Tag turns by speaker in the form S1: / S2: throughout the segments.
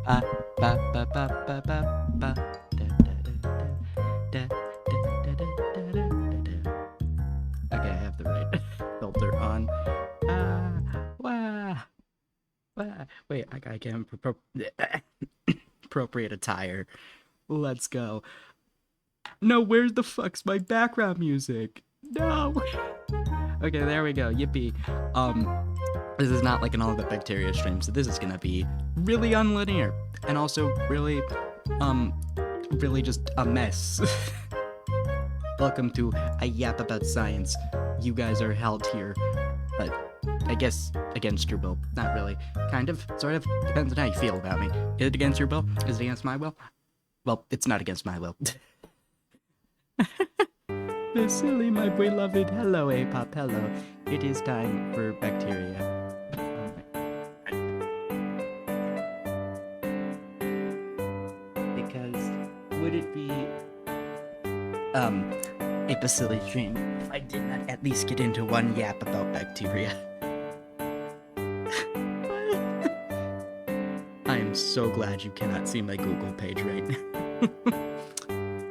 S1: Ah, ba ba ba ba ba ba. Da, da, da, da, da, da, da, da, da, da, da. Okay, I have the right filter on. Ah, wah, wah. Wait, I can't appropriate attire. Let's go. No, where's the fuck's my background music? No. Okay, there we go. Yippee. Um, this is not like an all of the bacteria stream, so this is gonna be really unlinear and also really, um, really just a mess. Welcome to a yap about science. You guys are held here, but I guess against your will. Not really. Kind of. Sort of. Depends on how you feel about me. Is it against your will? Is it against my will? Well, it's not against my will. Silly, my beloved. Hello, Apop. Hello. It is time for bacteria. Because would it be a Bacilli stream if I did not at least get into one yap about bacteria? I am so glad you cannot see my Google page right now.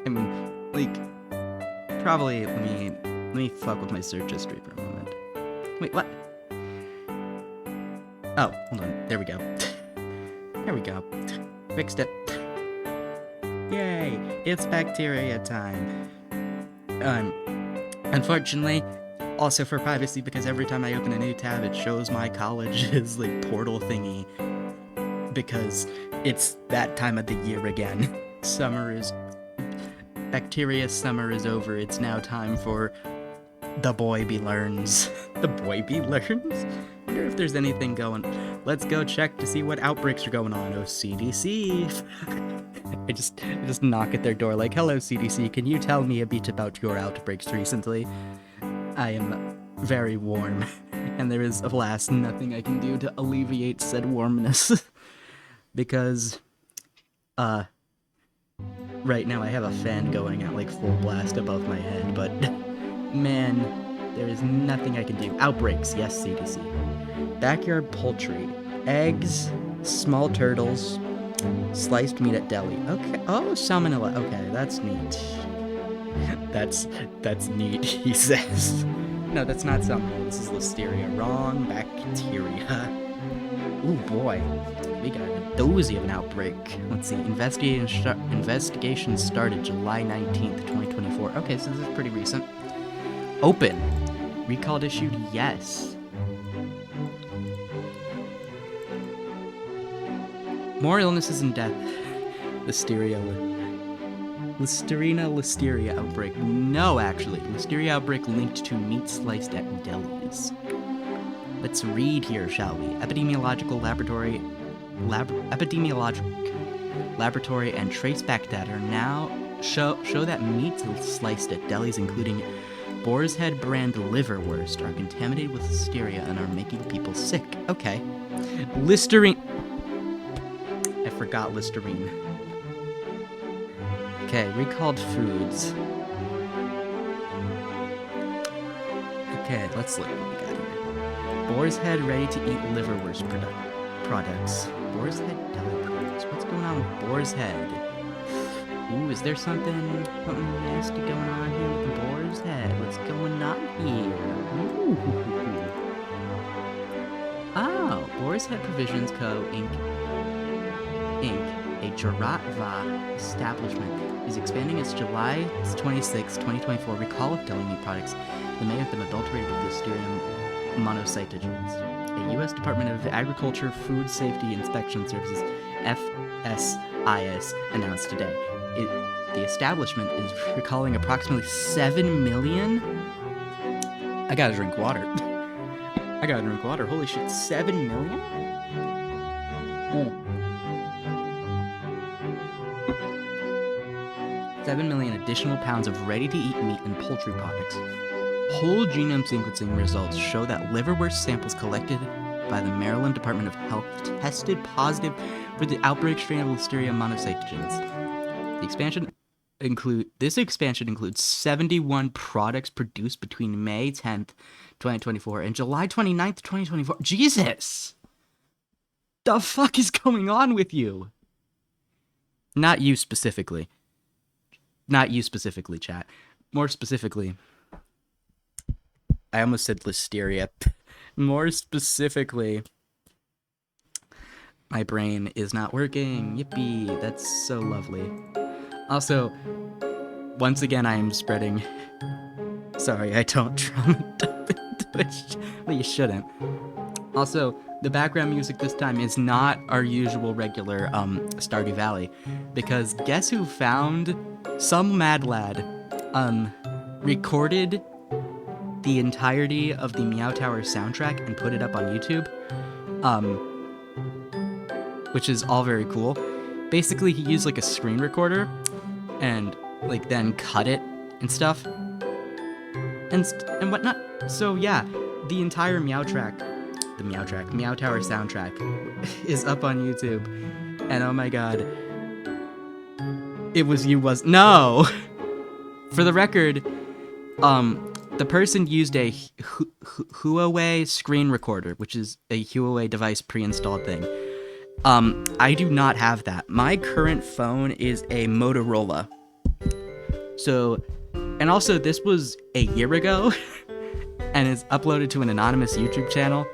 S1: I mean, like, probably let me fuck with my search history for a moment. Wait, what? Oh, hold on. There we go. There we go. Fixed it. Yay! It's bacteria time. Unfortunately, also for privacy, because every time I open a new tab, it shows my college's like portal thingy. Because it's that time of the year again. Bacteria summer is over. It's now time for the boy bee learns. The boy bee learns? Wonder if there's anything going. Let's go check to see what outbreaks are going on. Oh, CDC. I just knock at their door like, hello, CDC, can you tell me a bit about your outbreaks recently? I am very warm, and there is, alas, nothing I can do to alleviate said warmness. Because, right now I have a fan going at like full blast above my head, but man, there is nothing I can do. Outbreaks, yes, CDC. Backyard poultry, eggs, small turtles, sliced meat at deli. Okay. Oh, salmonella. Okay, that's neat. That's neat, he says. No, that's not salmonella. This is listeria. Wrong bacteria. Ooh, boy. We got a doozy of an outbreak. Let's see. Investigation started July 19th, 2024. Okay, so this is pretty recent. Open. Recalled issued? Yes. More illnesses and death. Listeria outbreak. No, actually. Listeria outbreak linked to meat sliced at delis. Let's read here, shall we? Epidemiologic laboratory and traceback data now show that meats sliced at delis, including Boar's Head brand liverwurst, are contaminated with listeria and are making people sick. Okay. Listerine. I forgot Listerine. Okay, recalled foods. Okay, let's look what we got here. Boar's Head ready-to-eat liverwurst products. Boar's Head deli products. What's going on with Boar's Head? Ooh, is there something nasty going on here with the Boar's Head? What's going on here? Ooh. Oh, Boar's Head Provisions Co. Inc., a Jaratva establishment, is expanding its July 26, 2024 recall of deli meat products that may have been adulterated with Listeria monocytogenes. A U.S. Department of Agriculture Food Safety Inspection Services, FSIS, announced today. The establishment is recalling approximately 7 million... I gotta drink water. Holy shit, 7 million? 7 million additional pounds of ready-to-eat meat and poultry products. Whole genome sequencing results show that liverwurst samples collected by the Maryland Department of Health tested positive for the outbreak strain of Listeria monocytogenes. This expansion includes 71 products produced between May 10th, 2024 and July 29th, 2024. Jesus! The fuck is going on with you? Not you specifically. Not you specifically, chat. More specifically, I almost said listeria. More specifically, my brain is not working. Yippee, that's so lovely. Also, once again, I am spreading. Sorry, I don't trauma dump into Twitch. Well, you shouldn't. Also, the background music this time is not our usual regular Stardew Valley, because guess who found some mad lad recorded the entirety of the Meow Tower soundtrack and put it up on YouTube, which is all very cool. Basically, he used like a screen recorder and like then cut it and stuff and whatnot. So yeah, the entire Meow Tower soundtrack is up on YouTube, and oh my god, it was no. For the record, the person used a Huawei screen recorder, which is a Huawei device pre-installed thing. I do not have that. My current phone is a Motorola. So, and also this was a year ago, and it's uploaded to an anonymous YouTube channel.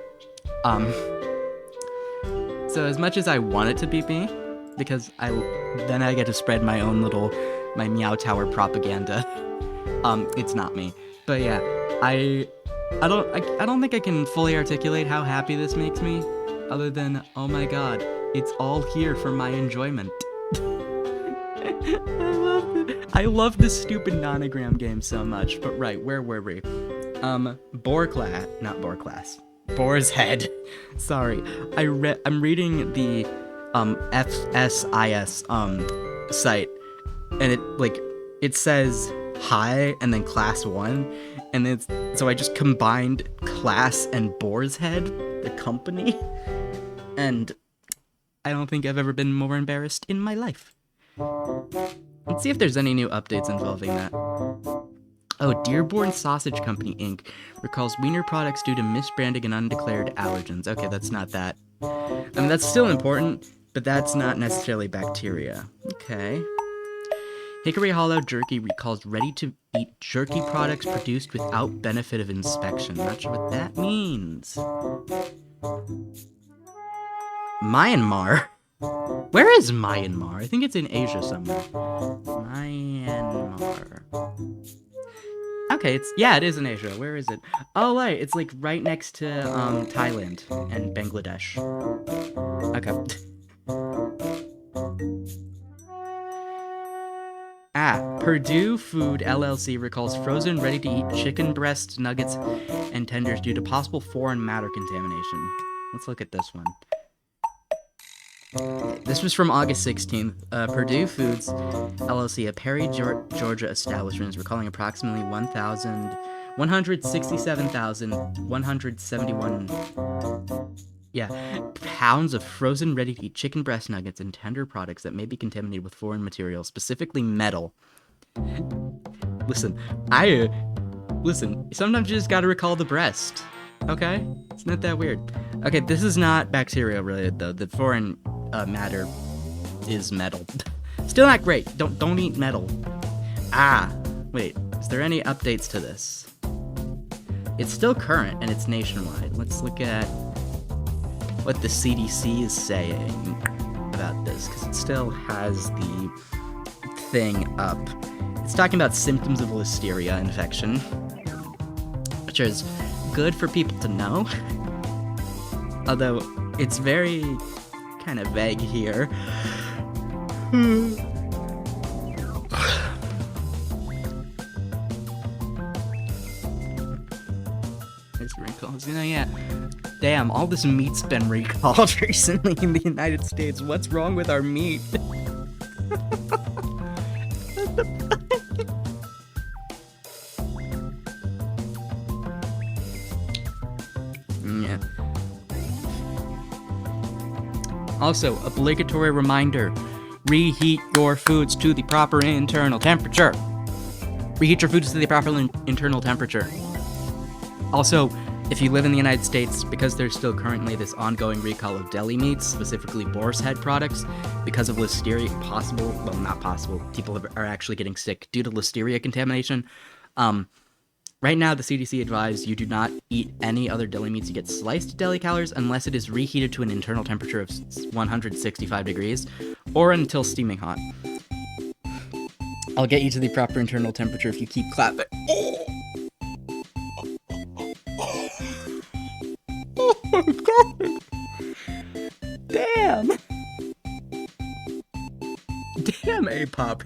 S1: So as much as I want it to be me, because I get to spread my own my Meow Tower propaganda. It's not me. But yeah, I don't think I can fully articulate how happy this makes me, other than, oh my god, it's all here for my enjoyment. I love this stupid nonogram game so much. But right, where were we? Boar's Head. Sorry, I'm reading the FSIS site, and it says hi and then class 1, and so I just combined class and Boar's Head, the company, and I don't think I've ever been more embarrassed in my life. Let's see if there's any new updates involving that. Oh, Dearborn Sausage Company, Inc. recalls wiener products due to misbranding and undeclared allergens. Okay, that's not that. I mean, that's still important, but that's not necessarily bacteria. Okay. Hickory Hollow Jerky recalls ready-to-eat jerky products produced without benefit of inspection. Not sure what that means. Myanmar? Where is Myanmar? I think it's in Asia somewhere. Myanmar. Okay, it is in Asia. Where is it? Oh, right, it's like right next to Thailand and Bangladesh. Okay. Purdue Food LLC recalls frozen ready-to-eat chicken breast nuggets and tenders due to possible foreign matter contamination. Let's look at this one. This was from August 16th. Purdue Foods LLC, a Perry, Georgia establishment, is recalling approximately 167,171 pounds of frozen ready-to-eat chicken breast nuggets and tender products that may be contaminated with foreign materials, specifically metal. Listen, sometimes you just gotta recall the breast, okay? It's not that weird. Okay, this is not bacteria related though. The foreign matter is metal. Still not great. Don't eat metal. Wait, is there any updates to this? It's still current and it's nationwide. Let's look at what the CDC is saying about this, because it still has the thing up. It's talking about symptoms of listeria infection, which is good for people to know, although it's very kind of vague here. It's recalls, yeah. Damn, all this meat's been recalled recently in the United States. What's wrong with our meat? Yeah. Also, obligatory reminder, reheat your foods to the proper internal temperature. Reheat your foods to the proper internal temperature. Also, if you live in the United States, because there's still currently this ongoing recall of deli meats, specifically boar's head products, because of listeria, not possible, people are actually getting sick due to listeria contamination. Right now, the CDC advised you do not eat any other deli meats you get sliced deli calories unless it is reheated to an internal temperature of 165 degrees, or until steaming hot. I'll get you to the proper internal temperature if you keep clapping. Oh my god! Damn! Damn, A-Pop.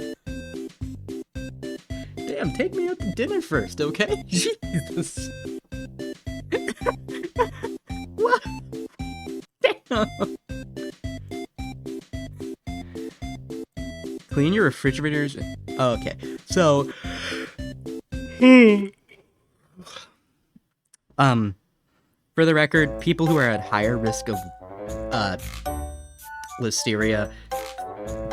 S1: Damn, take me out to dinner first, okay? Jesus. What? Damn! Clean your refrigerators. Oh, okay, so... For the record, people who are at higher risk of, listeria,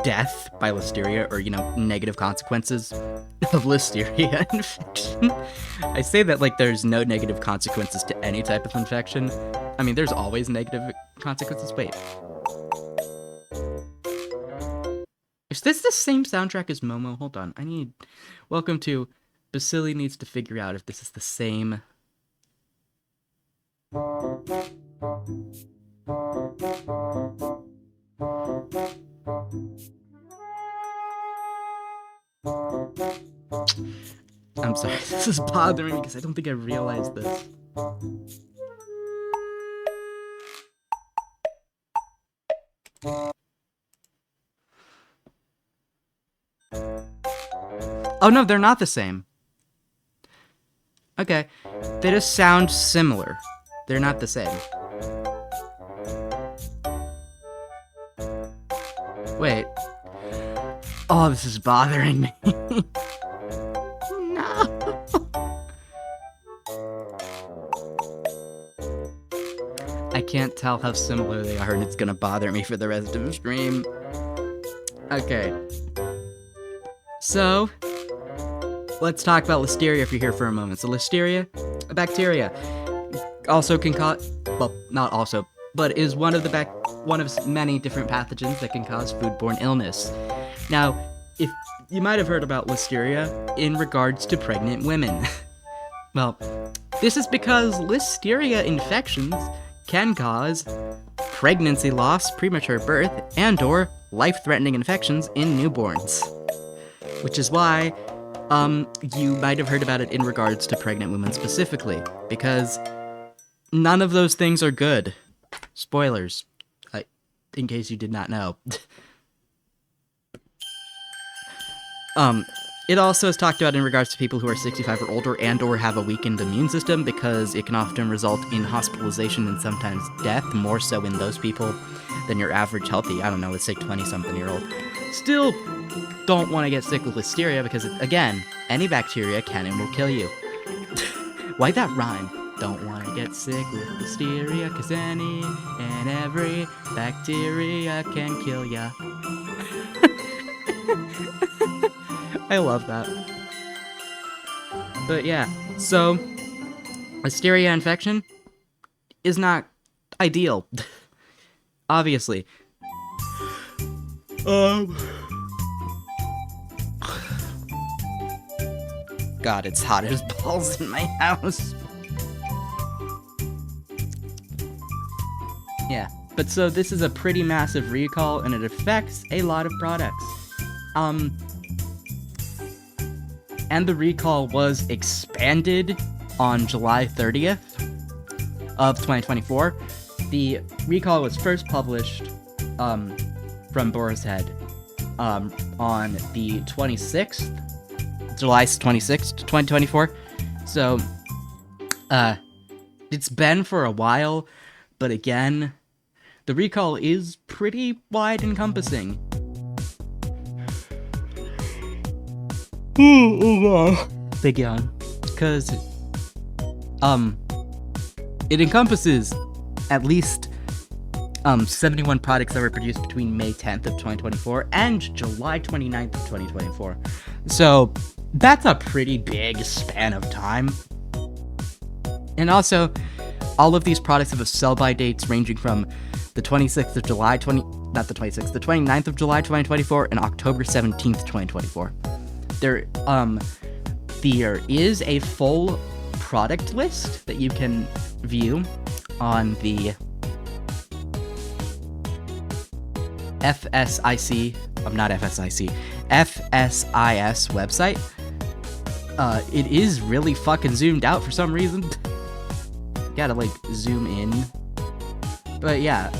S1: death by listeria, or, negative consequences of listeria infection. I say that like there's no negative consequences to any type of infection. I mean, there's always negative consequences. Wait. Is this the same soundtrack as Momo? Hold on. Welcome to... Basili needs to figure out if this is the same... I'm sorry, this is bothering me because I don't think I realized this. Oh no, they're not the same. Okay, they just sound similar. They're not the same. Wait. Oh, this is bothering me. No. I can't tell how similar they are, and it's gonna bother me for the rest of the stream. Okay. So, let's talk about listeria if you're here for a moment. So listeria, a bacteria, also can cause, well, not also, but is one of many different pathogens that can cause foodborne illness. Now, if you might have heard about listeria in regards to pregnant women. Well, this is because listeria infections can cause pregnancy loss, premature birth, and/or life-threatening infections in newborns. Which is why you might have heard about it in regards to pregnant women specifically, because none of those things are good. Spoilers, in case you did not know. It also is talked about in regards to people who are 65 or older and/or have a weakened immune system, because it can often result in hospitalization and sometimes death, more so in those people than your average healthy, let's say 20-something-year-old. Still don't want to get sick with listeria because, again, any bacteria can and will kill you. Why'd that rhyme? Don't want to get sick with listeria because any and every bacteria can kill ya. I love that. But yeah, so listeria infection is not ideal. Obviously. God, it's hot as balls in my house. Yeah, but so this is a pretty massive recall, and it affects a lot of products. And the recall was expanded on July 30th of 2024. The recall was first published from Boar's Head on the 26th, July 26th, 2024. So, it's been for a while, but again, the recall is pretty wide encompassing. Big yawn. Because, it encompasses at least 71 products that were produced between May 10th of 2024 and July 29th of 2024. So, that's a pretty big span of time. And also, all of these products have a sell-by dates ranging from the 26th of July, the 29th of July 2024 and October 17th, 2024. There is a full product list that you can view on the FSIS website. It is really fucking zoomed out for some reason. Gotta like zoom in. But yeah,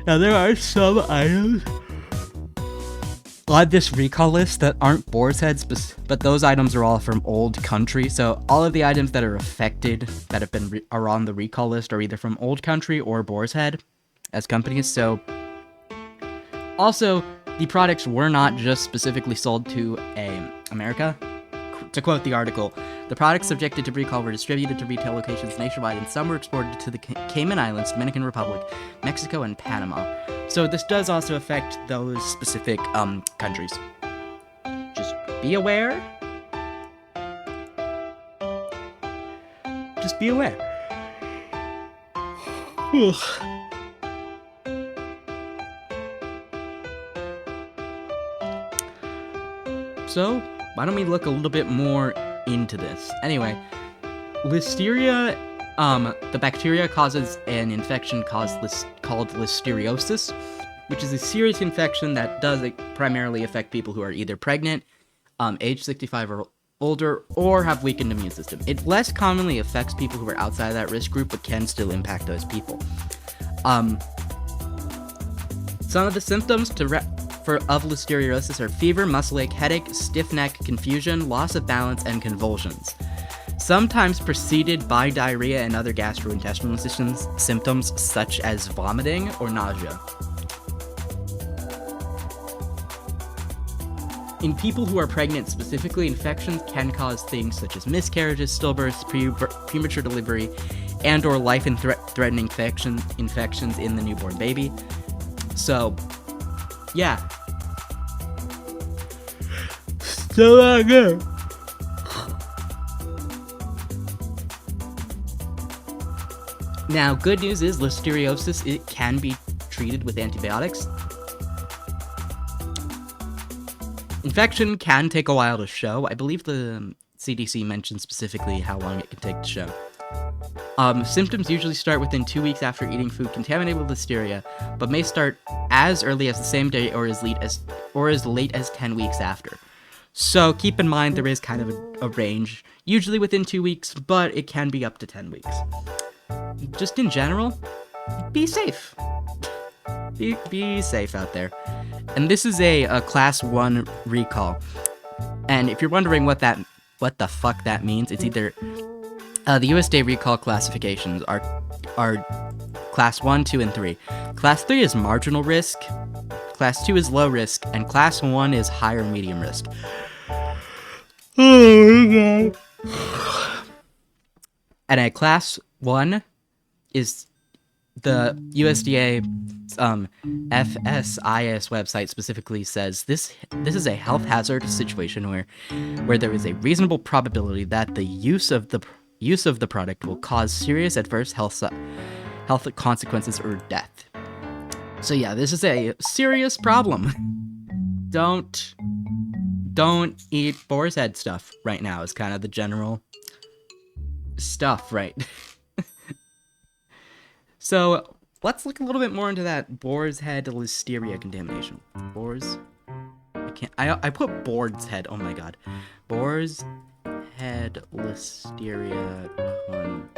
S1: now there are some items on this recall list that aren't Boar's Heads, but those items are all from Old Country. So all of the items that are affected that have been are on the recall list are either from Old Country or Boar's Head as companies. So also, the products were not just specifically sold to America. To quote the article, the products subjected to recall were distributed to retail locations nationwide, and some were exported to the Cayman Islands, Dominican Republic, Mexico, and Panama. So this does also affect those specific countries. Just be aware. Just be aware. So, why don't we look a little bit more into this? Anyway, Listeria, the bacteria causes an infection called listeriosis, which is a serious infection that does primarily affect people who are either pregnant, age 65 or older, or have weakened immune system. It less commonly affects people who are outside of that risk group, but can still impact those people. Some of the symptoms of listeriosis are fever, muscle ache, headache, stiff neck, confusion, loss of balance, and convulsions, sometimes preceded by diarrhea and other gastrointestinal symptoms such as vomiting or nausea. In people who are pregnant specifically, infections can cause things such as miscarriages, stillbirths, premature delivery, and or life-threatening infections in the newborn baby. So, yeah. Still not good. Now, good news is listeriosis, it can be treated with antibiotics. Infection can take a while to show. I believe the CDC mentioned specifically how long it can take to show. Symptoms usually start within 2 weeks after eating food contaminated with listeria, but may start as early as the same day or as late as 10 weeks after. So keep in mind there is kind of a range, usually within 2 weeks, but it can be up to 10 weeks. Just in general, be safe. Be safe out there. And this is a class 1 recall. And if you're wondering what the fuck that means, it's either the USDA recall classifications are class 1, 2, and 3. Class 3 is marginal risk, class 2 is low risk, and class 1 is high or medium risk. Oh my god. And a class 1 is the USDA FSIS website specifically says this is a health hazard situation where there is a reasonable probability that the use of the product will cause serious adverse health consequences or death. So yeah, this is a serious problem. Don't eat boar's head stuff right now is kind of the general stuff, right? So let's look a little bit more into that boar's head listeria contamination. I put boar's head, oh my god. Boar's head listeria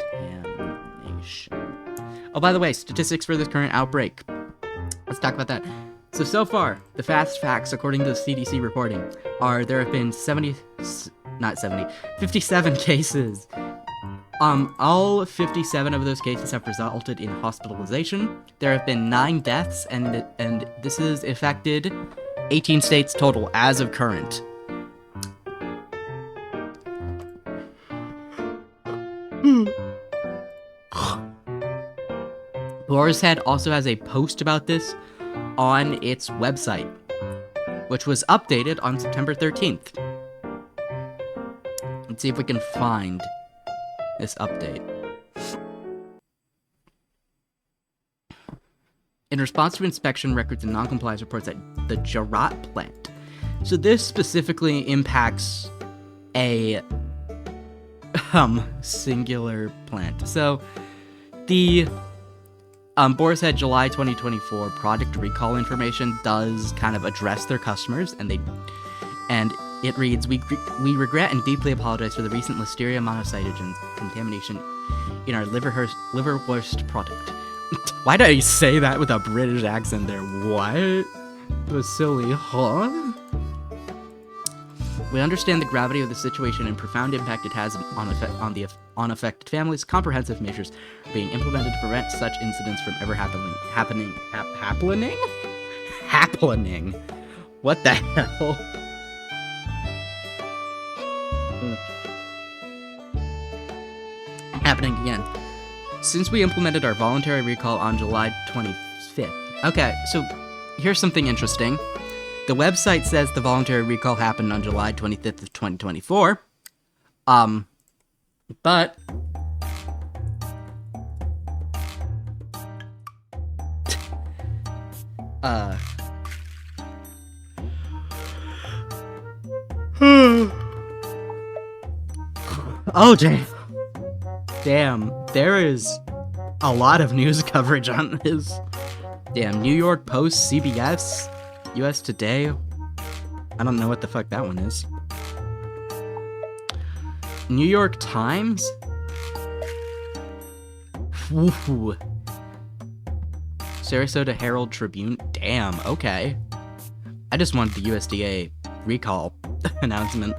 S1: contamination. Oh, by the way, statistics for this current outbreak. Let's talk about that. So far, the fast facts, according to the CDC reporting, are there have been 57 cases. All 57 of those cases have resulted in hospitalization. There have been 9 deaths, and this has affected 18 states total as of current. Boar's Head also has a post about this on its website, which was updated on September 13th. Let's see if we can find this update. In response to inspection records and non-compliance reports at the Jharat plant. So this specifically impacts a singular plant. So the Boris Head July 2024 product recall information does kind of address their customers, and it reads, we regret and deeply apologize for the recent Listeria monocytogen contamination in our liverwurst product. Why did I say that with a British accent there? What? Vasily, huh? We understand the gravity of the situation and profound impact it has on affected families. Comprehensive measures are being implemented to prevent such incidents from ever happening. What the hell? Happening again. Since we implemented our voluntary recall on July 25th. Okay, so here's something interesting. The website says the voluntary recall happened on July 25th of 2024. But oh, damn, there is a lot of news coverage on this. Damn, New York Post, CBS, US Today. I don't know what the fuck that one is. New York Times? Ooh. Sarasota Herald Tribune? Damn, okay. I just wanted the USDA recall announcement.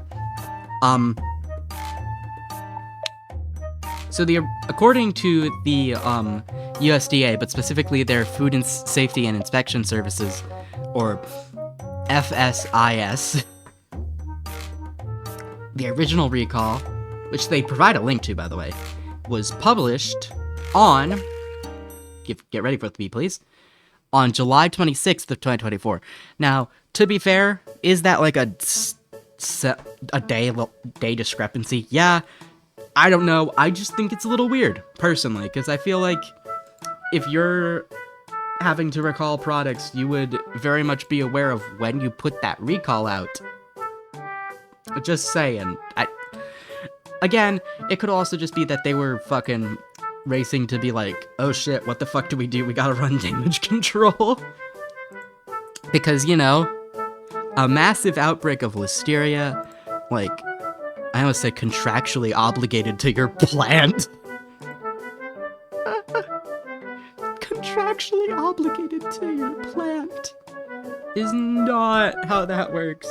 S1: So according to the USDA, but specifically their Food and Safety and Inspection Services, or FSIS, the original recall, which they provide a link to, by the way, was published on, get ready for it to be, please, on July 26th of 2024. Now, to be fair, is that like a day discrepancy? Yeah, I don't know. I just think it's a little weird, personally, because I feel like if you're having to recall products, you would very much be aware of when you put that recall out. Just saying. Again, it could also just be that they were fucking racing to be like, oh shit, what the fuck do? We gotta run damage control. Because, you know, a massive outbreak of Listeria, like, I almost said contractually obligated to your plant. Contractually obligated to your plant is not how that works.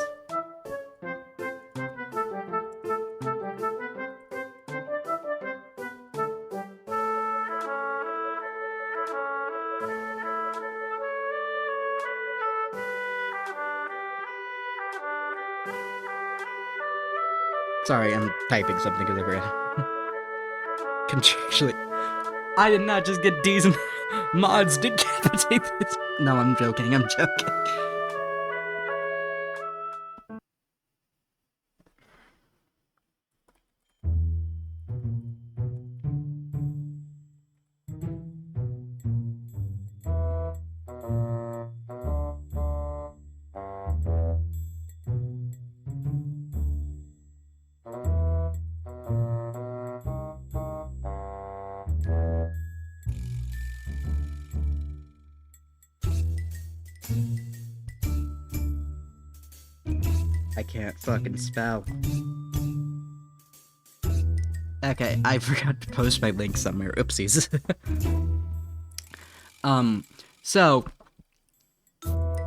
S1: Sorry, I'm typing something because I forgot. Contractually. I did not just get D's and mods decapitated. No, I'm joking. I can't fucking spell. Okay, I forgot to post my link somewhere. Oopsies. So,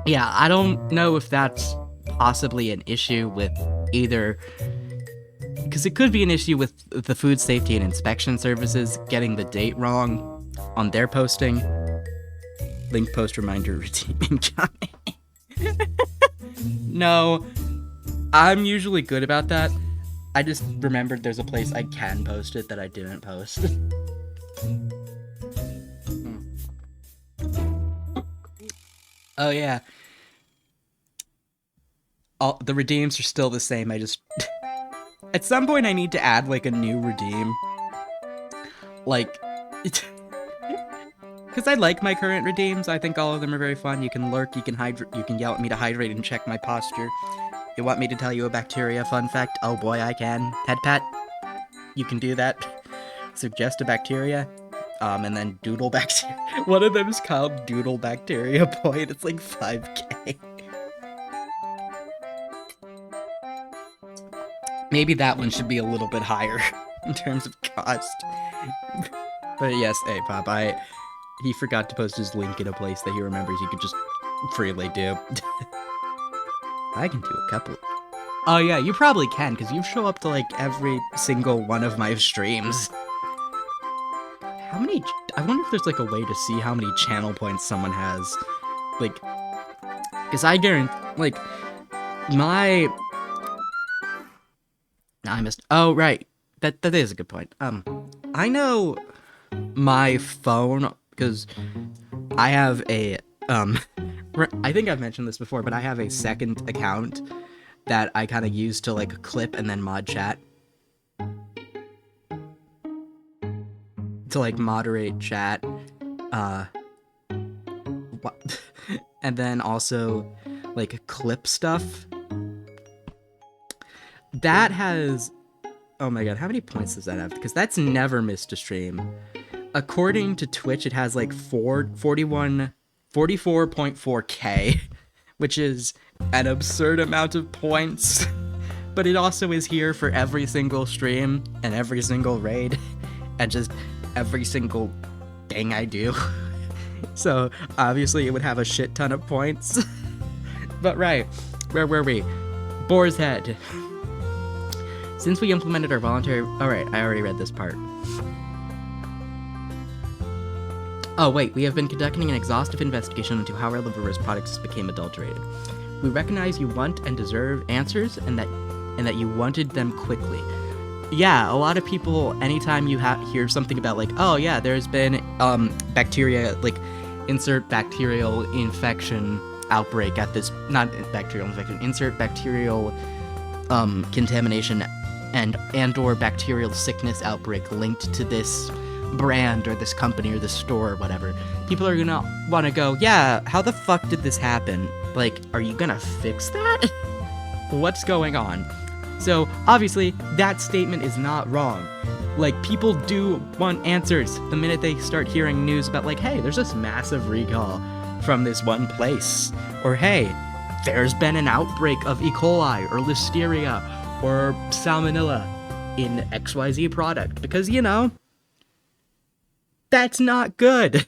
S1: yeah, I don't know if that's possibly an issue with either, because it could be an issue with the Food Safety and Inspection Services getting the date wrong on their posting. Link post reminder routine incoming. No, I'm usually good about that. I just remembered there's a place I can post it that I didn't post. Oh yeah. All the redeems are still the same. I just At some point, I need to add like a new redeem. Like, because I like my current redeems. I think all of them are very fun. You can lurk, you can hydrate, you can yell at me to hydrate and check my posture. You want me to tell you a bacteria fun fact? Oh boy, I can. Head pat. You can do that. Suggest a bacteria. And then doodle bacteria. One of them is called doodle bacteria point. It's like 5K. Maybe that one should be a little bit higher in terms of cost. But yes, hey Pop, he forgot to post his link in a place that he remembers you could just freely do. I can do a couple. Oh yeah, you probably can, because you show up to like every single one of my streams. How many? I wonder if there's like a way to see how many channel points someone has. Like, because I guarantee, like, my... I missed. Oh, right. That is a good point. I know my phone, because I have a, I think I've mentioned this before, but I have a second account that I kind of use to, like, clip and then mod chat. To, like, moderate chat. And then also, like, clip stuff. That has... Oh my god, how many points does that have? Because that's never missed a stream. According to Twitch, it has like 44.4k, which is an absurd amount of points. But it also is here for every single stream and every single raid and just every single thing I do. So obviously it would have a shit ton of points. But right, where were we? Boar's Head. Since we implemented our voluntary... Alright, I already read this part. Oh wait, we have been conducting an exhaustive investigation into how our liverwurst products became adulterated. We recognize you want and deserve answers, and that you wanted them quickly. Yeah, a lot of people, anytime you hear something about like, oh yeah, there's been bacteria, like, insert bacterial infection outbreak at this... Not bacterial infection, insert bacterial contamination and or bacterial sickness outbreak linked to this brand or this company or this store or whatever, people are gonna want to go, yeah, how the fuck did this happen? Like, are you gonna fix that? What's going on? So obviously that statement is not wrong. Like, people do want answers the minute they start hearing news about like, hey, there's this massive recall from this one place, or hey, there's been an outbreak of E. coli or Listeria or Salmonella in XYZ product, because, you know, that's not good.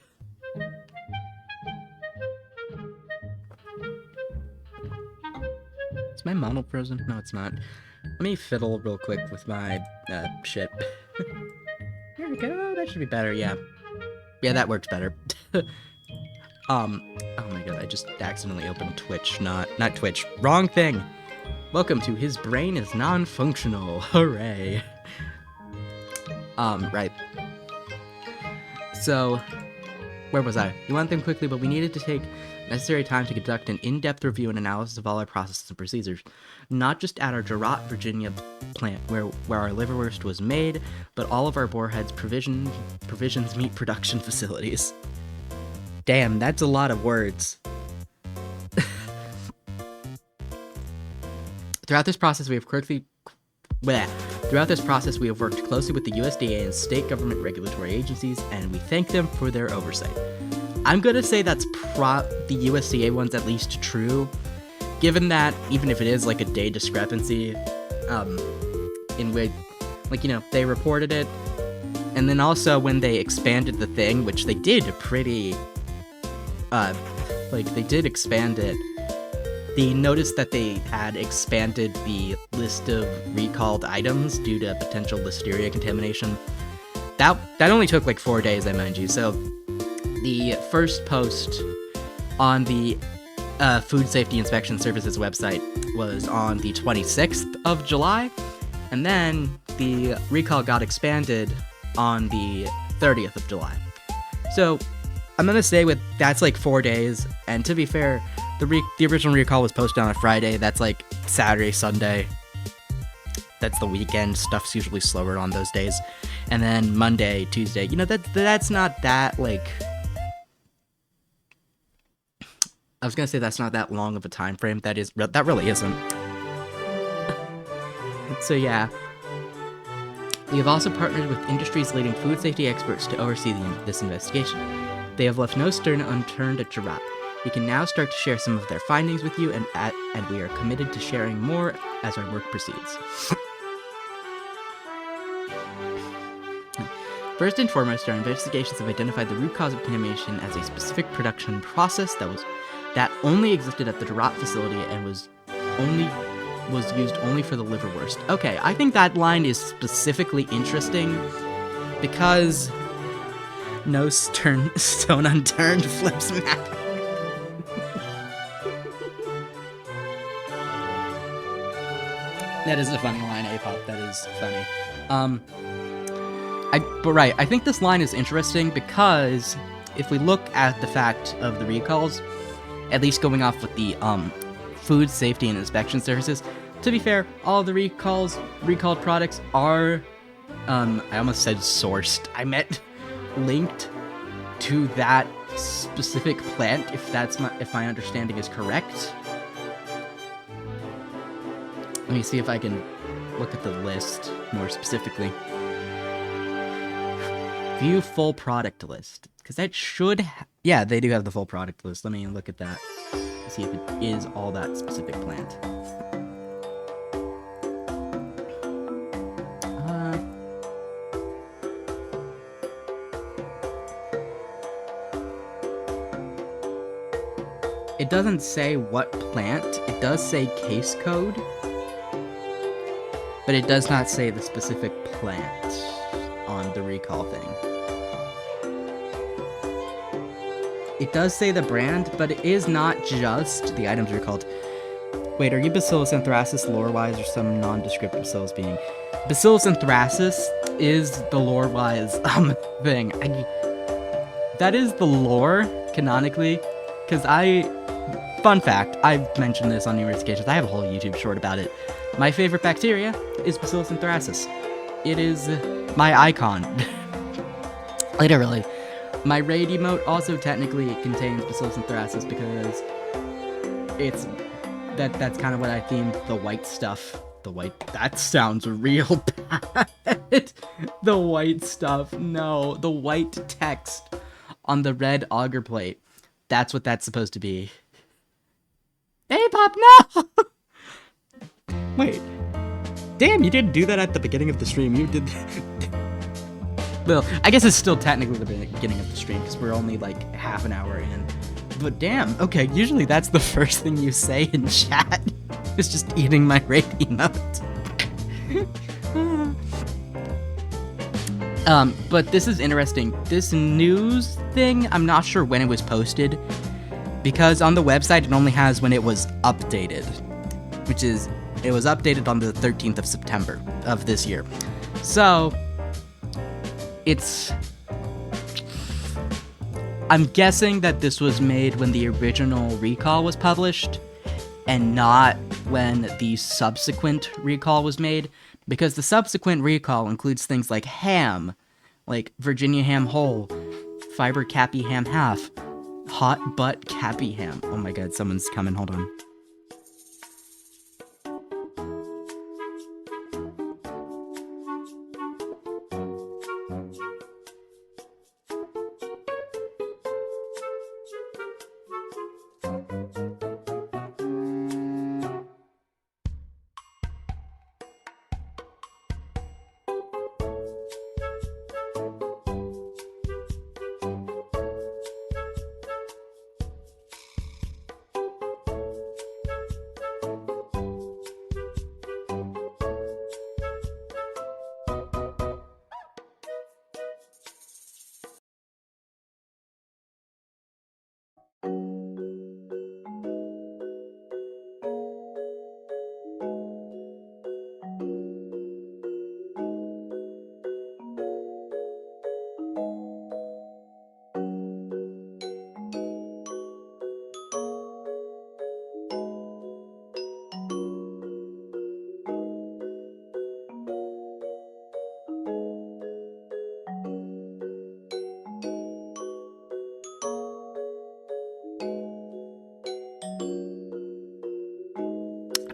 S1: Is my model frozen? No, it's not. Let me fiddle real quick with my shit. There we go, that should be better, yeah. Yeah, that works better. Oh my god, I just accidentally opened Twitch, not Twitch. Wrong thing! Welcome to His Brain is Non-Functional. Hooray. Right. So, where was I? You want them quickly, but we needed to take necessary time to conduct an in-depth review and analysis of all our processes and procedures. Not just at our Girard, Virginia plant, where our liverwurst was made, but all of our Boarhead's provisions meat production facilities. Damn, that's a lot of words. Throughout this process, we have worked closely with the USDA and state government regulatory agencies, and we thank them for their oversight. I'm gonna say that's the USDA one's at least true, given that even if it is like a day discrepancy, in which, like, you know, they reported it, and then also when they expanded the thing, which they did pretty, they did expand it. They noticed that they had expanded the list of recalled items due to potential Listeria contamination. That only took like 4 days, I mind you. So the first post on the Food Safety Inspection Services website was on the 26th of July, and then the recall got expanded on the 30th of July. So I'm gonna say that's like 4 days, and to be fair, the original recall was posted on a Friday. That's like Saturday, Sunday. that's the weekend. Stuff's usually slower on those days. And then Monday, Tuesday, that's not that, like... I was gonna say that's not that long of a time frame. That really isn't. So yeah. We have also partnered with industry's leading food safety experts to oversee this investigation. They have left no stone unturned at Giraffe. We can now start to share some of their findings with you, and we are committed to sharing more as our work proceeds. First and foremost, our investigations have identified the root cause of contamination as a specific production process that only existed at the Giraffe facility and was used only for the liverwurst. Okay, I think that line is specifically interesting because no stone unturned flips matter. That is a funny line, Apop. That is funny. But right, I think this line is interesting because if we look at the fact of the recalls, at least going off with the food safety and inspection services, to be fair, all the recalled products are, I almost said sourced. I meant linked to that specific plant, if my understanding is correct. Let me see if I can look at the list more specifically. View full product list. Because that should... yeah, they do have the full product list. Let me look at that. See if it is all that specific plant. It doesn't say what plant. It does say case code. But it does not say the specific plant on the recall thing. It does say the brand, but it is not just the items recalled. Wait, are you Bacillus anthracis lore-wise or some nondescript Bacillus being? Bacillus anthracis is the lore-wise thing. That is the lore, canonically, because fun fact, I've mentioned this on numerous occasions, I have a whole YouTube short about it. My favorite bacteria is Bacillus anthracis. It is my icon. Literally. My raid emote also technically contains Bacillus anthracis because that's kind of what I themed the white stuff. That sounds real bad. The white stuff. No, the white text on the red auger plate. That's what that's supposed to be. Hey, Pop, no! Wait. Damn, you didn't do that at the beginning of the stream. You did... Well, I guess it's still technically the beginning of the stream, because we're only, like, half an hour in. But damn, okay, usually that's the first thing you say in chat. It's just eating my raid emote. But this is interesting. This news thing, I'm not sure when it was posted, because on the website it only has when it was updated, which is, it was updated on the 13th of September of this year. So, I'm guessing that this was made when the original recall was published, and not when the subsequent recall was made, because the subsequent recall includes things like ham, like Virginia ham whole, fiber cappy ham half, hot butt cappy ham. Oh my god, someone's coming, hold on.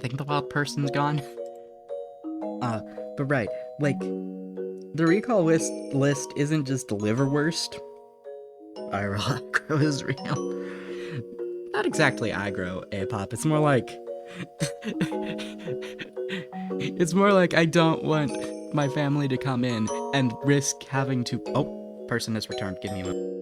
S1: think the wild person's gone. But right, like, the recall list isn't just liverwurst. Viral aggro is real. Not exactly aggro, A-pop. It's more like... it's more like I don't want my family to come in and risk having to... Oh, person has returned. Give me a moment.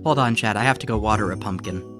S1: Hold on, chat. I have to go water a pumpkin.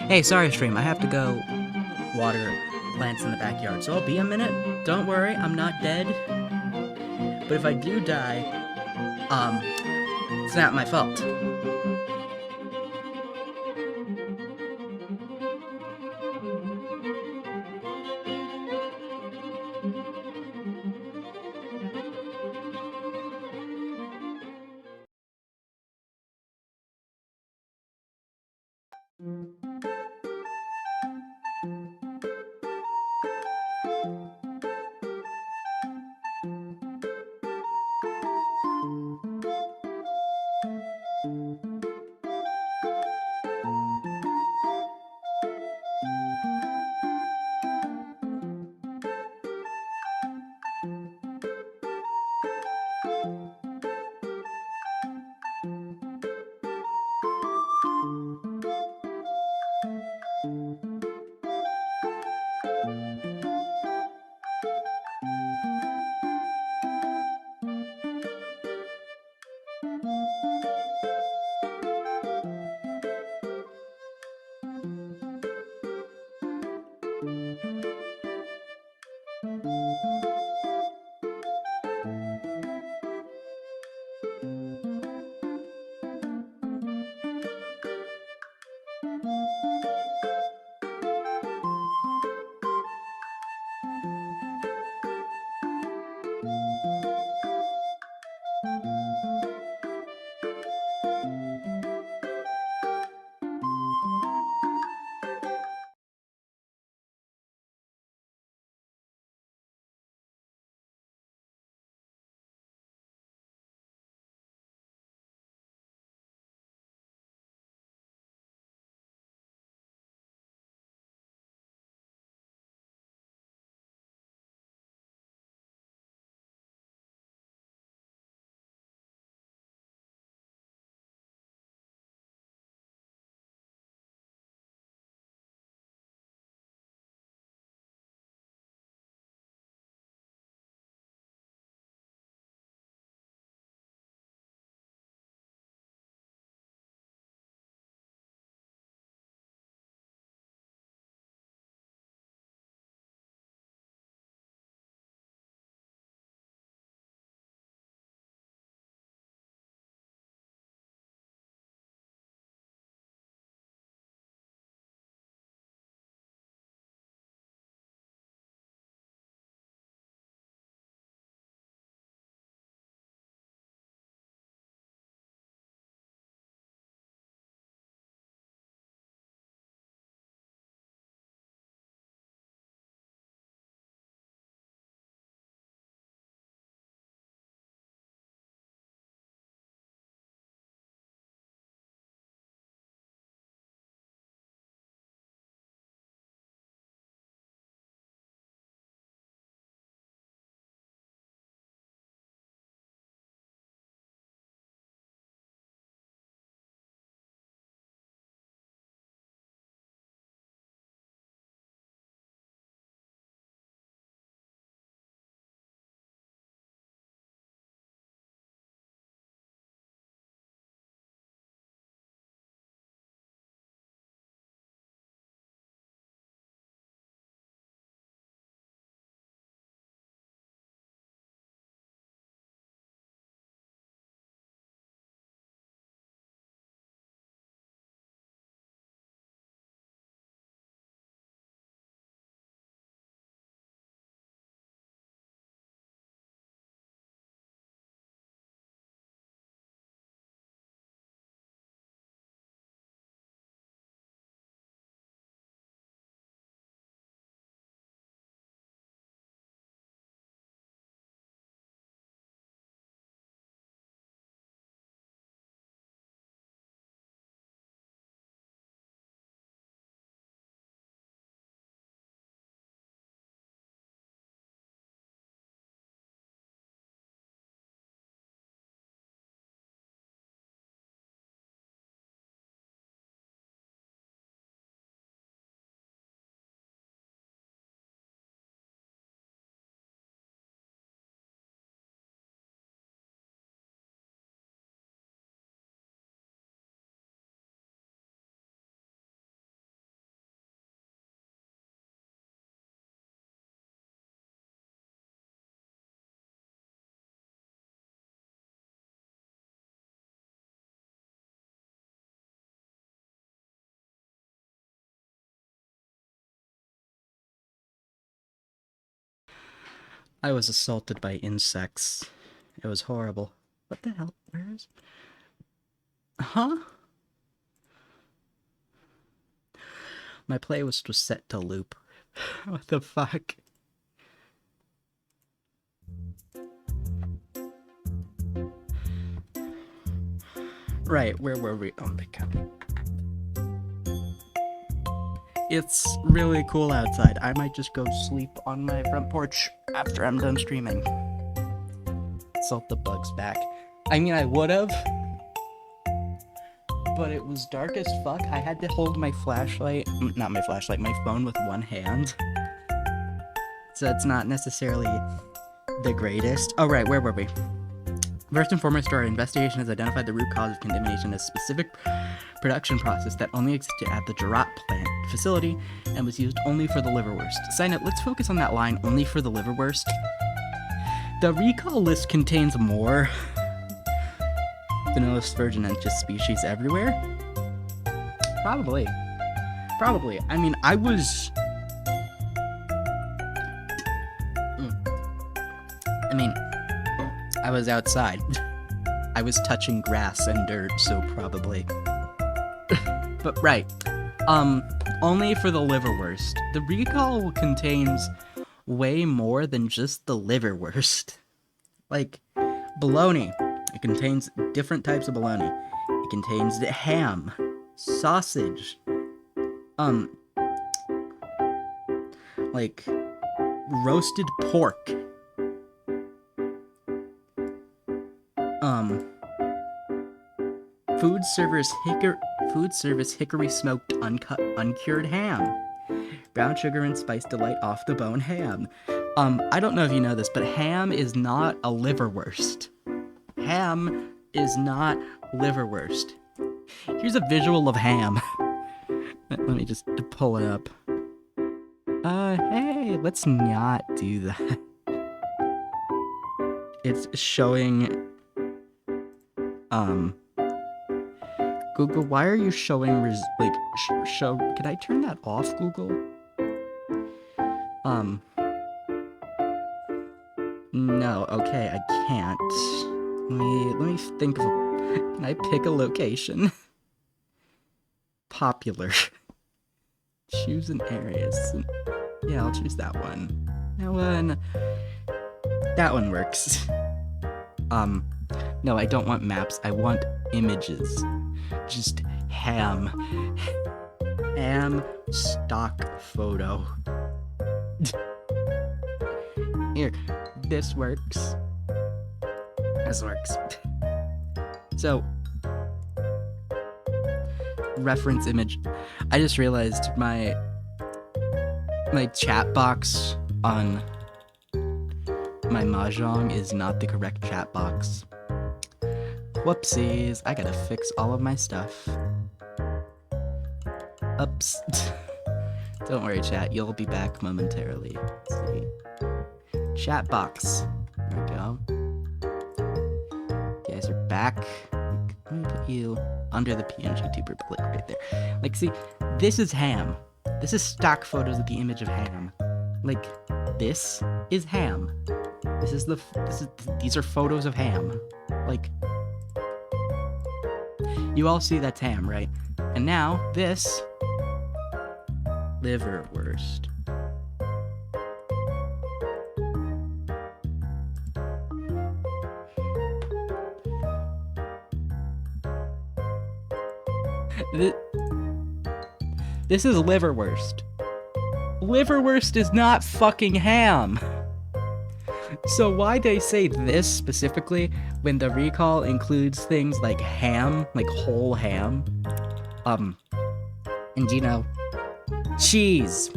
S1: Hey, sorry, stream. I have to go water plants in the backyard, so I'll be a minute. Don't worry, I'm not dead. But if I do die, it's not my fault. I was assaulted by insects. It was horrible. What the hell? Where is... Huh? My playlist was set to loop. What the fuck? Right, where were we? Oh my god. It's really cool outside. I might just go sleep on my front porch after I'm done streaming. Salt the bugs back. I mean, I would've, but it was dark as fuck. I had to hold my flashlight, not my flashlight, my phone with one hand. So it's not necessarily the greatest. Oh right, where were we? First and foremost, our investigation has identified the root cause of contamination as a specific production process that only existed at the Gerat plant facility and was used only for the liverwurst. Side note, let's focus on that line, only for the liverwurst. The recall list contains more Vanilla virginensis species everywhere. Probably. I mean, I was... I was outside. I was touching grass and dirt, so probably. But right. Only for the liverwurst. The recall contains way more than just the liverwurst. Like, bologna. It contains different types of bologna. It contains the ham, sausage, like, roasted pork. Food service hickory smoked uncured ham. Brown sugar and spice delight off the bone ham. I don't know if you know this, but ham is not a liverwurst. Ham is not liverwurst. Here's a visual of ham. Let me just pull it up. Hey, let's not do that. It's showing, Google, why are you showing, show, can I turn that off, Google? No, okay, I can't. Let me think of can I pick a location? Popular. Choose an area. Yeah, I'll choose that one. That one works. No, I don't want maps. I want images. Just ham. Ham stock photo. Here, this works. This works. So, reference image. I just realized my chat box on my Mahjong is not the correct chat box. Whoopsies, I gotta fix all of my stuff. Oops. Don't worry, chat, you'll be back momentarily. Let's see. Chat box. There we go. You guys are back. Let me put you under the PNG tuber click right there. Like, see, this is ham. This is stock photos of the image of ham. Like, this is ham. These are photos of ham. Like, you all see that's ham, right? And now, this liverwurst. This is liverwurst. Liverwurst is not fucking ham. So why they say this specifically when the recall includes things like ham, like whole ham, and you know, cheese.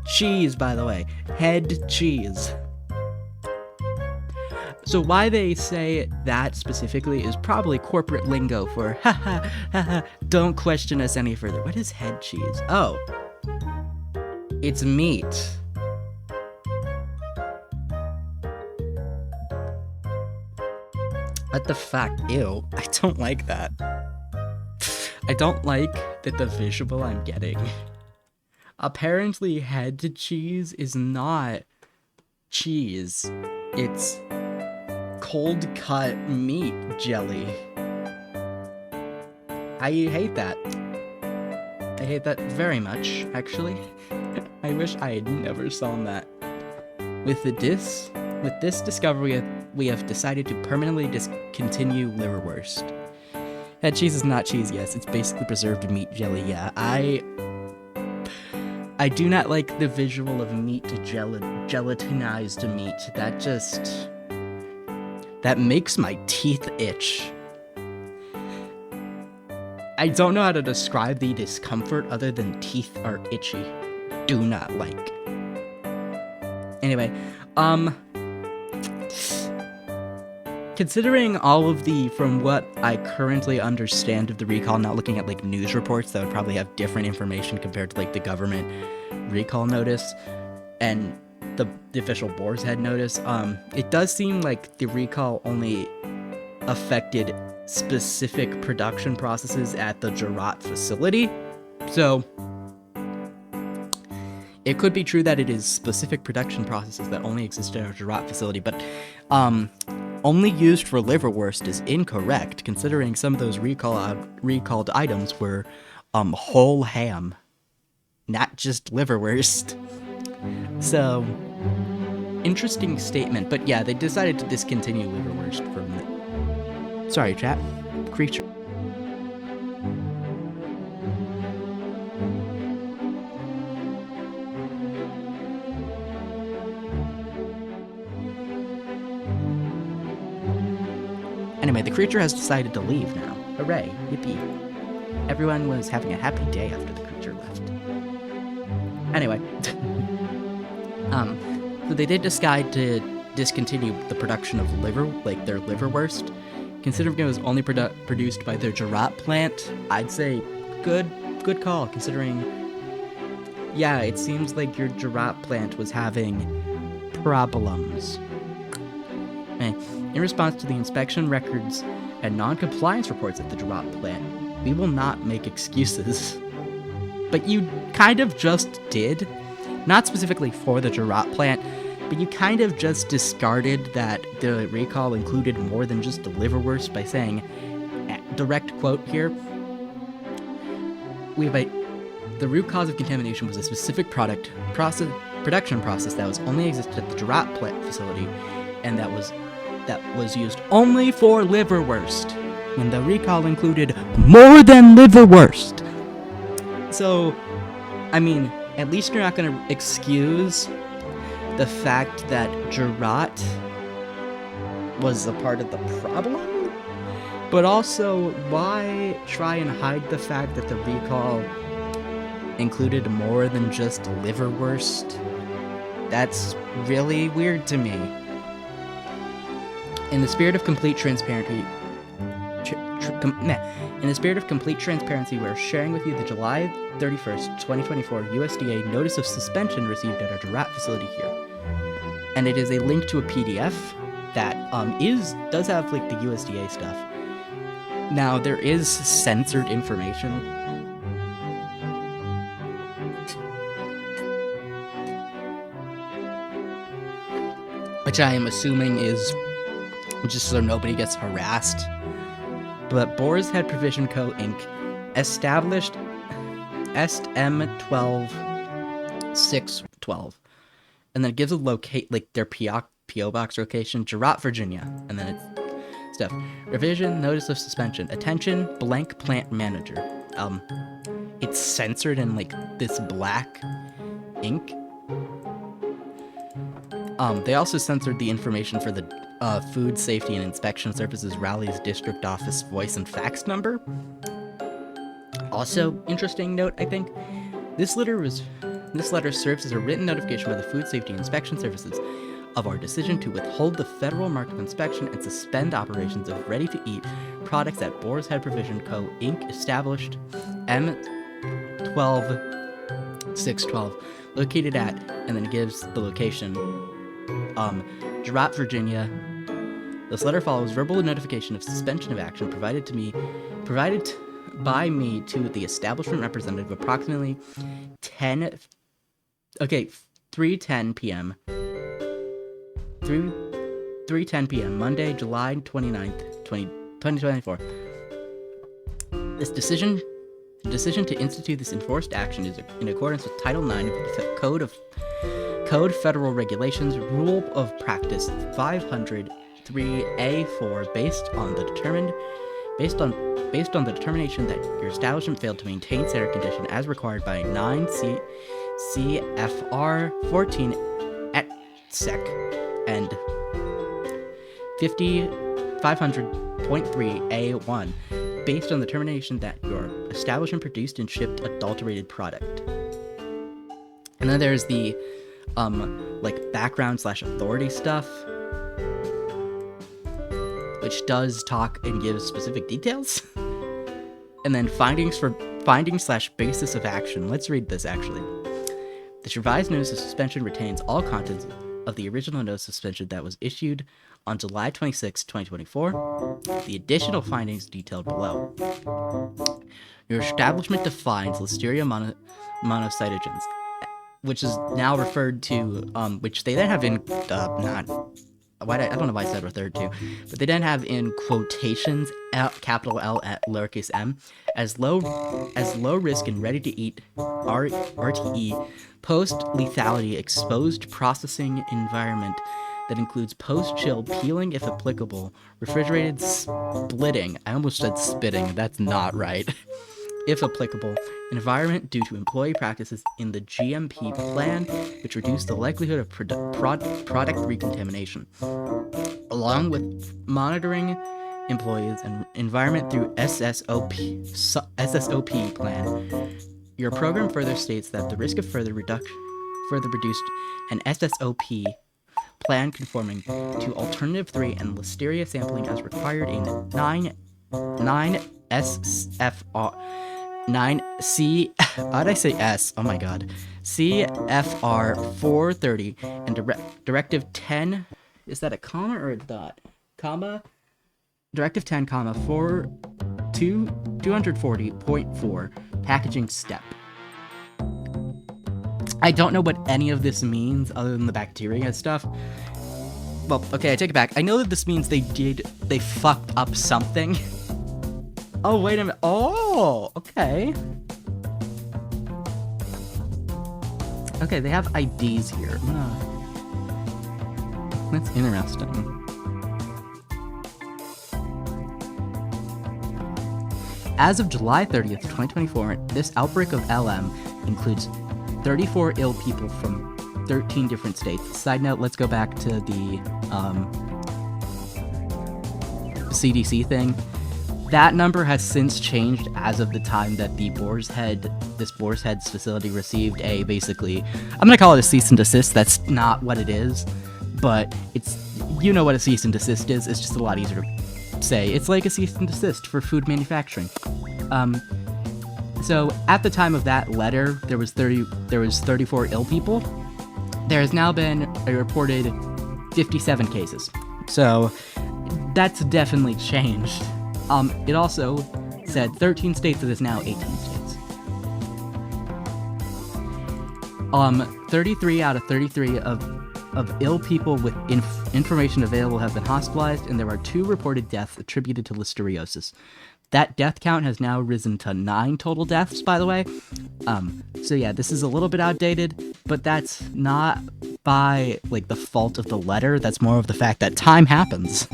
S1: Cheese, by the way, head cheese. So why they say that specifically is probably corporate lingo for don't question us any further. What is head cheese? Oh, it's meat. What the fuck? Ew, I don't like that. I don't like that the visual I'm getting Apparently, head cheese is not cheese. It's cold cut meat jelly. I hate that. I hate that very much, actually. I wish I had never saw that. With this discovery, we have decided to permanently discontinue liverwurst. Head cheese is not cheese, yes. It's basically preserved meat jelly, yeah. I do not like the visual of meat gelatinized meat. That makes my teeth itch. I don't know how to describe the discomfort other than teeth are itchy. Do not like. Anyway, considering all of from what I currently understand of the recall, not looking at like news reports that would probably have different information compared to like the government recall notice and the official Boar's Head notice, it does seem like the recall only affected specific production processes at the Jurat facility. So it could be true that it is specific production processes that only exist at our Jurat facility, but only used for liverwurst is incorrect, considering some of those recalled items were whole ham, not just liverwurst. So, interesting statement, but yeah, they decided to discontinue liverwurst from the... Sorry, chat. Creature. Anyway, the creature has decided to leave now. Hooray, yippee. Everyone was having a happy day after the creature left. Anyway. So they did decide to discontinue the production of their liverwurst. Considering it was only produced by their Jurat plant, I'd say good call, considering, yeah, it seems like your Jurat plant was having problems. In response to the inspection records and non-compliance reports at the Jurat plant, we will not make excuses. But you kind of just did. Not specifically for the Jurat plant, but you kind of just discarded that the recall included more than just the liverwurst by saying, direct quote here, the root cause of contamination was a specific production process that was only existed at the Jurat plant facility, and that was used only for liverwurst, when the recall included more than liverwurst. So, I mean, at least you're not going to excuse the fact that Jurat was a part of the problem, but also, why try and hide the fact that the recall included more than just liverwurst? That's really weird to me. In the spirit of complete transparency, we're sharing with you the July 31st, 2024 USDA Notice of Suspension received at our Jurat facility here. And it is a link to a PDF that does have like the USDA stuff. Now, there is censored information. Which I am assuming is just so nobody gets harassed. But Boar's Head Provision Co. Inc. established SM12612. And then it gives their P.O. Box location, Jurat, Virginia. And then it's stuff. Revision, notice of suspension. Attention, blank plant manager. It's censored in this black ink. They also censored the information for the Food Safety and Inspection Services Raleigh's District Office voice and fax number. Also, interesting note, I think, this letter serves as a written notification by the Food Safety and Inspection Services of our decision to withhold the federal mark of inspection and suspend operations of ready-to-eat products at Boar's Head Provision Co. Inc. established M12612, located at, and then it gives the location, Jurat, Virginia. This letter follows verbal notification of suspension of action provided by me to the establishment representative approximately 3:10 p.m. 3:10 p.m. Monday, July 29th, 2024. This decision to institute this enforced action is in accordance with Title IX of the Code Federal Regulations, Rule of Practice 503A4, based on the determination that your establishment failed to maintain said condition as required by 9 CFR 14 et sec and 500.3A1, based on the determination that your establishment produced and shipped adulterated product. And then there's the background/authority stuff, which does talk and gives specific details. And then findings/basis of action. Let's read this actually. This revised notice of suspension retains all contents of the original notice of suspension that was issued on July 26, 2024. The additional findings detailed below. Your establishment defines Listeria monocytogenes, which is now referred to, which they then have in, I don't know why I said referred to, but they then have in quotations, capital L at lowercase m, as low risk and ready to eat RTE post-lethality exposed processing environment that includes post-chill peeling if applicable, refrigerated splitting, I almost said spitting, that's not right, if applicable, environment due to employee practices in the GMP plan, which reduce the likelihood of product recontamination, along with monitoring employees and environment through SSOP plan. Your program further states that the risk of further reduced an SSOP plan conforming to Alternative 3 and Listeria sampling as required in 9 SFR 9C, how'd I say S? Oh my god. CFR 430 and Directive 10, is that a comma or a dot? Comma? Directive 10, comma, 240.4, packaging step. I don't know what any of this means other than the bacteria stuff. Well, okay, I take it back. I know that this means they fucked up something. Oh, wait a minute. Oh, okay. Okay, they have IDs here. That's interesting. As of July 30th, 2024, this outbreak of LM includes 34 ill people from 13 different states. Side note, let's go back to the CDC thing. That number has since changed as of the time that the Boar's Head's facility received a, basically, I'm gonna call it a cease and desist. That's not what it is, but it's, you know what a cease and desist is. It's just a lot easier to say. It's like a cease and desist for food manufacturing. So at the time of that letter, there was 34 ill people. There has now been a reported 57 cases. So that's definitely changed. It also said 13 states, it is now 18 states. 33 out of 33 of ill people with information available have been hospitalized, and there are 2 reported deaths attributed to listeriosis. That death count has now risen to 9 total deaths, by the way. So yeah, this is a little bit outdated, but that's not by, like, the fault of the letter. That's more of the fact that time happens.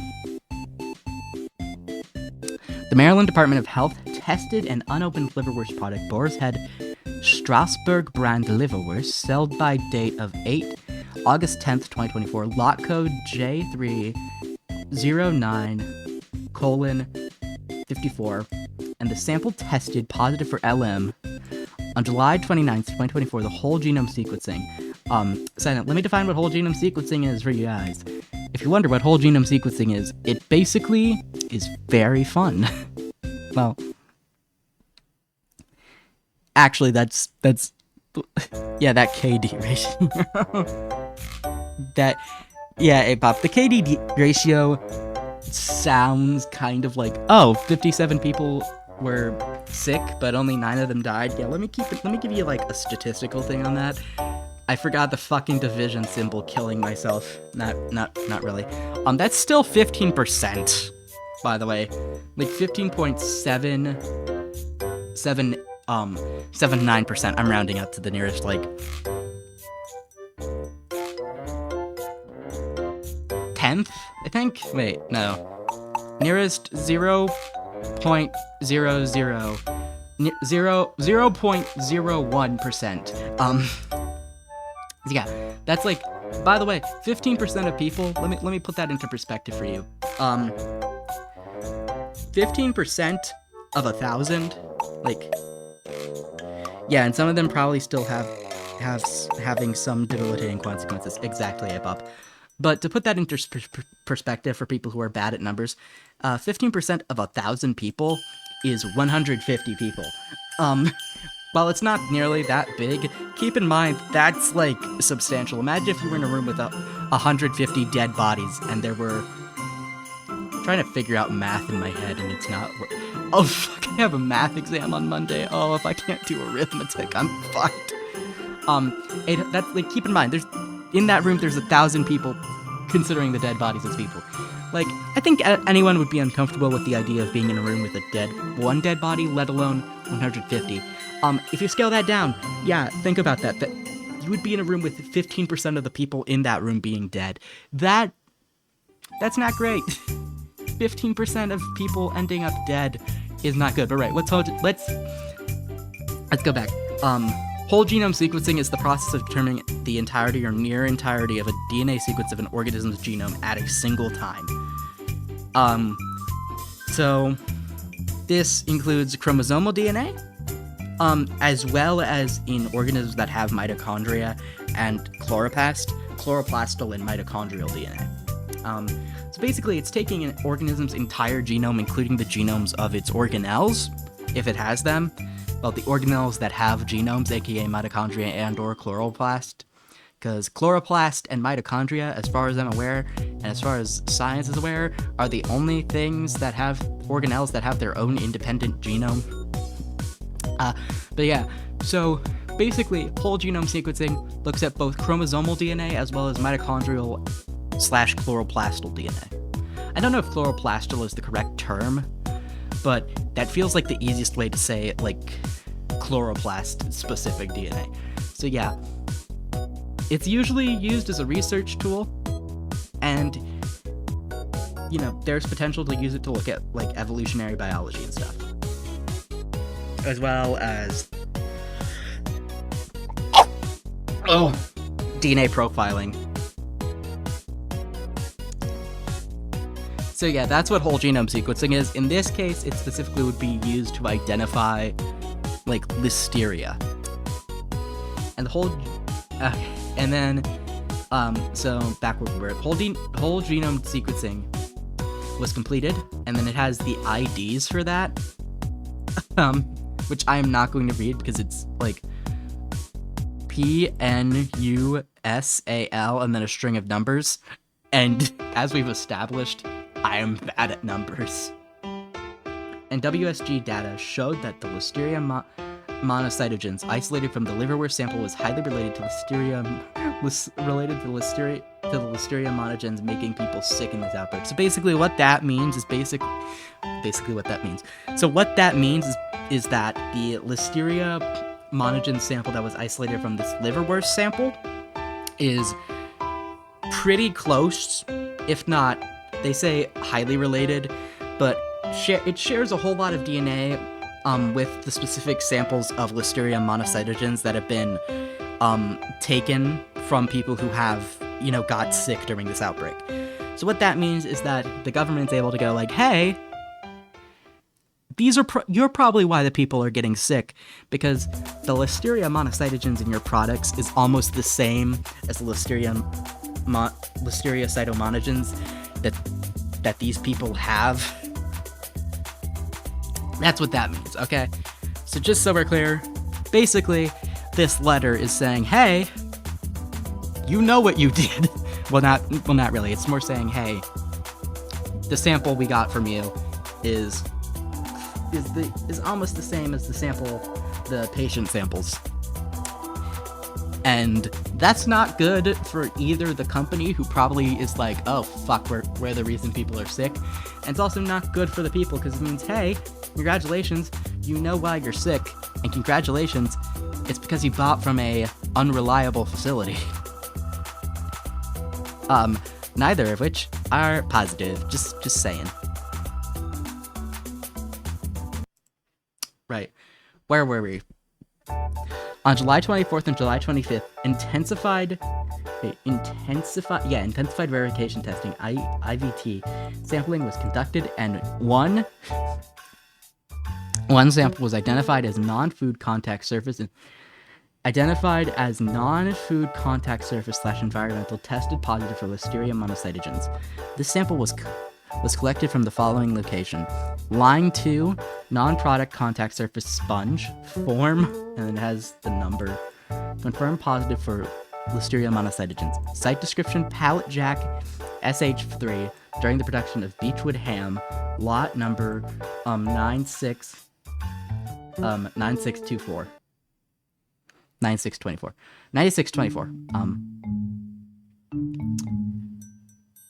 S1: The Maryland Department of Health tested an unopened liverwurst product, Boar's Head Strasbourg brand liverwurst, sold by date of August 10th, 2024, lot code J309:54, and the sample tested positive for LM on July 29th, 2024, the whole genome sequencing. Let me define what whole genome sequencing is for you guys. If you wonder what whole genome sequencing is, it basically is very fun. Well, actually, that's yeah, that KD ratio. Hey Pop, the KD ratio sounds kind of like, 57 people were sick, but only 9 of them died. Yeah, let me give you like a statistical thing on that. I forgot the fucking division symbol, killing myself. Not really. That's still 15%, by the way. Like 15.79%. I'm rounding up to the nearest, like, 10th, I think? Wait, no. Nearest 0.01%. Yeah, that's like, by the way, 15% of people, let me put that into perspective for you. 15% of 1,000, like, yeah, and some of them probably still having some debilitating consequences. Exactly, Bob. But to put that into perspective for people who are bad at numbers, 15% of 1,000 people is 150 people. While it's not nearly that big, keep in mind that's like substantial. Imagine if you were in a room with 150 dead bodies and there were... I'm trying to figure out math in my head and it's not... Oh fuck, I have a math exam on Monday. Oh, if I can't do arithmetic, I'm fucked. That's like, keep in mind, in that room there's 1,000 people, considering the dead bodies as people. Like, I think anyone would be uncomfortable with the idea of being in a room with one dead body, let alone 150. If you scale that down, yeah, think about that. That you would be in a room with 15% of the people in that room being dead. That's not great. 15% of people ending up dead is not good. But right, let's go back. Whole genome sequencing is the process of determining the entirety or near entirety of a DNA sequence of an organism's genome at a single time. So this includes chromosomal DNA, as well as in organisms that have mitochondria and chloroplastal and mitochondrial DNA. So basically, it's taking an organism's entire genome, including the genomes of its organelles, if it has them. Well, the organelles that have genomes, aka mitochondria and or chloroplast. Because chloroplast and mitochondria, as far as I'm aware, and as far as science is aware, are the only things that have organelles that have their own independent genome. But yeah, so basically, whole genome sequencing looks at both chromosomal DNA as well as mitochondrial/chloroplastal DNA. I don't know if chloroplastal is the correct term, but that feels like the easiest way to say, like, chloroplast-specific DNA. So yeah, it's usually used as a research tool, and, you know, there's potential to use it to look at, like, evolutionary biology and stuff. As well as... DNA profiling. So yeah, that's what whole genome sequencing is. In this case, it specifically would be used to identify, like, listeria. And the whole... and then, so backward word. Whole genome sequencing was completed, and then it has the IDs for that, which I am not going to read because it's, like, PNUSAL and then a string of numbers. And as we've established, I am bad at numbers. And WSG data showed that the Listeria monocytogenes isolated from the liverwort sample was highly related to Listeria monogens making people sick in this outbreak. So basically what that means is basically what that means. So what that means is that the Listeria monogen sample that was isolated from this liverwort sample is pretty close, if not, they say highly related, but it shares a whole lot of DNA with the specific samples of Listeria monocytogenes that have been taken from people who have, you know, got sick during this outbreak. So what that means is that the government's able to go like, hey, you're probably why the people are getting sick, because the Listeria monocytogenes in your products is almost the same as the Listeria cytomonogens that these people have. That's what that means, okay? So just so we're clear, basically, this letter is saying, hey, you know what you did. Well, not really. It's more saying, hey, the sample we got from you is is almost the same as the patient samples. And that's not good for either the company, who probably is like, oh fuck, we're the reason people are sick. And it's also not good for the people, because it means, hey, congratulations, you know why you're sick, and congratulations, it's because you bought from a unreliable facility. Neither of which are positive, just saying. Right, where were we? On July 24th and July 25th, intensified verification testing, IVT, sampling was conducted, and one sample was identified as non-food contact surface and environmental, tested positive for Listeria monocytogenes. This sample was collected from the following location: line 2, non-product contact surface sponge, form, and it has the number, confirmed positive for Listeria monocytogenes. Site description: pallet jack SH3 during the production of Beechwood ham, lot number 9624.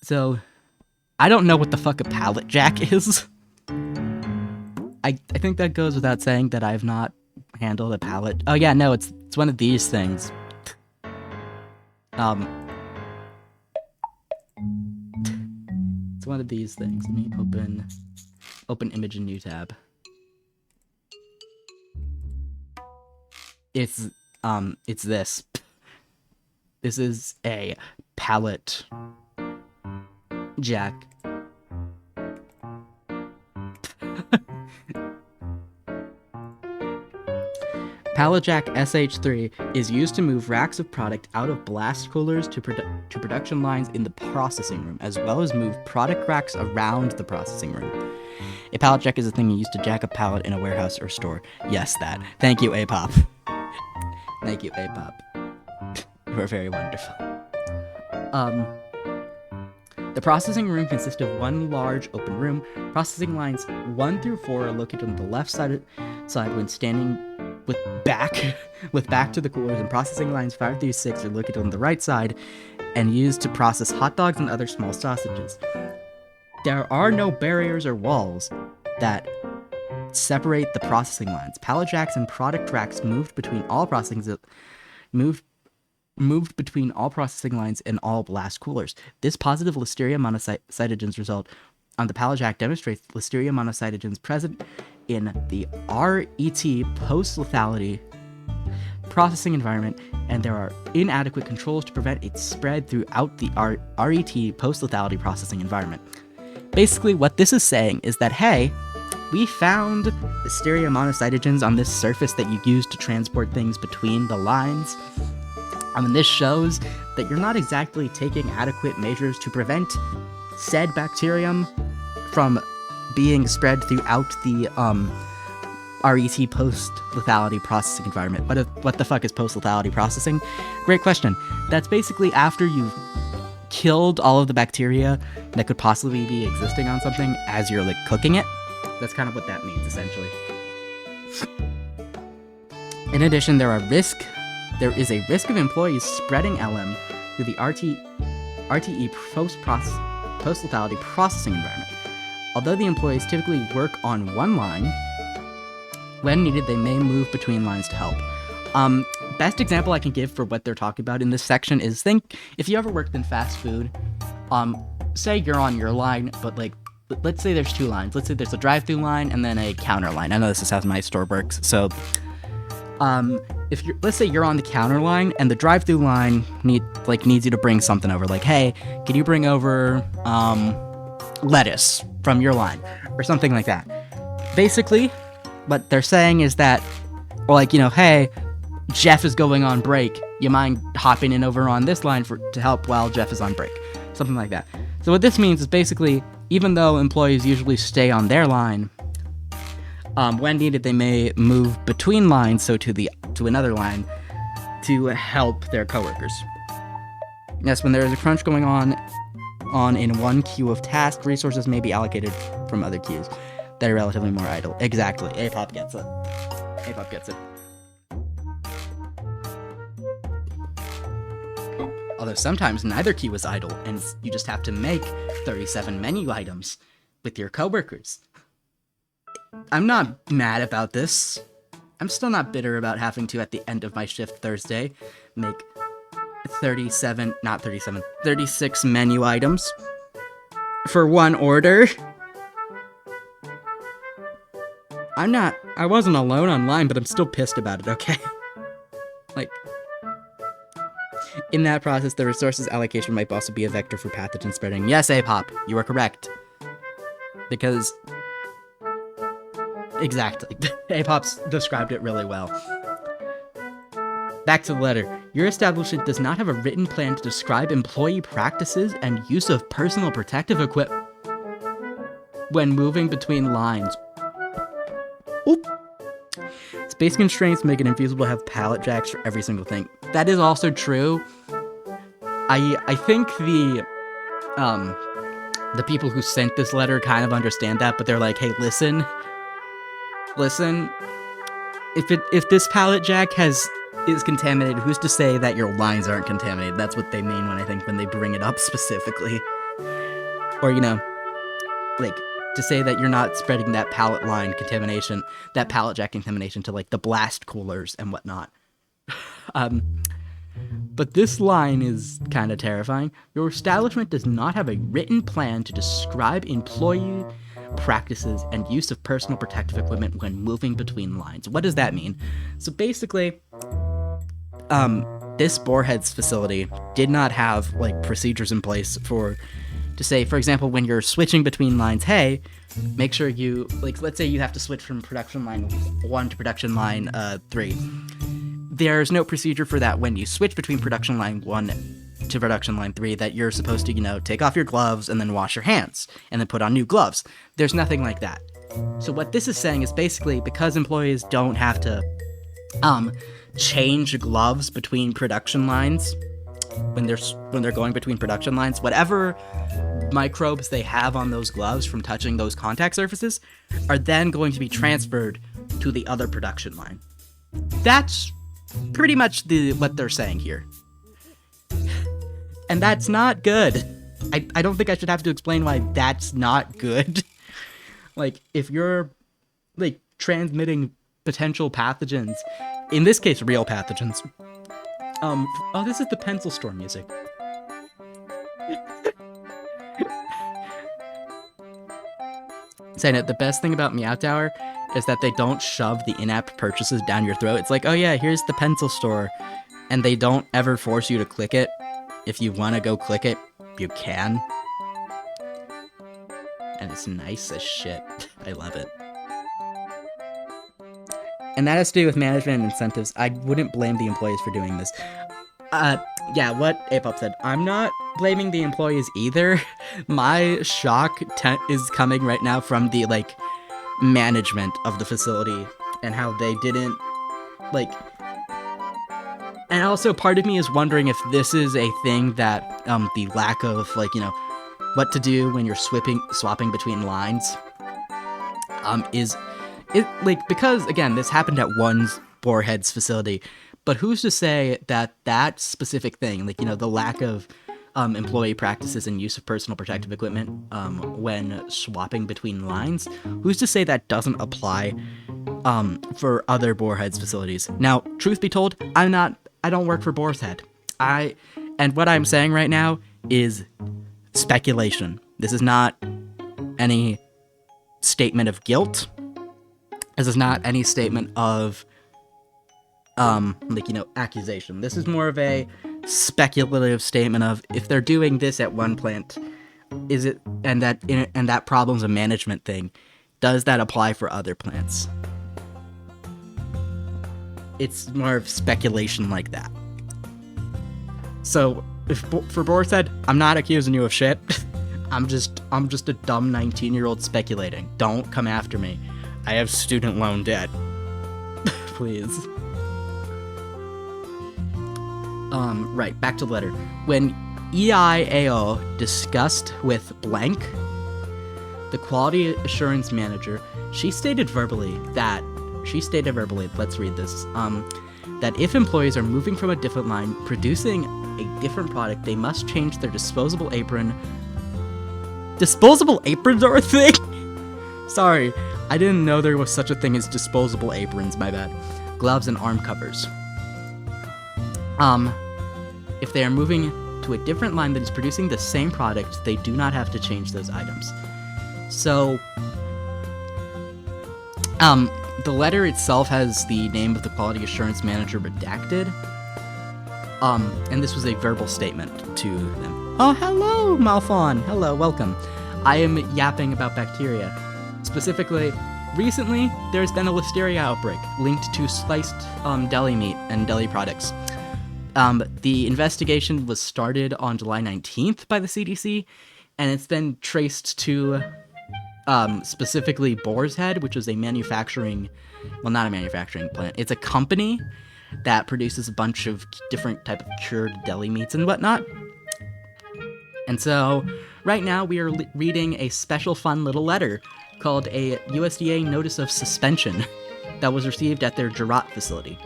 S1: So I don't know what the fuck a pallet jack is. I think that goes without saying that I've not handled a pallet. Oh yeah, no, it's one of these things. It's one of these things. Let me open image in new tab. It's this. This is a pallet jack. Pallet jack SH3 is used to move racks of product out of blast coolers to production lines in the processing room, as well as move product racks around the processing room. A pallet jack is a thing you use to jack a pallet in a warehouse or store. Yes, that. Thank you, A-Pop. Thank you, A-Pop. You are very wonderful. The processing room consists of one large open room. Processing lines 1 through 4 are located on the left side when standing with back to the coolers, and processing lines 5 through 6 are located on the right side and used to process hot dogs and other small sausages. There are no barriers or walls that separate the processing lines. Pallet jacks and product racks moved between all processing lines and all blast coolers. This positive Listeria monocytogenes result on the pallet jack demonstrates Listeria monocytogenes present in the RET post-lethality processing environment, and there are inadequate controls to prevent its spread throughout the RET post-lethality processing environment. Basically, what this is saying is that, hey, we found Listeria monocytogenes on this surface that you use to transport things between the lines. And this shows that you're not exactly taking adequate measures to prevent said bacterium from being spread throughout the RET post-lethality processing environment. What the fuck is post-lethality processing? Great question. That's basically after you've killed all of the bacteria that could possibly be existing on something as you're like cooking it. That's kind of what that means, essentially. In addition, there is a risk of employees spreading LM through the RTE post-lethality processing environment. Although the employees typically work on one line, when needed, they may move between lines to help. Best example I can give for what they're talking about in this section is, think if you ever worked in fast food, say you're on your line, but like, let's say there's 2 lines. Let's say there's a drive-through line and then a counter line. I know this is how my store works. So, let's say you're on the counter line and the drive-through line needs you to bring something over. Like, hey, can you bring over lettuce from your line or something like that? Basically, what they're saying is that, or like, hey, Jeff is going on break. You mind hopping in over on this line to help while Jeff is on break? Something like that. So what this means is basically, even though employees usually stay on their line, when needed, they may move between lines, so to another line, to help their coworkers. Yes, when there is a crunch going on in one queue of tasks, resources may be allocated from other queues. that are relatively more idle. Exactly. Apop gets it. Apop gets it. Although sometimes neither queue is idle, and you just have to make 37 menu items with your coworkers. I'm not mad about this. I'm still not bitter about having to, at the end of my shift Thursday, make 36 menu items for one order. I wasn't alone online, but I'm still pissed about it, okay? Like, in that process, the resources allocation might also be a vector for pathogen spreading. Yes, Apop, you are correct. Because, exactly, Apop's described it really well. Back to the letter. Your establishment does not have a written plan to describe employee practices and use of personal protective equipment when moving between lines. Oop. Space constraints make it infeasible to have pallet jacks for every single thing. That is also true. I think the people who sent this letter kind of understand that, but they're like, hey, listen, if this pallet jack is contaminated, who's to say that your lines aren't contaminated? That's what they mean when they bring it up specifically. Or, you know, like, to say that you're not spreading that pallet line contamination, that pallet jack contamination to, like, the blast coolers and whatnot. But this line is kind of terrifying. Your establishment does not have a written plan to describe employee practices and use of personal protective equipment when moving between lines. What does that mean? So basically, this Boarheads facility did not have, like, procedures in place to say, for example, when you're switching between lines, hey, make sure you, like, let's say you have to switch from production line 1 to production line 3. There's no procedure for that when you switch between production line 1 to production line 3 that you're supposed to, you know, take off your gloves and then wash your hands and then put on new gloves. There's nothing like that. So what this is saying is basically because employees don't have to change gloves between production lines when they're going between production lines, whatever microbes they have on those gloves from touching those contact surfaces are then going to be transferred to the other production line. That's pretty much what they're saying here. And that's not good. I don't think I should have to explain why that's not good. Like, if you're, like, transmitting potential pathogens, in this case, real pathogens. Oh, this is the pencil store music. Saying it, the best thing about Meow Tower is that they don't shove the in-app purchases down your throat. It's like, oh yeah, here's the pencil store. And they don't ever force you to click it. If you want to go click it, you can. And it's nice as shit. I love it. And that has to do with management and incentives. I wouldn't blame the employees for doing this. Yeah, what Apop said. I'm not blaming the employees either. My shock is coming right now from the, like, management of the facility and how they didn't, like... And also, part of me is wondering if this is a thing that, the lack of, like, you know, what to do when you're swapping between lines, because, again, this happened at one Boarheads facility, but who's to say that that specific thing, like, you know, the lack of employee practices and use of personal protective equipment when swapping between lines, who's to say that doesn't apply for other Boarheads facilities? Now, truth be told, I don't work for Boar's Head. And what I'm saying right now is speculation. This is not any statement of guilt. This is not any statement of, like, you know, accusation. This is more of a speculative statement of, if they're doing this at one plant, is it, and that problem's a management thing, does that apply for other plants? It's more of speculation like that. So, for Boar said, I'm not accusing you of shit. I'm just a dumb 19-year-old speculating. Don't come after me. I have student loan debt. Please. Right, back to the letter. When EIAO discussed with blank, the quality assurance manager, She stated verbally, let's read this, that if employees are moving from a different line, producing a different product, they must change their disposable apron. Disposable aprons are a thing? Sorry, I didn't know there was such a thing as disposable aprons, my bad. Gloves and arm covers. If they are moving to a different line that is producing the same product, they do not have to change those items. So, the letter itself has the name of the quality assurance manager redacted. And this was a verbal statement to them. Oh, hello, Malphon. Hello, welcome. I am yapping about bacteria. Specifically, recently, there's been a listeria outbreak linked to sliced deli meat and deli products. The investigation was started on July 19th by the CDC, and it's been traced to specifically Boar's Head, which is a manufacturing, well, not a manufacturing plant. It's a company that produces a bunch of different type of cured deli meats and whatnot. And so, right now we are reading a special fun little letter called a USDA Notice of Suspension that was received at their Gerat facility.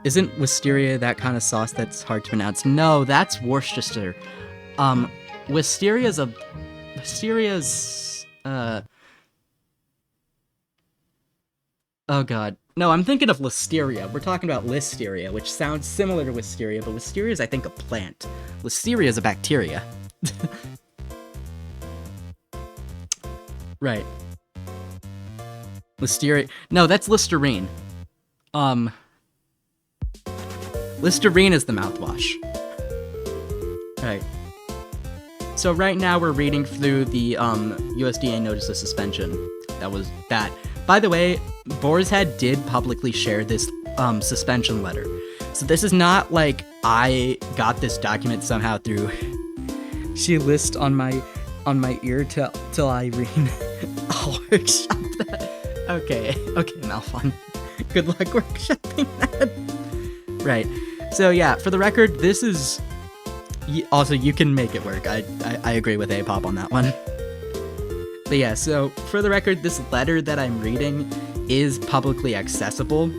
S1: Isn't Wisteria that kind of sauce that's hard to pronounce? No, that's Worcestershire. Wisteria's oh god. No, I'm thinking of Listeria. We're talking about Listeria, which sounds similar to Wisteria, but Wisteria is, I think, a plant. Listeria is a bacteria. Right. Listeria. No, that's Listerine. Listerine is the mouthwash. Right. So right now we're reading through the USDA Notice of Suspension. That was that. By the way, Boar's Head did publicly share this suspension letter. So this is not like I got this document somehow through she lists on my ear till I read. I'll workshop that. Okay, Malphon. Good luck workshopping that. Right. So yeah, for the record, this is also you can make it work. I agree with A-Pop on that one. But yeah, so for the record, this letter that I'm reading is publicly accessible.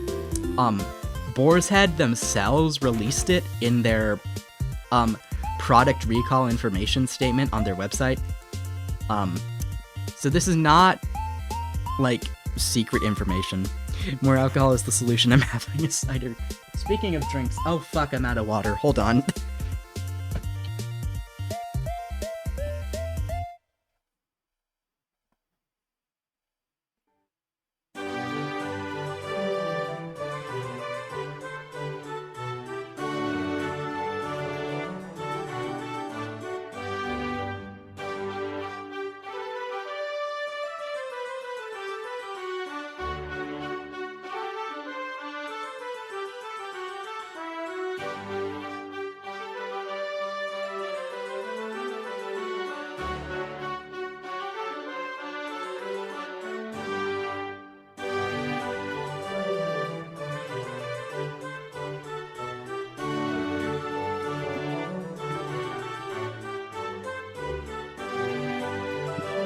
S1: Boar's Head themselves released it in their product recall information statement on their website. So this is not like secret information. More alcohol is the solution. I'm having a cider. Speaking of drinks, oh fuck, I'm out of water. Hold on.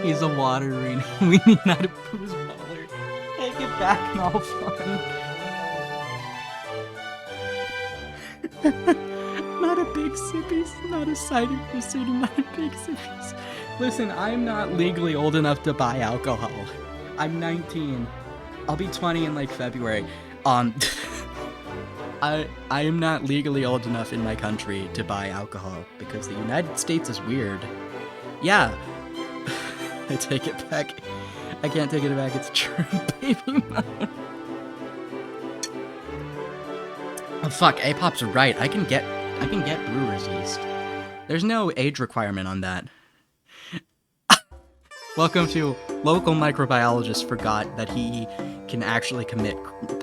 S1: He's a water arena. We need not a booze baller. Take it back, Malphon. Not a big sippies, not a cider pursuit, not a big sippies. Listen, I'm not legally old enough to buy alcohol. I'm 19. I'll be 20 in like February. I am not legally old enough in my country to buy alcohol because the United States is weird. Yeah. I take it back. I can't take it back. It's true, baby mode. Oh fuck, A-Pop's right. I can get brewer's yeast. There's no age requirement on that. Welcome to local microbiologist forgot that he can actually commit.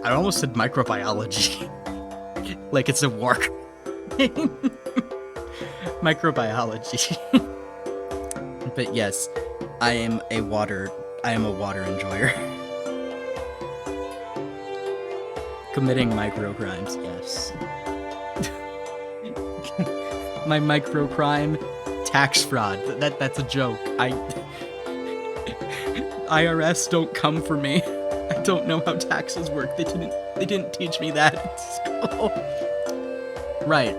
S1: I almost said microbiology. Like it's a work. Microbiology. But yes, I am a water enjoyer. Committing micro crimes, yes. My micro crime, tax fraud. That's a joke. IRS don't come for me. I don't know how taxes work. They didn't teach me that in school. Right.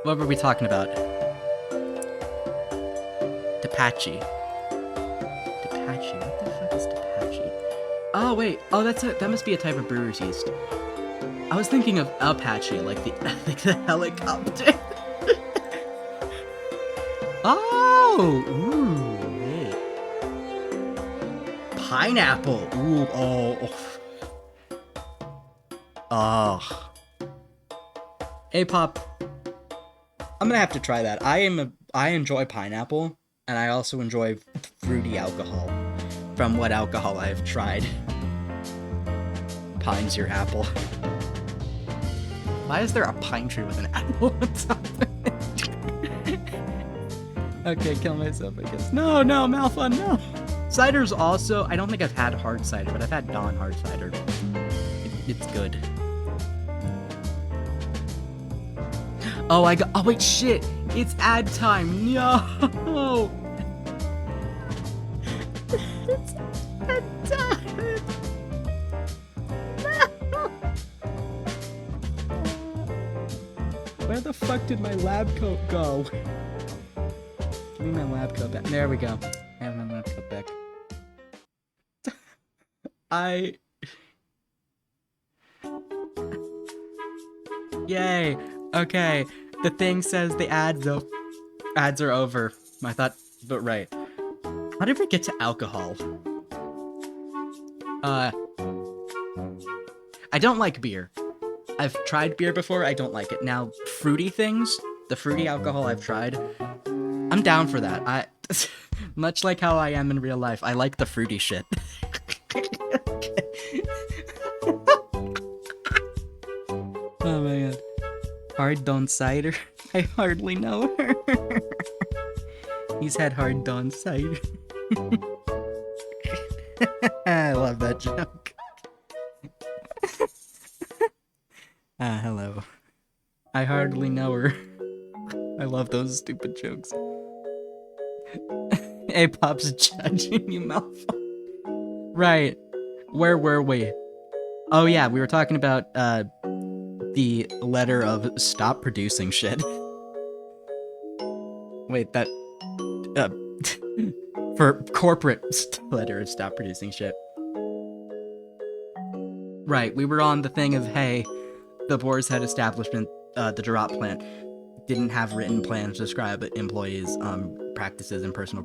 S1: What were we talking about? Depachi. Depachi. What the fuck is Depachi? Oh wait. Oh, that must be a type of brewer's yeast. I was thinking of Apache, like the helicopter. Oh. Ooh. Wait. Pineapple. Ooh. Oh. Oh. Hey, Pop. I'm gonna have to try that. I enjoy pineapple, and I also enjoy fruity alcohol. From what alcohol I've tried. Pine's your apple. Why is there a pine tree with an apple on top of it? Okay, kill myself, I guess. No, Malfun, no! Cider's also... I don't think I've had hard cider, but I've had Dawn hard cider. It's good. Oh, oh, wait, shit! It's ad time! No! It's ad time! No! Where the fuck did my lab coat go? Give me my lab coat back. There we go. I have my lab coat back. Yay! Okay, the thing says the ads are over. I thought, but right. How did we get to alcohol? I don't like beer. I've tried beer before, I don't like it. Now, fruity things, the fruity alcohol I've tried, I'm down for that. Much like how I am in real life, I like the fruity shit. Oh my god. Hard Dawn cider? I hardly know her. He's had Hard Dawn cider. I love that joke. Hello. I hardly know her. I love those stupid jokes. Hey, Pop's judging you, Malfoy. Right. Where were we? Oh yeah, we were talking about, the letter of stop producing shit. Wait, that... for corporate letter of stop producing shit. Right, we were on the thing of, hey, the Boar's Head establishment, the Durot plant, didn't have written plans to describe employees' practices and personal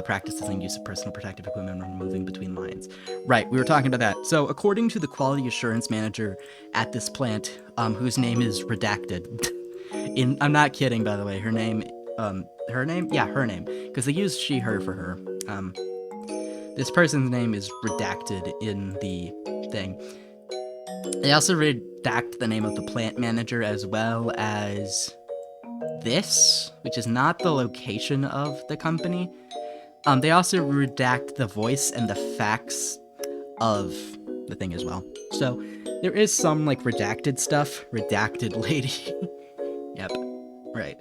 S1: practices and use of personal protective equipment when moving between lines. Right, we were talking about that. So, according to the quality assurance manager at this plant, whose name is redacted. I'm not kidding, by the way. Her name. Yeah, her name. Because they use she, her for her. This person's name is redacted in the thing. They also redact the name of the plant manager as well as this, which is not the location of the company. They also redact the voice and the facts of the thing as well. So there is some like redacted stuff. Redacted lady. Yep. Right.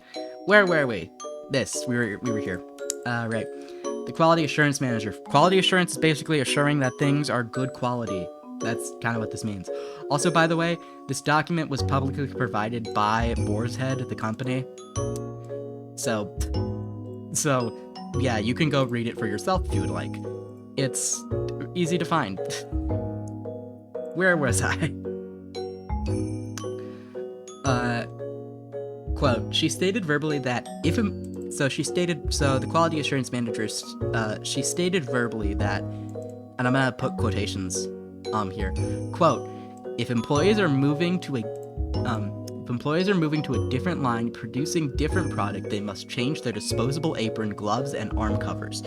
S1: Where were we? We were here. Right. The quality assurance manager. Quality assurance is basically assuring that things are good quality. That's kind of what this means. Also, by the way, this document was publicly provided by Boar's Head, the company. So, yeah, you can go read it for yourself if you would like. It's easy to find. Where was I? Quote, she stated verbally that so the quality assurance manager, she stated verbally that, and I'm gonna put quotations, here, quote, if employees are moving to a different line producing different product, they must change their disposable apron, gloves, and arm covers.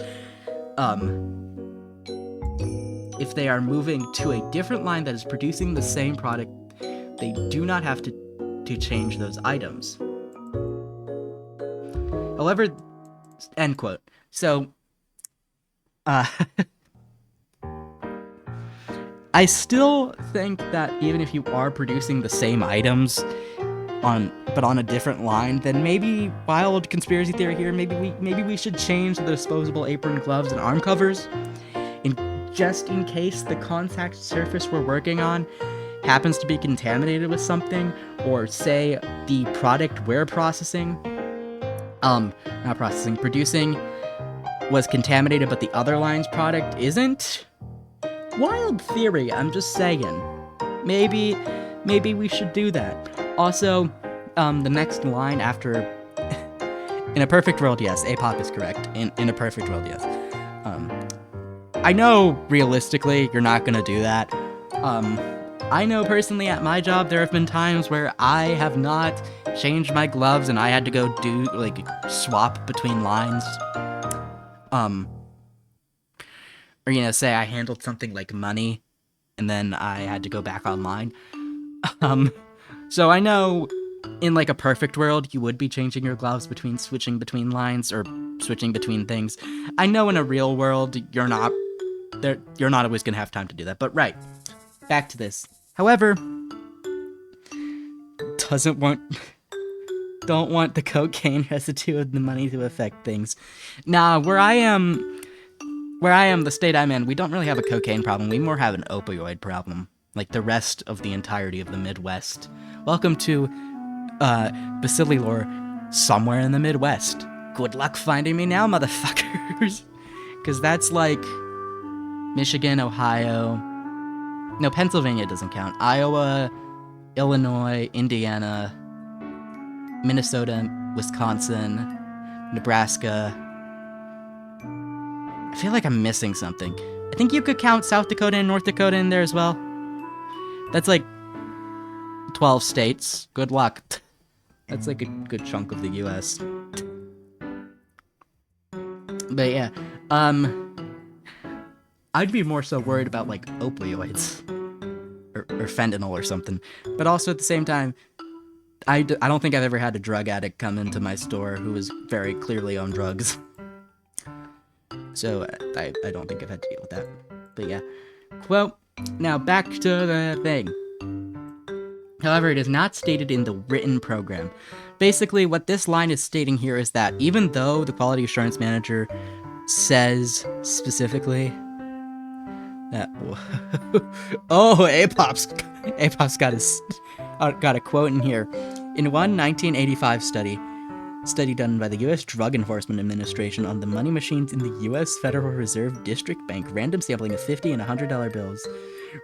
S1: If they are moving to a different line that is producing the same product, they do not have to change those items. However, end quote. So, I still think that even if you are producing the same items, on a different line, then maybe, wild conspiracy theory here, maybe we should change the disposable apron, gloves, and arm covers, just in case the contact surface we're working on happens to be contaminated with something, or say the product we're producing was contaminated, but the other line's product isn't. Wild theory, I'm just saying. Maybe we should do that. Also, the next line after... In a perfect world, yes, Apop is correct. In a perfect world, yes. I know, realistically, you're not gonna do that. I know personally at my job there have been times where I have not changed my gloves and I had to go do, like, swap between lines. Or, you know, say I handled something like money and then I had to go back online. So I know in, like, a perfect world you would be changing your gloves switching between lines or switching between things. I know in a real world you're not always gonna have time to do that, but right. Back to this. However, don't want the cocaine residue of the money to affect things. Nah, where I am, the state I'm in, we don't really have a cocaine problem. We more have an opioid problem, like the rest of the entirety of the Midwest. Welcome to, Basililore, somewhere in the Midwest. Good luck finding me now, motherfuckers. Because that's like Michigan, Ohio... No, Pennsylvania doesn't count. Iowa, Illinois, Indiana, Minnesota, Wisconsin, Nebraska. I feel like I'm missing something. I think you could count South Dakota and North Dakota in there as well. That's like 12 states. Good luck. That's like a good chunk of the US. But yeah, I'd be more so worried about, like, opioids. Or fentanyl or something. But also at the same time, I don't think I've ever had a drug addict come into my store who was very clearly on drugs. So I don't think I've had to deal with that. But yeah. Well, now back to the thing. However, it is not stated in the written program. Basically, what this line is stating here is that even though the quality assurance manager says specifically that... Oh, Apop's got a quote in here. In one 1985 study done by the U.S. Drug Enforcement Administration on the money machines in the U.S. Federal Reserve District Bank, random sampling of $50 and $100 bills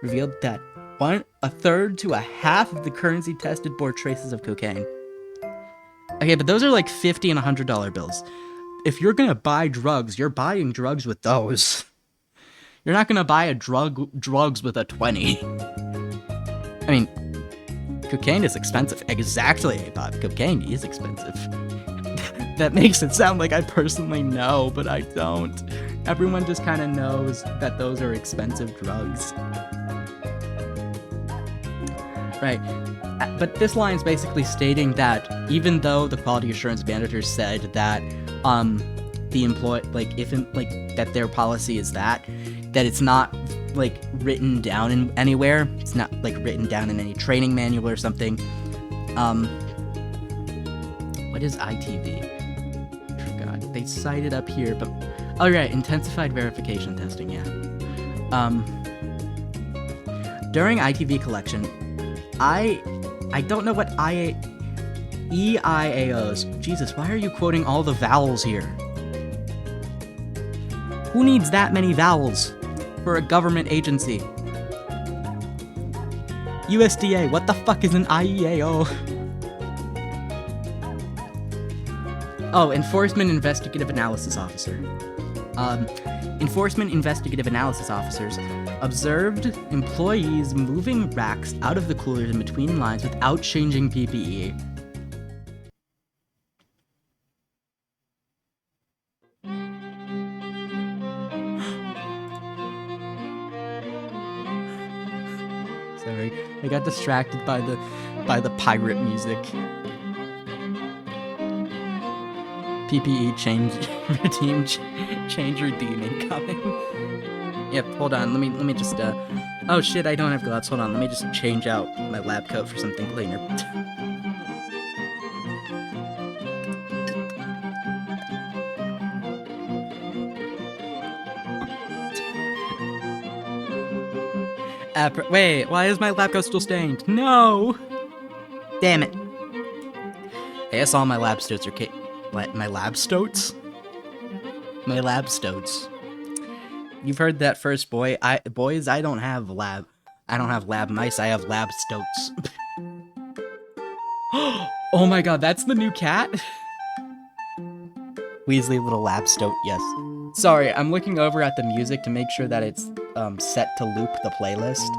S1: revealed that a third to a half of the currency tested bore traces of cocaine. Okay, but those are like $50 and $100 bills. If you're gonna buy drugs, you're buying drugs with those. You're not gonna buy drugs with a 20. I mean, cocaine is expensive. Exactly, Apop. Cocaine is expensive. That makes it sound like I personally know, but I don't. Everyone just kind of knows that those are expensive drugs. Right. But this line is basically stating that even though the quality assurance manager said that the employee, that their policy is that it's not like written down in anywhere. It's not like written down in any training manual or something. What is ITV? I forgot. They cite it up here, but oh right, intensified verification testing. Yeah. During ITV collection, I don't know what EIAOs. Jesus, why are you quoting all the vowels here? Who needs that many vowels for a government agency? USDA, what the fuck is an IEAO? Oh, Enforcement Investigative Analysis Officer. Enforcement Investigative Analysis Officers observed employees moving racks out of the coolers in between lines without changing PPE. Sorry, I got distracted by the pirate music. PPE change redeem incoming. Yep, hold on, let me just oh shit, I don't have gloves, hold on, let me just change out my lab coat for something cleaner. Wait, why is my lab coat still stained? No! Damn it. I guess all my lab stoats are what? My lab stoats? My lab stoats. You've heard that first, boys. I don't have lab mice. I have lab stoats. Oh my god, that's the new cat? Weasley little lab stoat, yes. Sorry, I'm looking over at the music to make sure that it's set to loop the playlist.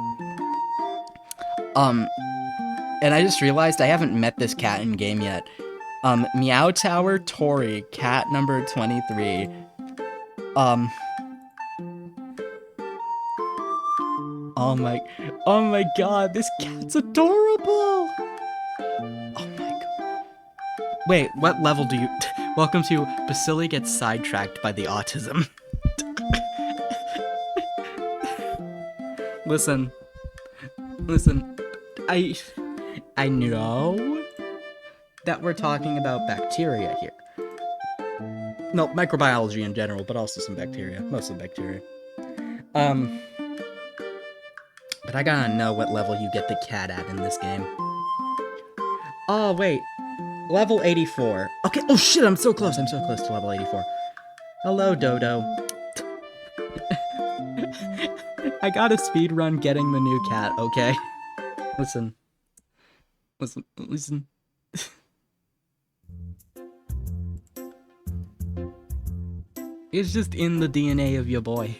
S1: And I just realized I haven't met this cat in game yet. Meow Tower Tori, cat number 23. Oh my god, this cat's adorable! Oh my god. Wait, what level do you... Welcome to Basili Gets Sidetracked by the Autism. Listen, I know that we're talking about bacteria here. No, microbiology in general, but also some bacteria, mostly bacteria. But I gotta know what level you get the cat at in this game. Oh, wait. Level 84. Okay, oh shit, I'm so close to level 84. Hello, Dodo. I got a speed run getting the new cat, okay? Listen. It's just in the DNA of your boy.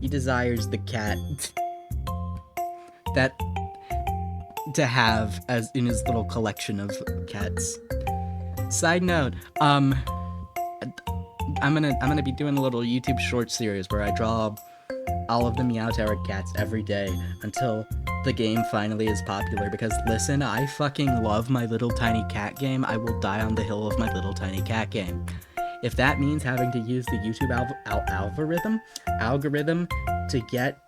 S1: He desires the cat. That to have as in his little collection of cats. Side note, I'm gonna be doing a little YouTube short series where I draw all of the Meow Tower cats every day until the game finally is popular, because listen, I fucking love my little tiny cat game. I will die on the hill of my little tiny cat game. If that means having to use the YouTube algorithm to get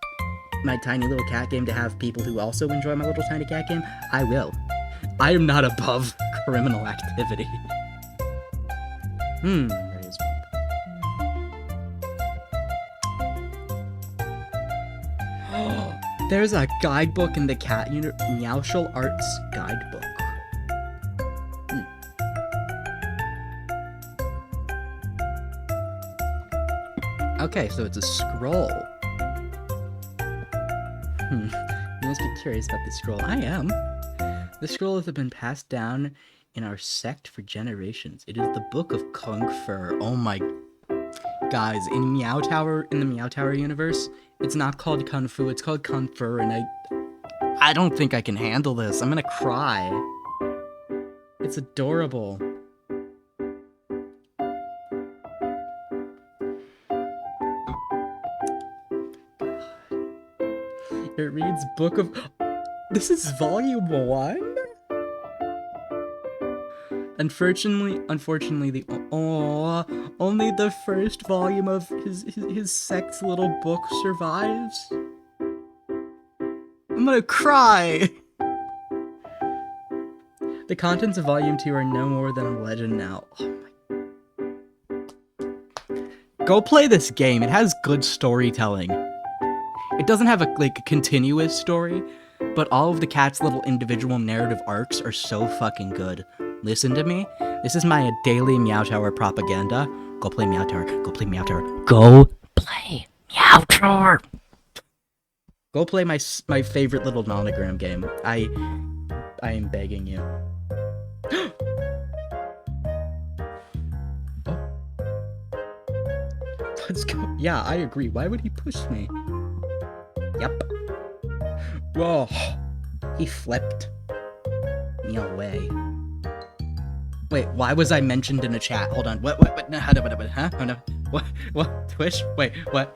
S1: my tiny little cat game to have people who also enjoy my little tiny cat game, I will. I am not above criminal activity. Raise one. There's a guidebook in the cat Meowshal Arts guidebook. Okay, so it's a scroll. You must be curious about this scroll. I am. This scroll has been passed down in our sect for generations. It is the Book of Kung Fu. Oh my... Guys, in the Meow Tower universe, it's not called Kung Fu, it's called Kung Fu, and I don't think I can handle this. I'm gonna cry. It's adorable. It reads Book of... This is volume 1? Unfortunately, only the first volume of his sect's little book survives. I'm gonna cry! The contents of volume 2 are no more than a legend now. Oh my... Go play this game, it has good storytelling. It doesn't have a continuous story, but all of the cat's little individual narrative arcs are so fucking good. Listen to me. This is my daily Meow Tower propaganda. Go play Meow Tower. Go play Meow Tower. Go play Meow Tower. Go play my favorite little nonogram game. I am begging you. Let's go. Yeah, I agree. Why would he push me? Yep. Whoa. He flipped me away. Wait, why was I mentioned in a chat? Hold on. What? No, huh? Oh no. What? Twitch? Wait, why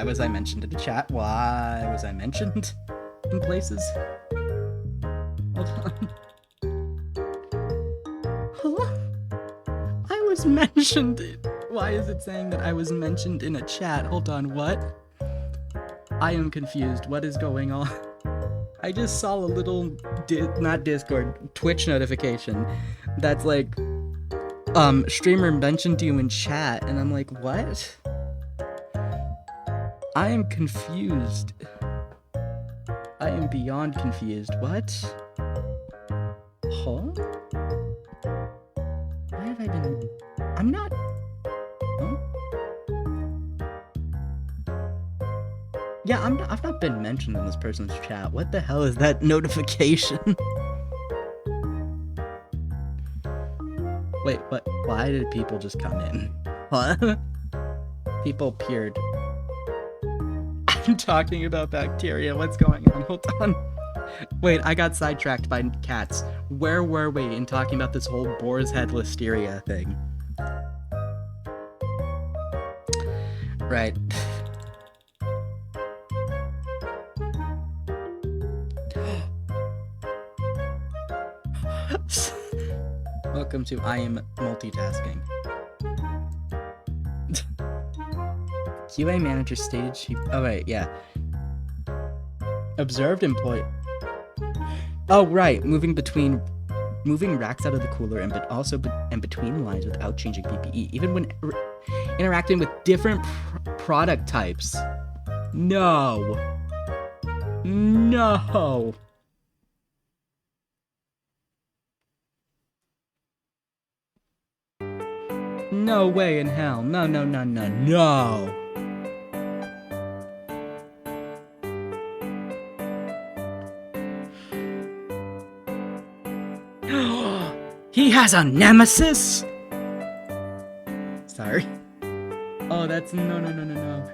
S1: was I mentioned in the chat? Why was I mentioned in places? Hold on. Huh? I was mentioned. Why is it saying that I was mentioned in a chat? Hold on, what? I am confused. What is going on? I just saw a little, not Discord, Twitch notification that's like, streamer mentioned you in chat, and I'm like, what? I am confused. I am beyond confused. What? Huh? Why have I been... I'm not... Huh? Yeah, I've not been mentioned in this person's chat. What the hell is that notification? Wait, what? Why did people just come in? What? People appeared. I'm talking about bacteria. What's going on? Hold on. Wait, I got sidetracked by cats. Where were we in talking about this whole boar's head listeria thing? Right. Welcome to I am multitasking. QA manager stated she... Oh, right, yeah. Observed employee... Oh, right, moving racks out of the cooler and but also and between lines without changing PPE, even when interacting with different product types. No. No. No way in hell. No, no, no, no, no. He has a nemesis? Sorry. Oh, that's... No.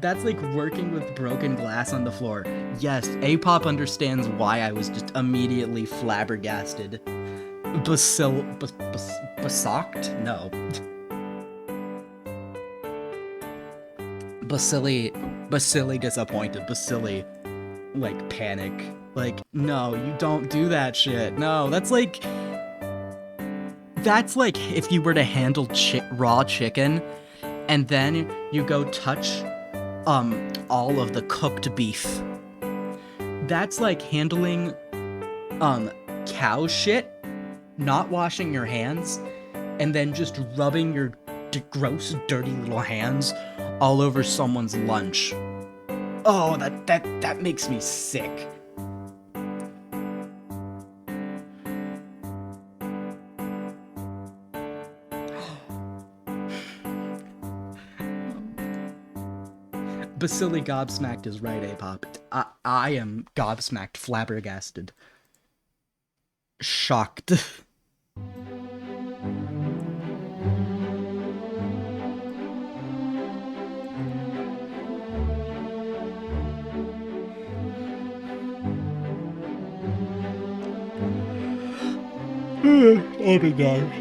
S1: That's like working with broken glass on the floor. Yes, Apop understands why I was just immediately flabbergasted. Besocked? No. Basili disappointed. Basili, like, panic. Like, no, you don't do that shit. No, that's like if you were to handle raw chicken and then you go touch all of the cooked beef. That's like handling cow shit, not washing your hands, and then just rubbing your gross, dirty little hands all over someone's lunch. Oh, that makes me sick. Basili gobsmacked is right, Apop. I am gobsmacked, flabbergasted. Shocked. Oh my god.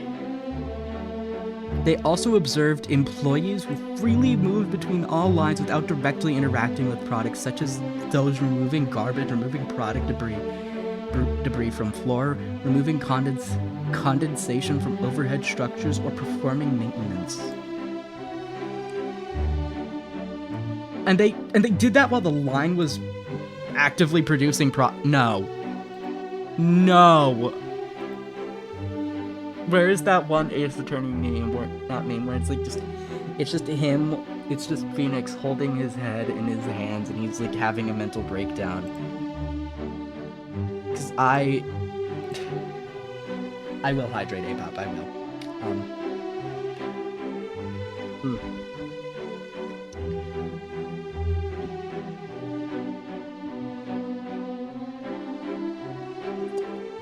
S1: They also observed employees who freely moved between all lines without directly interacting with products, such as those removing garbage, removing product debris from floor, removing condensation from overhead structures, or performing maintenance. And they did that while the line was actively producing No. Where is that one Ace Attorney meme, where it's like it's just him, it's just Phoenix holding his head in his hands and he's like having a mental breakdown. Cause I will hydrate Apop, I will.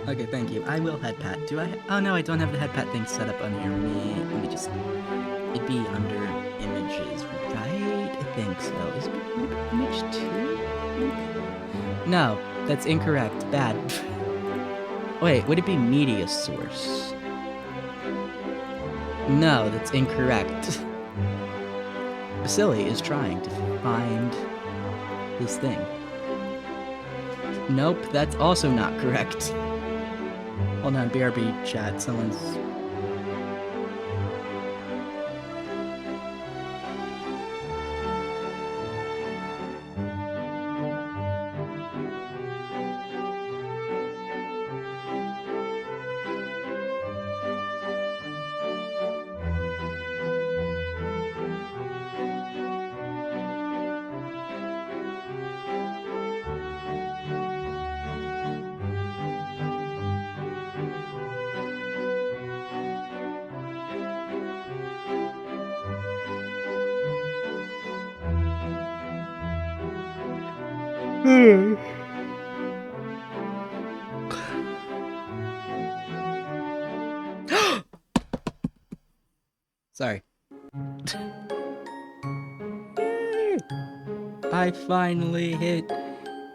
S1: Okay, thank you. I will head pat. Do I? Oh no, I don't have the head pat thing set up on here. Let me just... It'd be under images, right? I think so. Is it image 2? No, that's incorrect. Bad. Wait, would it be media source? No, that's incorrect. Basili is trying to find this thing. Nope, that's also not correct. Hold on, BRB chat, someone's... Sorry. I finally hit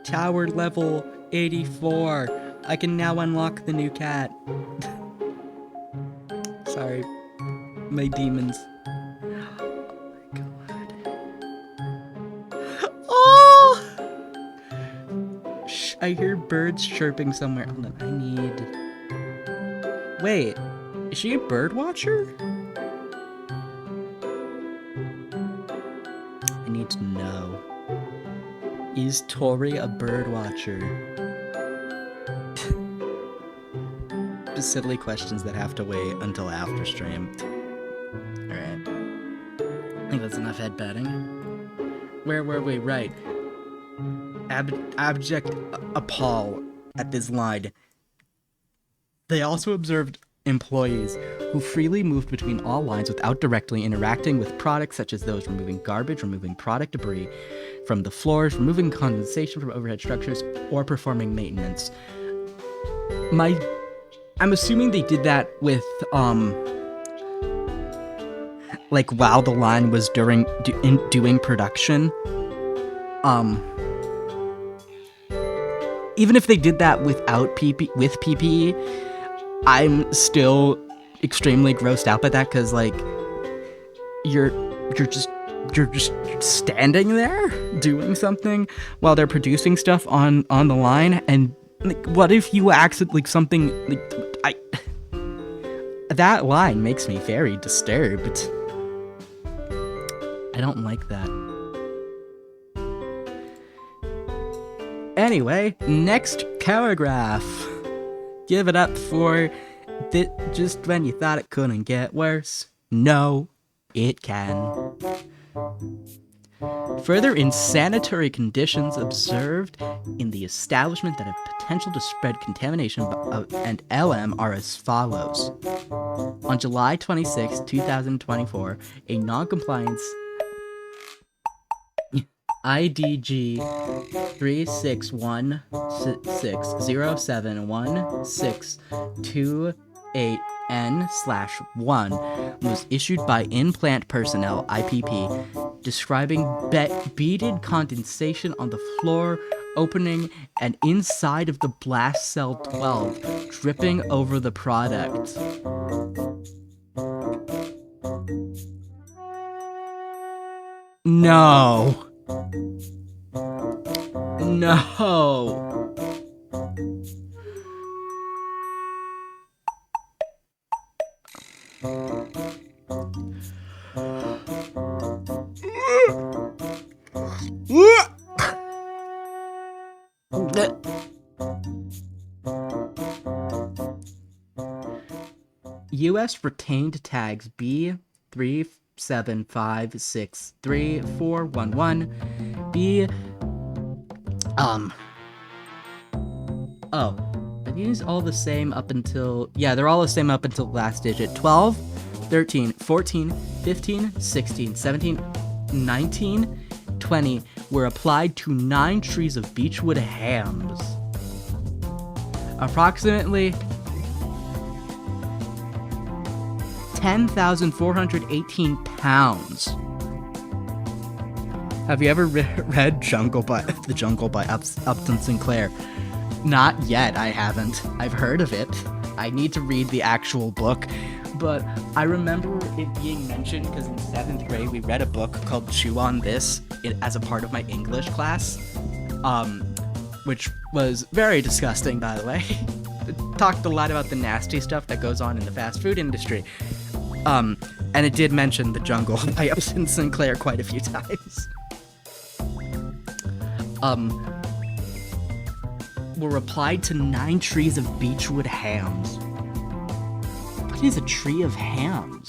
S1: tower level 84. I can now unlock the new cat. Sorry. My demons. Oh my god. Oh! Shh, I hear birds chirping somewhere. Hold on, I need... Wait, is she a bird watcher? I need to know. Is Tori a bird watcher? Just silly questions that have to wait until after stream. Alright. I think that's enough head patting. Where were we? Right. Abject appall at this line. They also observed employees who freely moved between all lines without directly interacting with products such as those removing garbage, removing product debris from the floors, removing condensation from overhead structures, or performing maintenance. I'm assuming they did that with, like, while the line was doing production. Even if they did that without PPE, I'm still extremely grossed out by that, because, like, you're just standing there doing something while they're producing stuff on the line, and, like, what if you accidentally, like, something, like, that line makes me very disturbed. I don't like that. Anyway, next paragraph. Give it up for just when you thought it couldn't get worse. No, it can. Further insanitary conditions observed in the establishment that have potential to spread contamination and LM are as follows. On July 26, 2024, a non-compliance IDG 361607162N/1 was issued by In-Plant Personnel IPP, describing beaded condensation on the floor opening and inside of the blast cell 12, dripping over the product. No. No. U.S. retained tags B375634411 are these all the same up until, yeah, they're all the same up until the last digit. 12, 13, 14, 15, 16, 17, 19, 20 were applied to 9 trees of beechwood hams. Approximately 10,418 pounds. Have you ever read The Jungle by Upton Sinclair? Not yet, I haven't. I've heard of it. I need to read the actual book. But I remember it being mentioned because in 7th grade we read a book called Chew on This as a part of my English class. Which was very disgusting, by the way. It talked a lot about the nasty stuff that goes on in the fast food industry. And it did mention The Jungle by Upton Sinclair quite a few times. Were applied to 9 trees of beechwood hams. What is a tree of hams?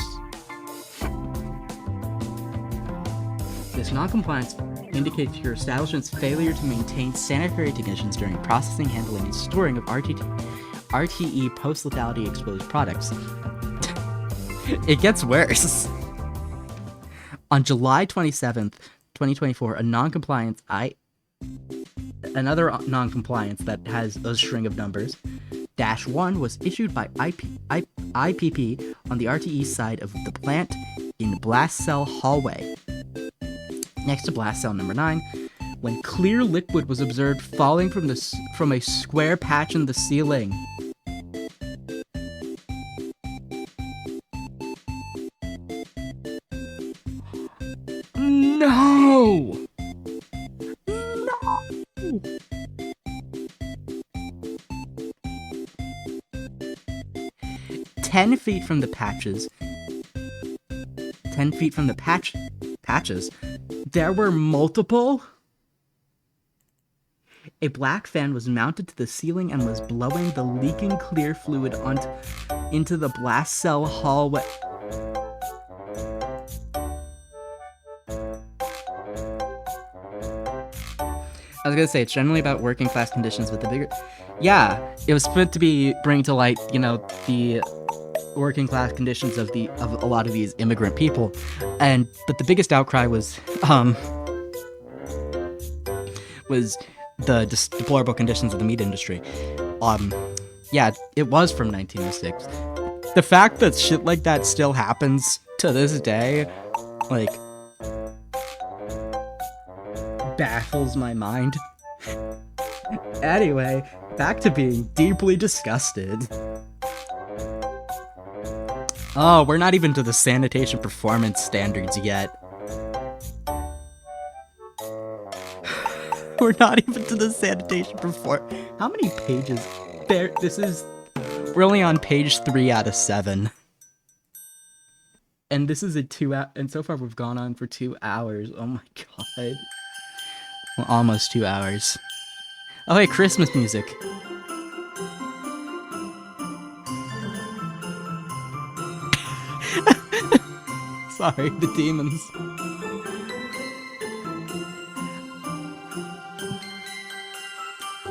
S1: This non-compliance indicates your establishment's failure to maintain sanitary conditions during processing, handling, and storing of RTE post-lethality exposed products. It gets worse. On July 27th, 2024, a non-compliance another non-compliance that has a string of numbers. -1 was issued by IPP on the RTE side of the plant in blast cell hallway. Next to blast cell number 9, when clear liquid was observed falling from a square patch in the ceiling. No! No! 10 feet from the patches, 10 feet from the patches, there were multiple. A black fan was mounted to the ceiling and was blowing the leaking clear fluid into the blast cell hallway. I was gonna say, it's generally about working class conditions, but the bigger... Yeah, it was meant to be bring to light, the working class conditions of a lot of these immigrant people. But the biggest outcry was the deplorable conditions of the meat industry. Yeah, it was from 1906. The fact that shit like that still happens to this day, like, baffles my mind. Anyway, back to being deeply disgusted. Oh, we're not even to the sanitation performance standards yet. We're not even to the sanitation performance. How many pages? We're only on page 3 out of 7. And this is a 2 hour, and so far we've gone on for 2 hours. Oh my god. Well, almost 2 hours. Oh hey, Christmas music. Sorry, the demons.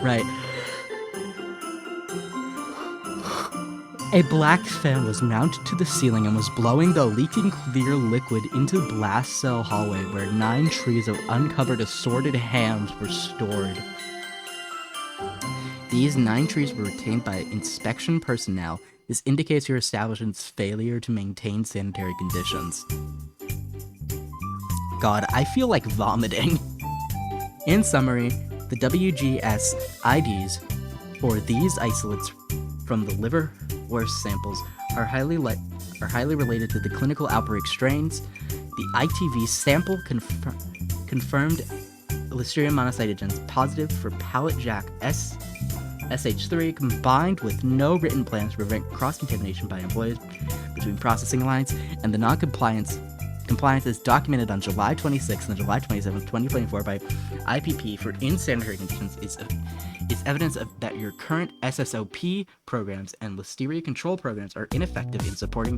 S1: Right. A black fan was mounted to the ceiling and was blowing the leaking clear liquid into the blast cell hallway where 9 trees of uncovered assorted hams were stored. These 9 trees were retained by inspection personnel. This indicates your establishment's failure to maintain sanitary conditions. God, I feel like vomiting. In summary, the WGS IDs for these isolates from the liverwurst samples are highly related to the clinical outbreak strains. The ITV sample confirmed Listeria monocytogenes positive for pallet jack SH3 combined with no written plans to prevent cross-contamination by employees between processing lines, and the non-compliance is documented on July 26th and July 27th, 2024 by IPP for insanitary conditions is evidence that your current SSOP programs and Listeria control programs are ineffective in supporting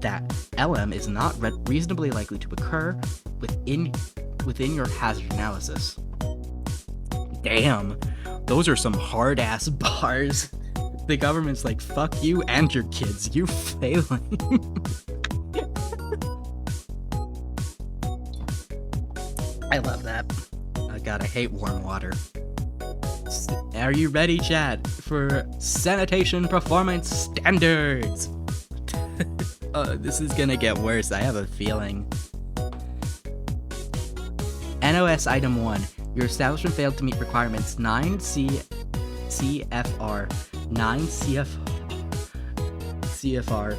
S1: that LM is not reasonably likely to occur within your hazard analysis. Damn, those are some hard-ass bars. The government's like, fuck you and your kids, you failing. I love that. Oh god, I hate warm water. Are you ready, chat, for sanitation performance standards? This is gonna get worse, I have a feeling. NOS Item 1. Your establishment failed to meet requirements 9 CFR 9 CFR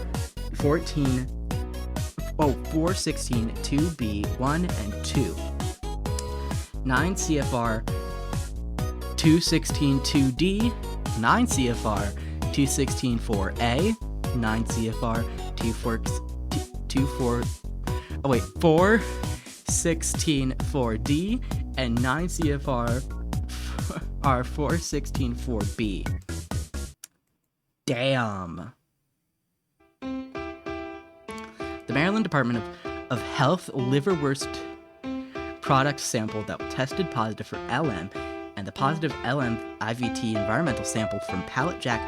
S1: 416 2B 1 and 2. 9 CFR 216 2D, 9 CFR 216 4A, 9 CFR 416 4D, and 9 CFR 416 4B. Damn. The Maryland Department of Health liverwurst product sample that tested positive for LM and the positive LM IVT environmental sample from pallet jack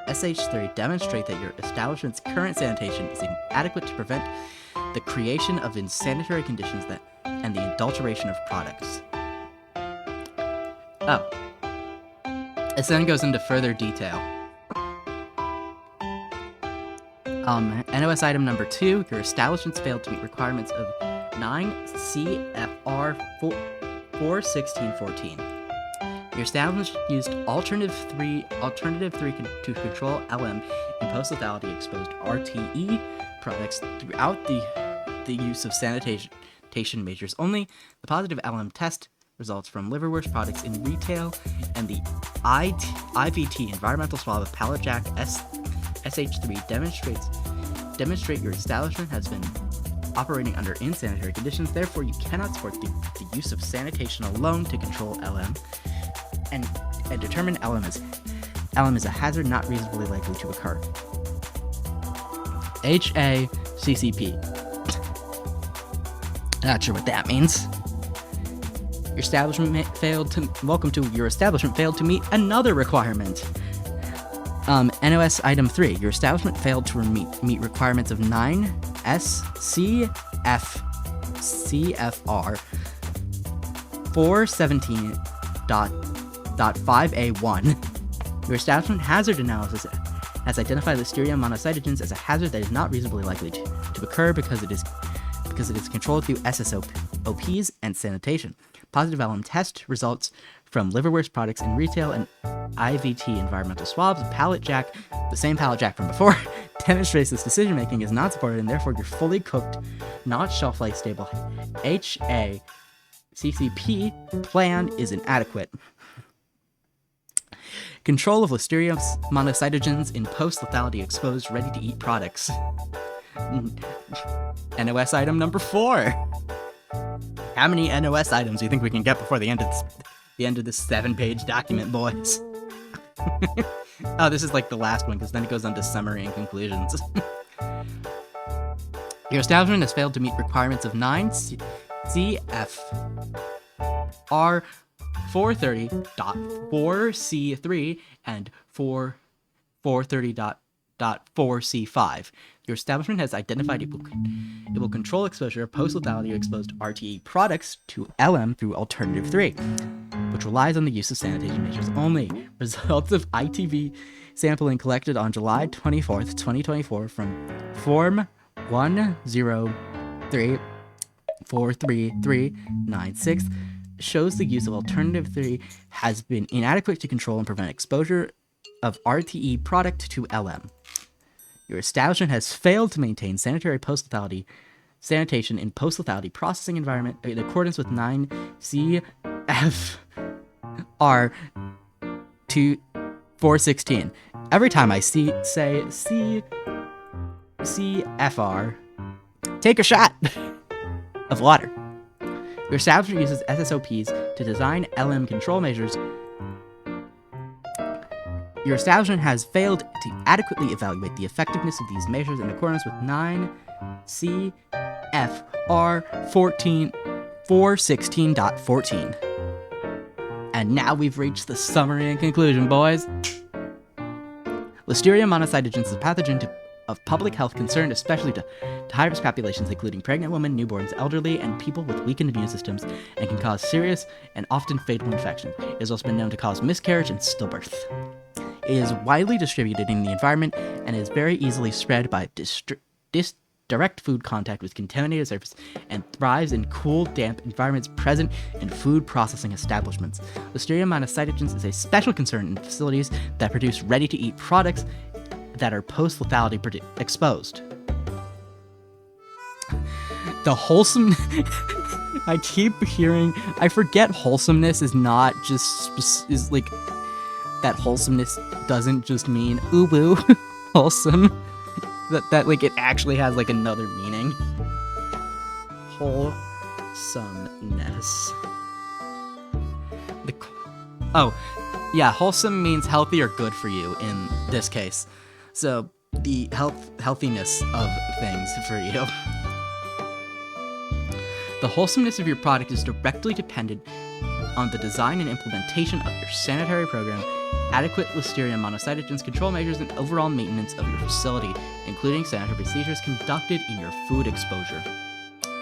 S1: SH3 demonstrate that your establishment's current sanitation is inadequate to prevent the creation of insanitary conditions and the adulteration of products. Oh. It then goes into further detail. NOS item number 2, your establishments failed to meet requirements of 9 CFR 41614. Your establishment used alternative 3 to control LM in post-lethality exposed RTE products throughout the use of sanitation measures only. The positive LM test results from liverwurst products in retail and the IVT environmental swab of pallet jack SH3 demonstrate your establishment has been operating under insanitary conditions. Therefore, you cannot support the use of sanitation alone to control LM and determine LM is a hazard not reasonably likely to occur. HACCP. Not sure what that means. Your establishment failed to meet another requirement. NOS item 3. Your establishment failed to meet requirements of 9 CFR 417.5A1. Your establishment hazard analysis has identified Listeria monocytogenes as a hazard that is not reasonably likely to occur because it is controlled through SSOPs and sanitation. Positive LM test results from liverwurst products in retail and IVT environmental swabs. Pallet jack, the same pallet jack from before, demonstrates this decision making is not supported, and therefore your fully cooked, not shelf life stable HACCP plan is inadequate. Control of Listeria monocytogenes in post-lethality exposed ready-to-eat products. NOS item number 4. How many NOS items do you think we can get before the end of this 7-page document, boys? Oh, this is like the last one, because then it goes on to summary and conclusions. Your establishment has failed to meet requirements of 9 CFR 430.4C3 and 430.4C5. Your establishment has identified it will control exposure of post-lethality exposed RTE products to LM through alternative 3, which relies on the use of sanitation measures only. Results of ITV sampling collected on July 24th, 2024 from Form 103-43396 shows the use of alternative 3 has been inadequate to control and prevent exposure of RTE product to LM. Your establishment has failed to maintain sanitary post-lethality sanitation in post-lethality processing environment in accordance with 9 CFR 416. Every time I say CFR, take a shot of water. Your establishment uses SSOPs to design LM control measures. Your establishment has failed to adequately evaluate the effectiveness of these measures in accordance with 9 CFR 416.14. And now we've reached the summary and conclusion, boys. Listeria monocytogenes is a pathogen of public health concern, especially to high-risk populations, including pregnant women, newborns, elderly, and people with weakened immune systems, and can cause serious and often fatal infections. It has also been known to cause miscarriage and stillbirth. It is widely distributed in the environment and is very easily spread by direct food contact with contaminated surface and thrives in cool, damp environments present in food processing establishments. Listeria monocytogenes is a special concern in facilities that produce ready-to-eat products that are post-lethality exposed. The wholesome... I keep hearing... I forget wholesomeness is not just... is like... That wholesomeness doesn't just mean ooh-woo wholesome. That like it actually has like another meaning. Wholesomeness. Oh, yeah, wholesome means healthy or good for you in this case. So the healthiness of things for you. The wholesomeness of your product is directly dependent on the design and implementation of your sanitary program, adequate Listeria monocytogenes control measures, and overall maintenance of your facility, including sanitary procedures conducted in your food exposure.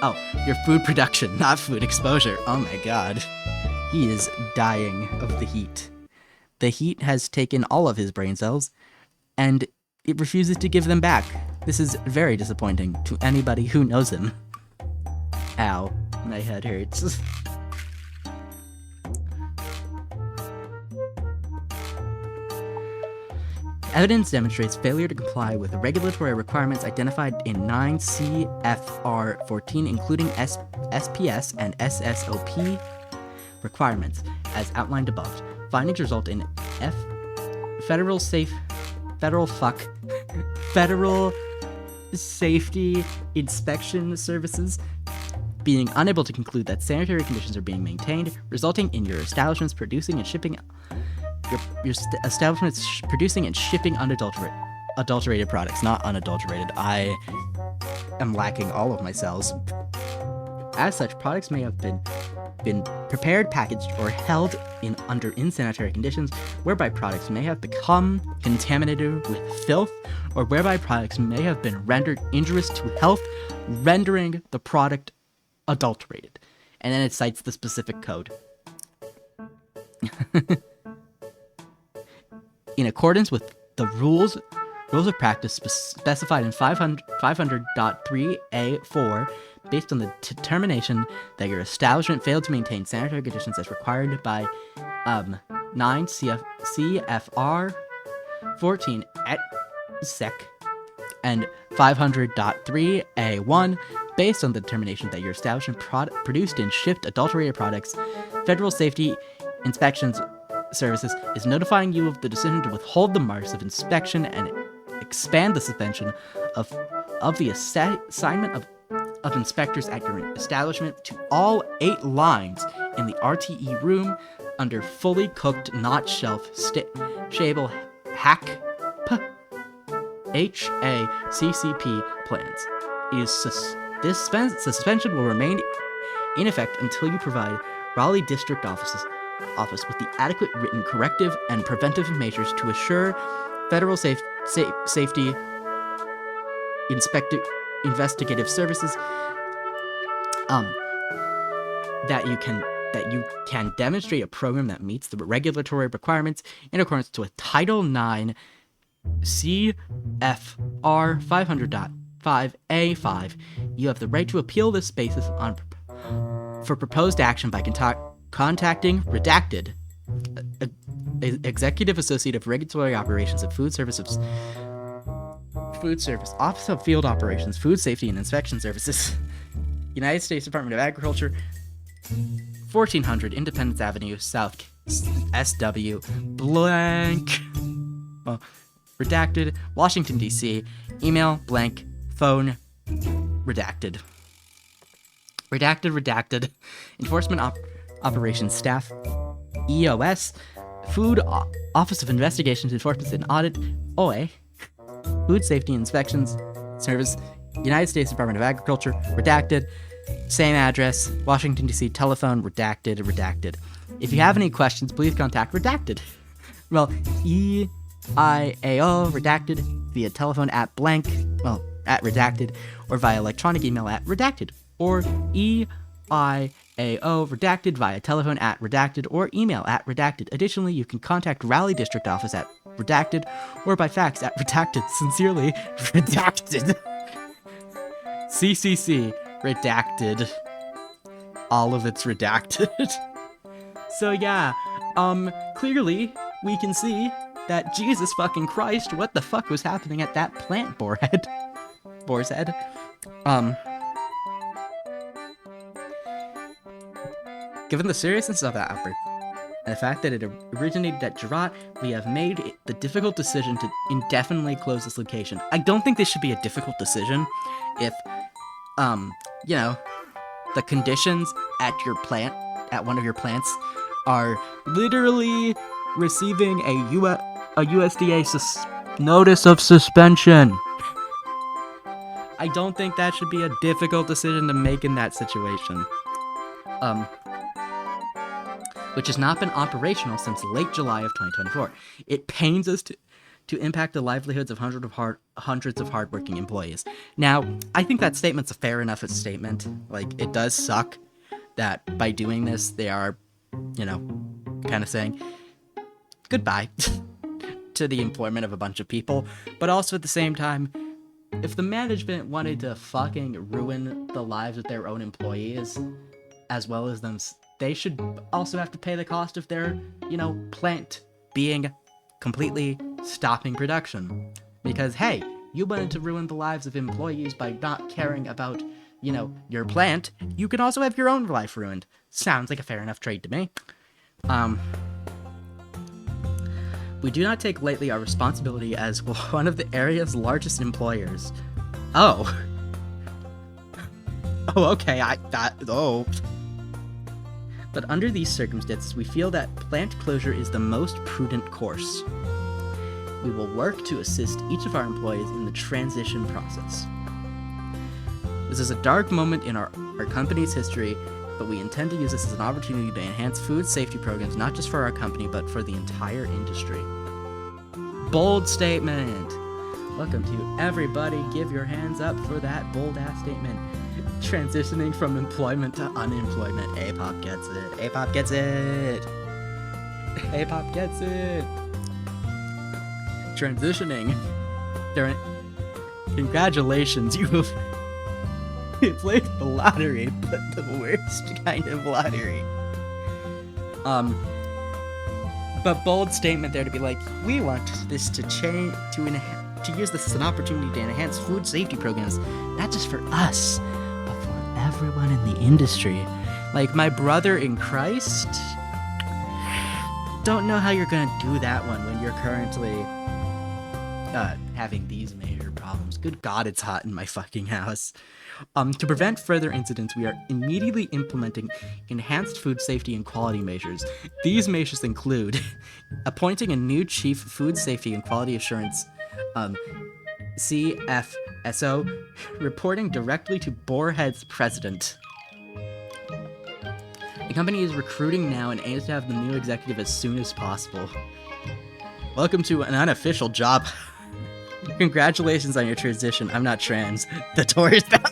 S1: Oh, your food production, not food exposure. Oh my god. He is dying of the heat. The heat has taken all of his brain cells, and it refuses to give them back. This is very disappointing to anybody who knows him. Ow, my head hurts. Evidence demonstrates failure to comply with the regulatory requirements identified in 9 CFR 14, including SPS and SSOP requirements, as outlined above. Findings result in federal safety inspection services being unable to conclude that sanitary conditions are being maintained, resulting in your establishments producing and shipping unadulterated products, not unadulterated. I am lacking all of my cells. As such, products may have been prepared, packaged, or held under insanitary conditions, whereby products may have become contaminated with filth, or whereby products may have been rendered injurious to health, rendering the product adulterated. And then it cites the specific code. In accordance with the rules of practice specified in 500.3A4, based on the determination that your establishment failed to maintain sanitary conditions as required by 9 CFR 14 et sec, and 500.3A1, based on the determination that your establishment produced and shipped adulterated products, Federal Safety Inspections Services is notifying you of the decision to withhold the marks of inspection and expand the suspension of the assignment of inspectors at your establishment to all 8 lines in the RTE room under fully cooked, not shelf, stable HACCP plans. This suspension will remain in effect until you provide Raleigh District Office with the adequate written corrective and preventive measures to assure federal safety investigative services that you can demonstrate a program that meets the regulatory requirements in accordance with Title IX CFR 500.5A5. You have the right to appeal this basis for proposed action by contacting Redacted, Executive Associate of Regulatory Operations of Food Service, Office of Field Operations, Food Safety and Inspection Services, United States Department of Agriculture, 1400 Independence Avenue, South, SW, blank, Redacted, Washington, D.C., email, blank, phone, Redacted. Redacted, Enforcement Operations Staff, EOS, Food Office of Investigations, Enforcement and Audit, OA, Food Safety Inspections Service, United States Department of Agriculture, Redacted, same address, Washington, D.C., telephone, Redacted. If you have any questions, please contact Redacted. Well, EIAO, Redacted, via telephone at blank, at Redacted, or via electronic email at Redacted, or EIAO Redacted via telephone at Redacted or email at Redacted. Additionally, you can contact Raleigh District Office at Redacted or by fax at Redacted. Sincerely, Redacted. CCC, Redacted. All of it's redacted. So yeah, clearly we can see that Jesus fucking Christ, what the fuck was happening at that plant, Boar's Head? Given the seriousness of that outbreak, and the fact that it originated at Gerat, we have made the difficult decision to indefinitely close this location. I don't think this should be a difficult decision if, the conditions at your plant, at one of your plants, are literally receiving a USDA notice of suspension. I don't think that should be a difficult decision to make in that situation. Which has not been operational since late July of 2024. It pains us to impact the livelihoods of hundreds of hardworking employees. Now, I think that statement's a fair enough statement. Like, it does suck that by doing this, they are you know, kind of saying goodbye to the employment of a bunch of people. But also at the same time, if the management wanted to fucking ruin the lives of their own employees, as well as them, they should also have to pay the cost of their, plant being completely stopping production. Because, hey, you wanted to ruin the lives of employees by not caring about, your plant. You can also have your own life ruined. Sounds like a fair enough trade to me. We do not take lightly our responsibility as one of the area's largest employers. Oh. Oh, okay, But under these circumstances, we feel that plant closure is the most prudent course. We will work to assist each of our employees in the transition process. This is a dark moment in our company's history, but we intend to use this as an opportunity to enhance food safety programs not just for our company, but for the entire industry. Bold statement! Welcome to everybody. Give your hands up for that bold-ass statement. Transitioning from employment to unemployment. A-pop gets it. A-pop gets it. A-pop gets it. Transitioning. Congratulations, you have played the lottery, but the worst kind of lottery. But bold statement there to be like, we want this to change, to use this as an opportunity to enhance food safety programs, not just for us, but for everyone in the industry. Like my brother in Christ. Don't know how you're gonna do that one when you're currently having these major problems. Good God, it's hot in my fucking house. To prevent further incidents, we are immediately implementing enhanced food safety and quality measures. These measures include appointing a new Chief Food Safety and Quality Assurance, CFSO, reporting directly to Boarhead's president. The company is recruiting now and aims to have the new executive as soon as possible. Welcome to an unofficial job. Congratulations on your transition. I'm not trans. The door is down.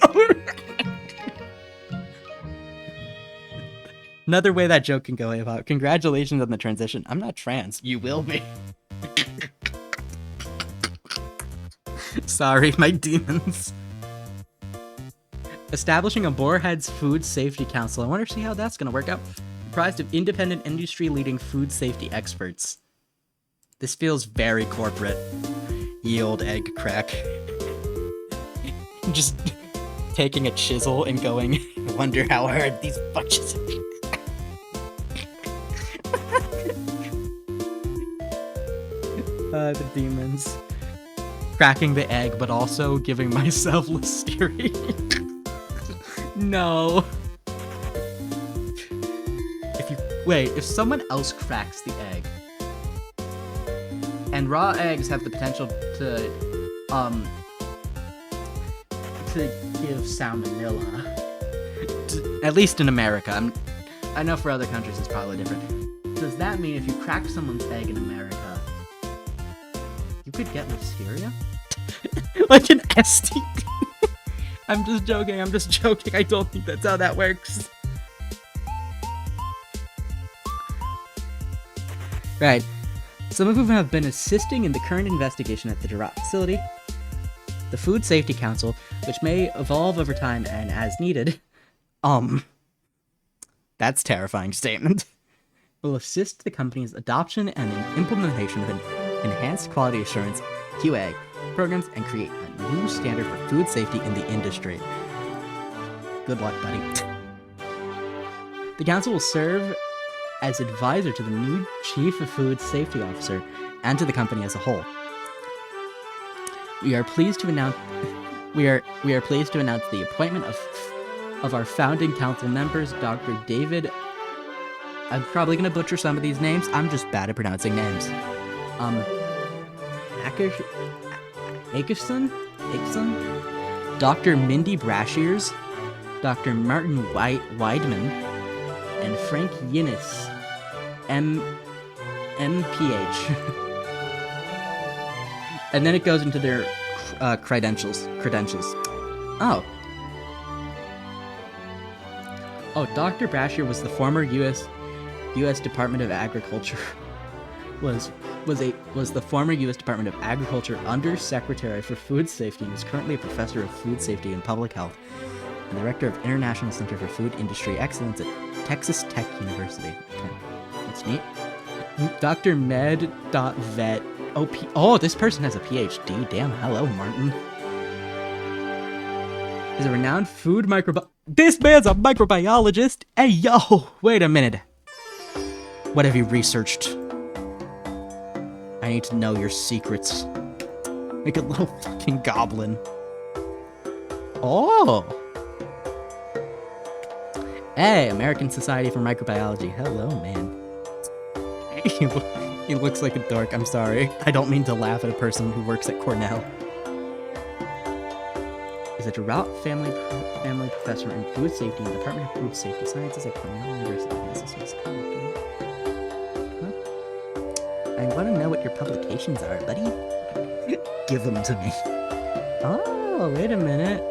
S1: Another way that joke can go about. Congratulations on the transition. I'm not trans. You will be. Sorry, my demons. Establishing a Boarhead's Food Safety Council. I want to see how that's going to work out. Comprised of independent industry-leading food safety experts. This feels very corporate. Ye old egg crack. Just taking a chisel and going, wonder how hard these bunches of the demons. Cracking the egg, but also giving myself Listerine. No. If someone else cracks the egg, and raw eggs have the potential to give salmonella, at least in America. I know for other countries it's probably different. Does that mean if you crack someone's egg in America, you could get listeria? Like an STD? I'm just joking. I don't think that's how that works. Right. Some of whom have been assisting in the current investigation at the Gerat facility. The Food Safety Council, which may evolve over time and as needed. That's a terrifying statement. Will assist the company's adoption and implementation of enhanced quality assurance, QA, programs and create a new standard for food safety in the industry. Good luck, buddy. The council will serve as advisor to the new Chief of Food Safety Officer and to the company as a whole. We are pleased to announce the appointment of our founding council members, Dr. David. I'm probably gonna butcher some of these names. I'm just bad at pronouncing names. Akerson, Dr. Mindy Brashears, Dr. Martin Weidman, and Frank Yinnis, MPH. And then it goes into their credentials. Oh, Dr. Brashear was the former U.S. U.S. Department of Agriculture was the former U.S. Department of Agriculture Undersecretary for Food Safety and is currently a professor of food safety and public health and director of International Center for Food Industry Excellence at Texas Tech University. Okay. That's neat. Dr. Med.Vet. Oh, this person has a PhD. Damn, hello, Martin. Is a renowned food This man's a microbiologist. Hey, yo, wait a minute. What have you researched? I need to know your secrets. Like a little fucking goblin. Oh. Hey, American Society for Microbiology. Hello, man. He looks like a dork. I'm sorry. I don't mean to laugh at a person who works at Cornell. Is a Drought family professor in food safety in the Department of Food Safety Sciences at Cornell University. I want to know what your publications are, buddy. Give them to me. Oh, wait a minute.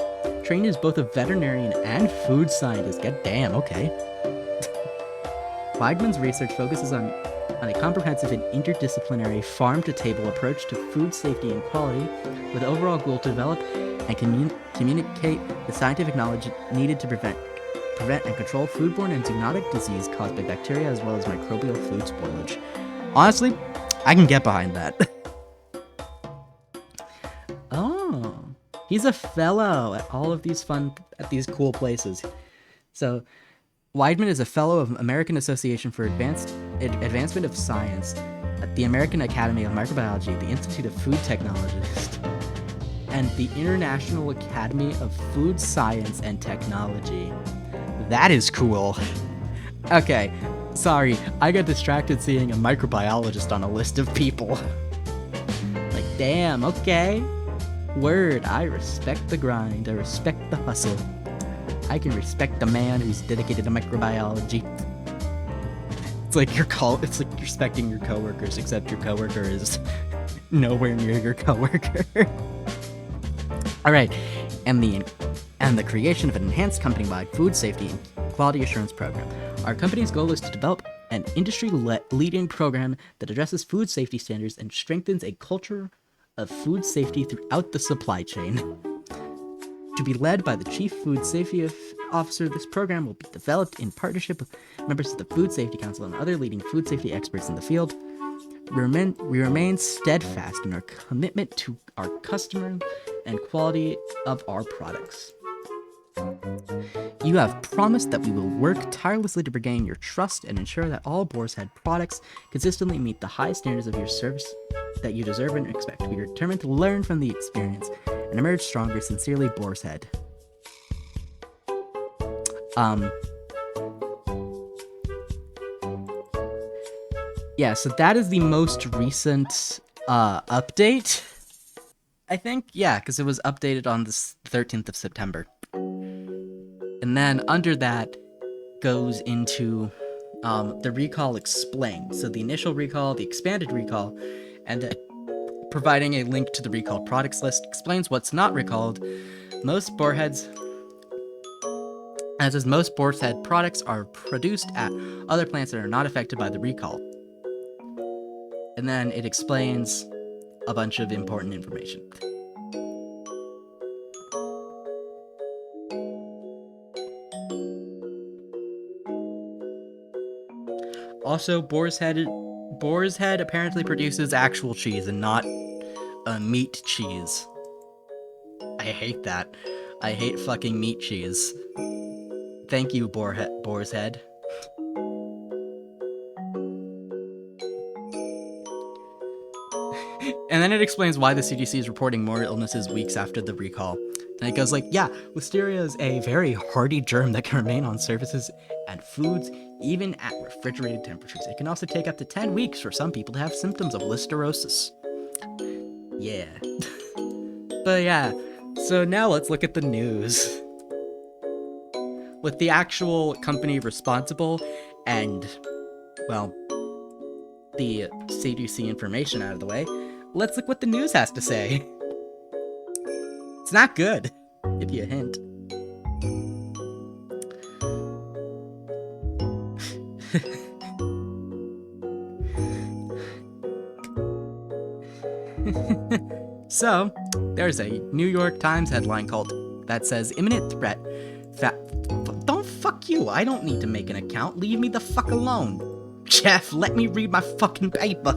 S1: Trained as both a veterinarian and food scientist. God damn, okay. Weidman's research focuses on a comprehensive and interdisciplinary farm-to-table approach to food safety and quality, with the overall goal to develop and communicate the scientific knowledge needed to prevent and control foodborne and zoonotic disease caused by bacteria as well as microbial food spoilage. Honestly, I can get behind that. Oh, he's a fellow at all of these cool places. So, Weidman is a fellow of American Association for Advancement of Science at the American Academy of Microbiology, the Institute of Food Technologists, and the International Academy of Food Science and Technology. That is cool. Okay, sorry, I got distracted seeing a microbiologist on a list of people. Like, damn, okay. Word, I respect the grind, I respect the hustle. I can respect the man who's dedicated to microbiology. It's like it's like respecting your coworkers, except your coworker is nowhere near your coworker. All right, and the creation of an enhanced company-wide food safety and quality assurance program. Our company's goal is to develop an industry-leading program that addresses food safety standards and strengthens a culture of food safety throughout the supply chain. To be led by the Chief Food Safety Officer, this program will be developed in partnership with members of the Food Safety Council and other leading food safety experts in the field. We remain steadfast in our commitment to our customer and quality of our products. You have promised that we will work tirelessly to regain your trust and ensure that all Boar's Head products consistently meet the high standards of your service that you deserve and expect. We are determined to learn from the experience and emerge stronger. Sincerely, Boar's Head. Yeah, so that is the most recent update, I think. Yeah, because it was updated on the 13th of September. And then under that goes into the recall explained. So the initial recall, the expanded recall, and providing a link to the recalled products list explains what's not recalled. Most Boar's Head products are produced at other plants that are not affected by the recall. And then it explains a bunch of important information. Also, Boar's Head apparently produces actual cheese and not meat cheese. I hate that. I hate fucking meat cheese. Thank you, Boar's Head. And then it explains why the CDC is reporting more illnesses weeks after the recall. And it goes like, yeah, Listeria is a very hardy germ that can remain on surfaces and foods even at refrigerated temperatures. It can also take up to 10 weeks for some people to have symptoms of listeriosis. Yeah. But yeah, so now let's look at the news. With the actual company responsible and, well, the CDC information out of the way, let's look what the news has to say. It's not good. Give you a hint. So, there's a New York Times headline that says imminent threat. Don't fuck you. I don't need to make an account. Leave me the fuck alone. Jeff, let me read my fucking paper.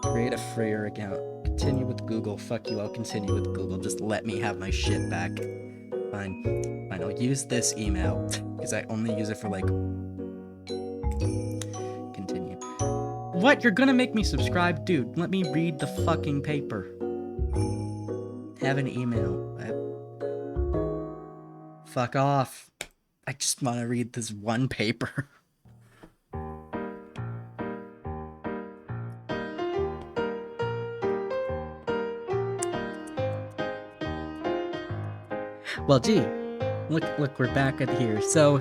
S1: Create a freer account. Continue with Google. Fuck you, I'll continue with Google. Just let me have my shit back. Fine, I'll use this email. Because I only use it for, like... Continue. What? You're gonna make me subscribe? Dude, let me read the fucking paper. Have an email. Fuck off. I just want to read this one paper. Well, gee, look, we're back at here. So,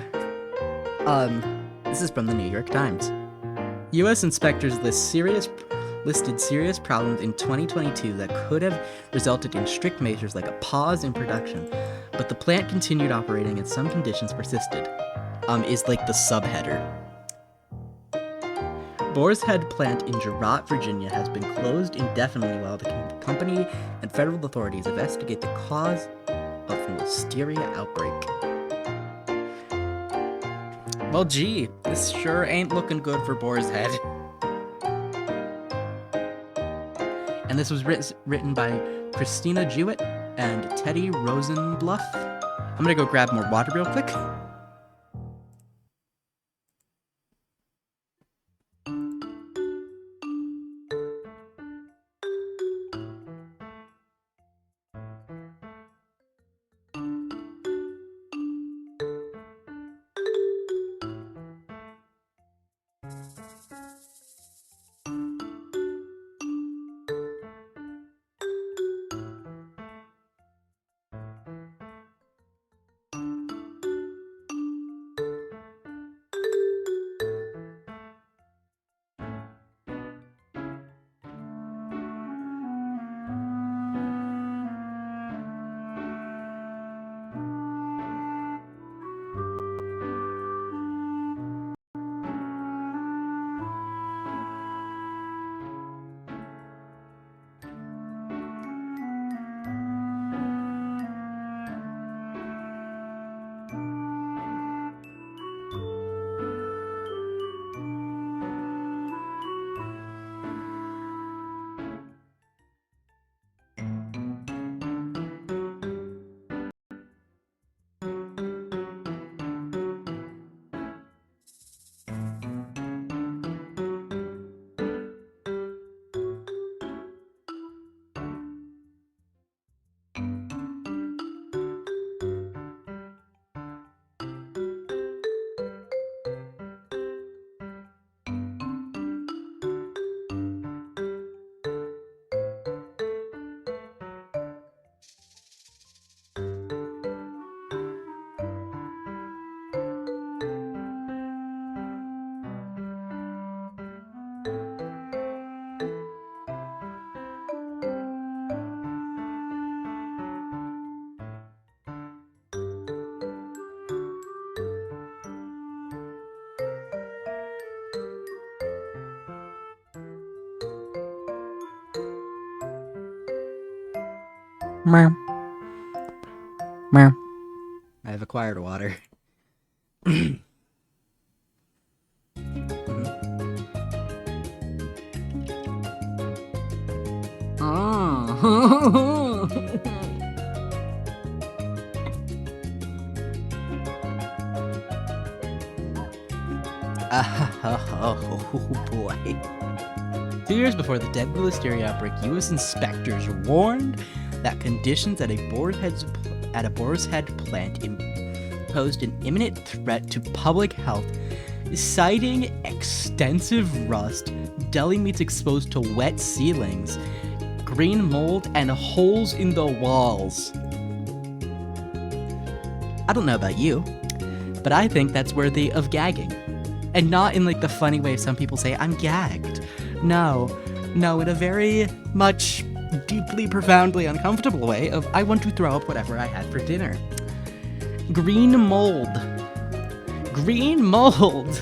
S1: this is from the New York Times. U.S. inspectors listed serious problems in 2022 that could have resulted in strict measures like a pause in production, but the plant continued operating and some conditions persisted. Is like the subheader. Boar's Head plant in Girard, Virginia has been closed indefinitely while the company and federal authorities investigate the cause of the listeria outbreak. Well, gee, this sure ain't looking good for Boar's Head. And this was written by Christina Jewett and Teddy Rosenbluff. I'm gonna go grab more water real quick. Meow. Meow. I have acquired water. Oh. Oh boy. 2 years before the deadly listeria outbreak, U.S. inspectors warned that conditions at a Boar's Head plant posed an imminent threat to public health, citing extensive rust, deli meats exposed to wet ceilings, green mold, and holes in the walls. I don't know about you, but I think that's worthy of gagging. And not in like the funny way some people say, I'm gagged. No, in a very much deeply, profoundly uncomfortable way of I want to throw up whatever I had for dinner. Green mold. Green mold.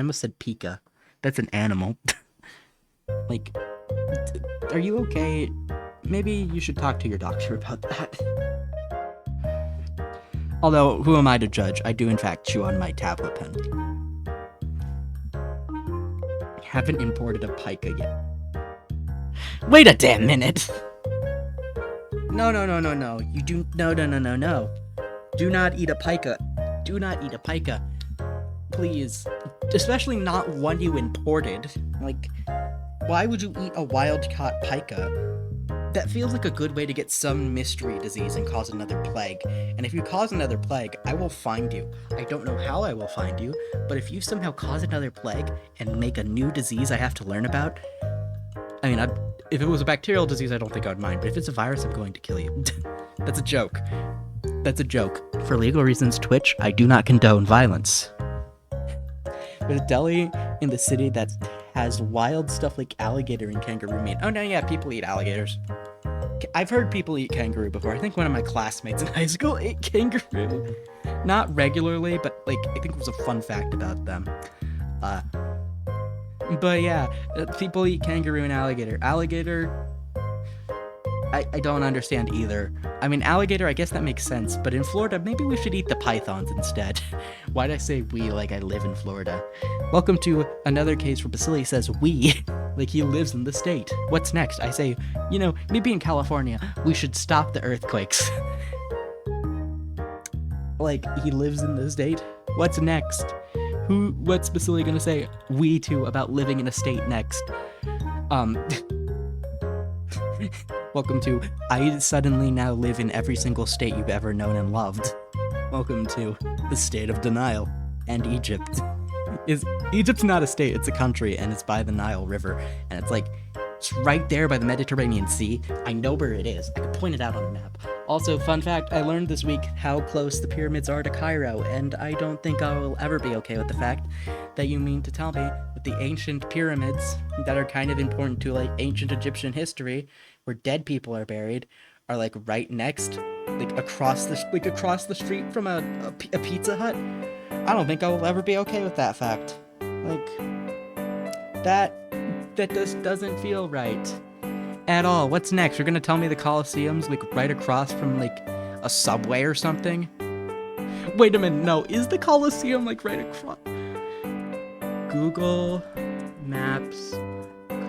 S1: almost said Pika. That's an animal. Like, are you okay? Maybe you should talk to your doctor about that. Although, who am I to judge? I do in fact chew on my tablet pen. I haven't imported a pica yet. Wait a damn minute! No. You do... No. Do not eat a pica. Do not eat a pica. Please. Especially not one you imported. Like, why would you eat a wild-caught pica? That feels like a good way to get some mystery disease and cause another plague. And if you cause another plague, I will find you. I don't know how I will find you, but if you somehow cause another plague and make a new disease I have to learn about... I mean, if it was a bacterial disease, I don't think I would mind, but if it's a virus, I'm going to kill you. That's a joke. That's a joke. For legal reasons, Twitch, I do not condone violence. There's a deli in the city that has wild stuff like alligator and kangaroo meat. Oh no, yeah, people eat alligators. I've heard people eat kangaroo before. I think one of my classmates in high school ate kangaroo. Not regularly, but like, I think it was a fun fact about them. But yeah, people eat kangaroo and alligator. Alligator, I don't understand either. I mean, alligator, I guess that makes sense, but in Florida, maybe we should eat the pythons instead. Why'd I say we like I live in Florida? Welcome to another case where Basili says we, like he lives in the state. What's next? I say, you know, maybe in California, we should stop the earthquakes. Like, he lives in the state? What's next? What's Basili gonna say we to about living in a state next? Welcome to I suddenly now live in every single state you've ever known and loved. Welcome to the state of denial and Egypt. Egypt's not a state, it's a country, and it's by the Nile River, and it's like, it's right there by the Mediterranean Sea. I know where it is. I could point it out on a map. Also, fun fact, I learned this week how close the pyramids are to Cairo, and I don't think I will ever be okay with the fact that you mean to tell me that the ancient pyramids that are kind of important to, like, ancient Egyptian history, where dead people are buried, are, like, right next, like, across the street from a Pizza Hut. I don't think I will ever be okay with that fact. Like, that just doesn't feel right at all. What's next? You're gonna tell me the Colosseum's like right across from like a subway or something? Wait a minute, no, is the Colosseum like right across? Google Maps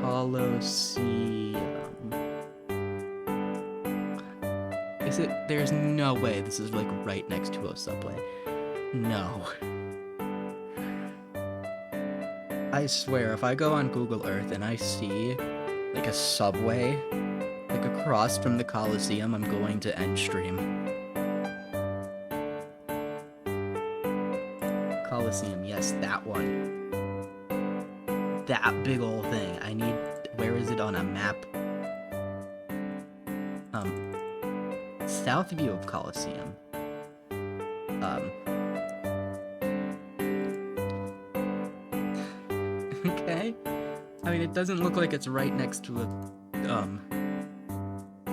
S1: Colosseum. Is it? There's no way this is like right next to a subway. No. I swear, if I go on Google Earth and I see like a subway like across from the Colosseum, I'm going to end stream. Colosseum, yes, that one. That big old thing. I need, where is it on a map? South view of Colosseum. Okay. I mean, it doesn't look like it's right next to a,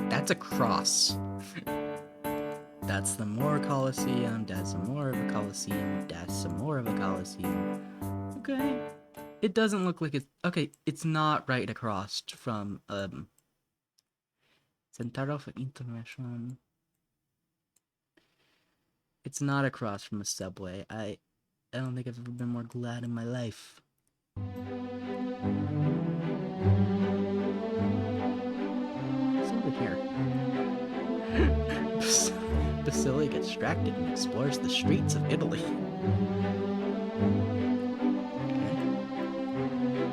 S1: that's a cross. That's the more Colosseum, that's some more of a Colosseum, that's some more of a Colosseum. Okay. It doesn't look like it's, okay, it's not right across from, Centro for International. It's not across from a subway. I don't think I've ever been more glad in my life. What's over here? Basili gets distracted and explores the streets of Italy. Okay.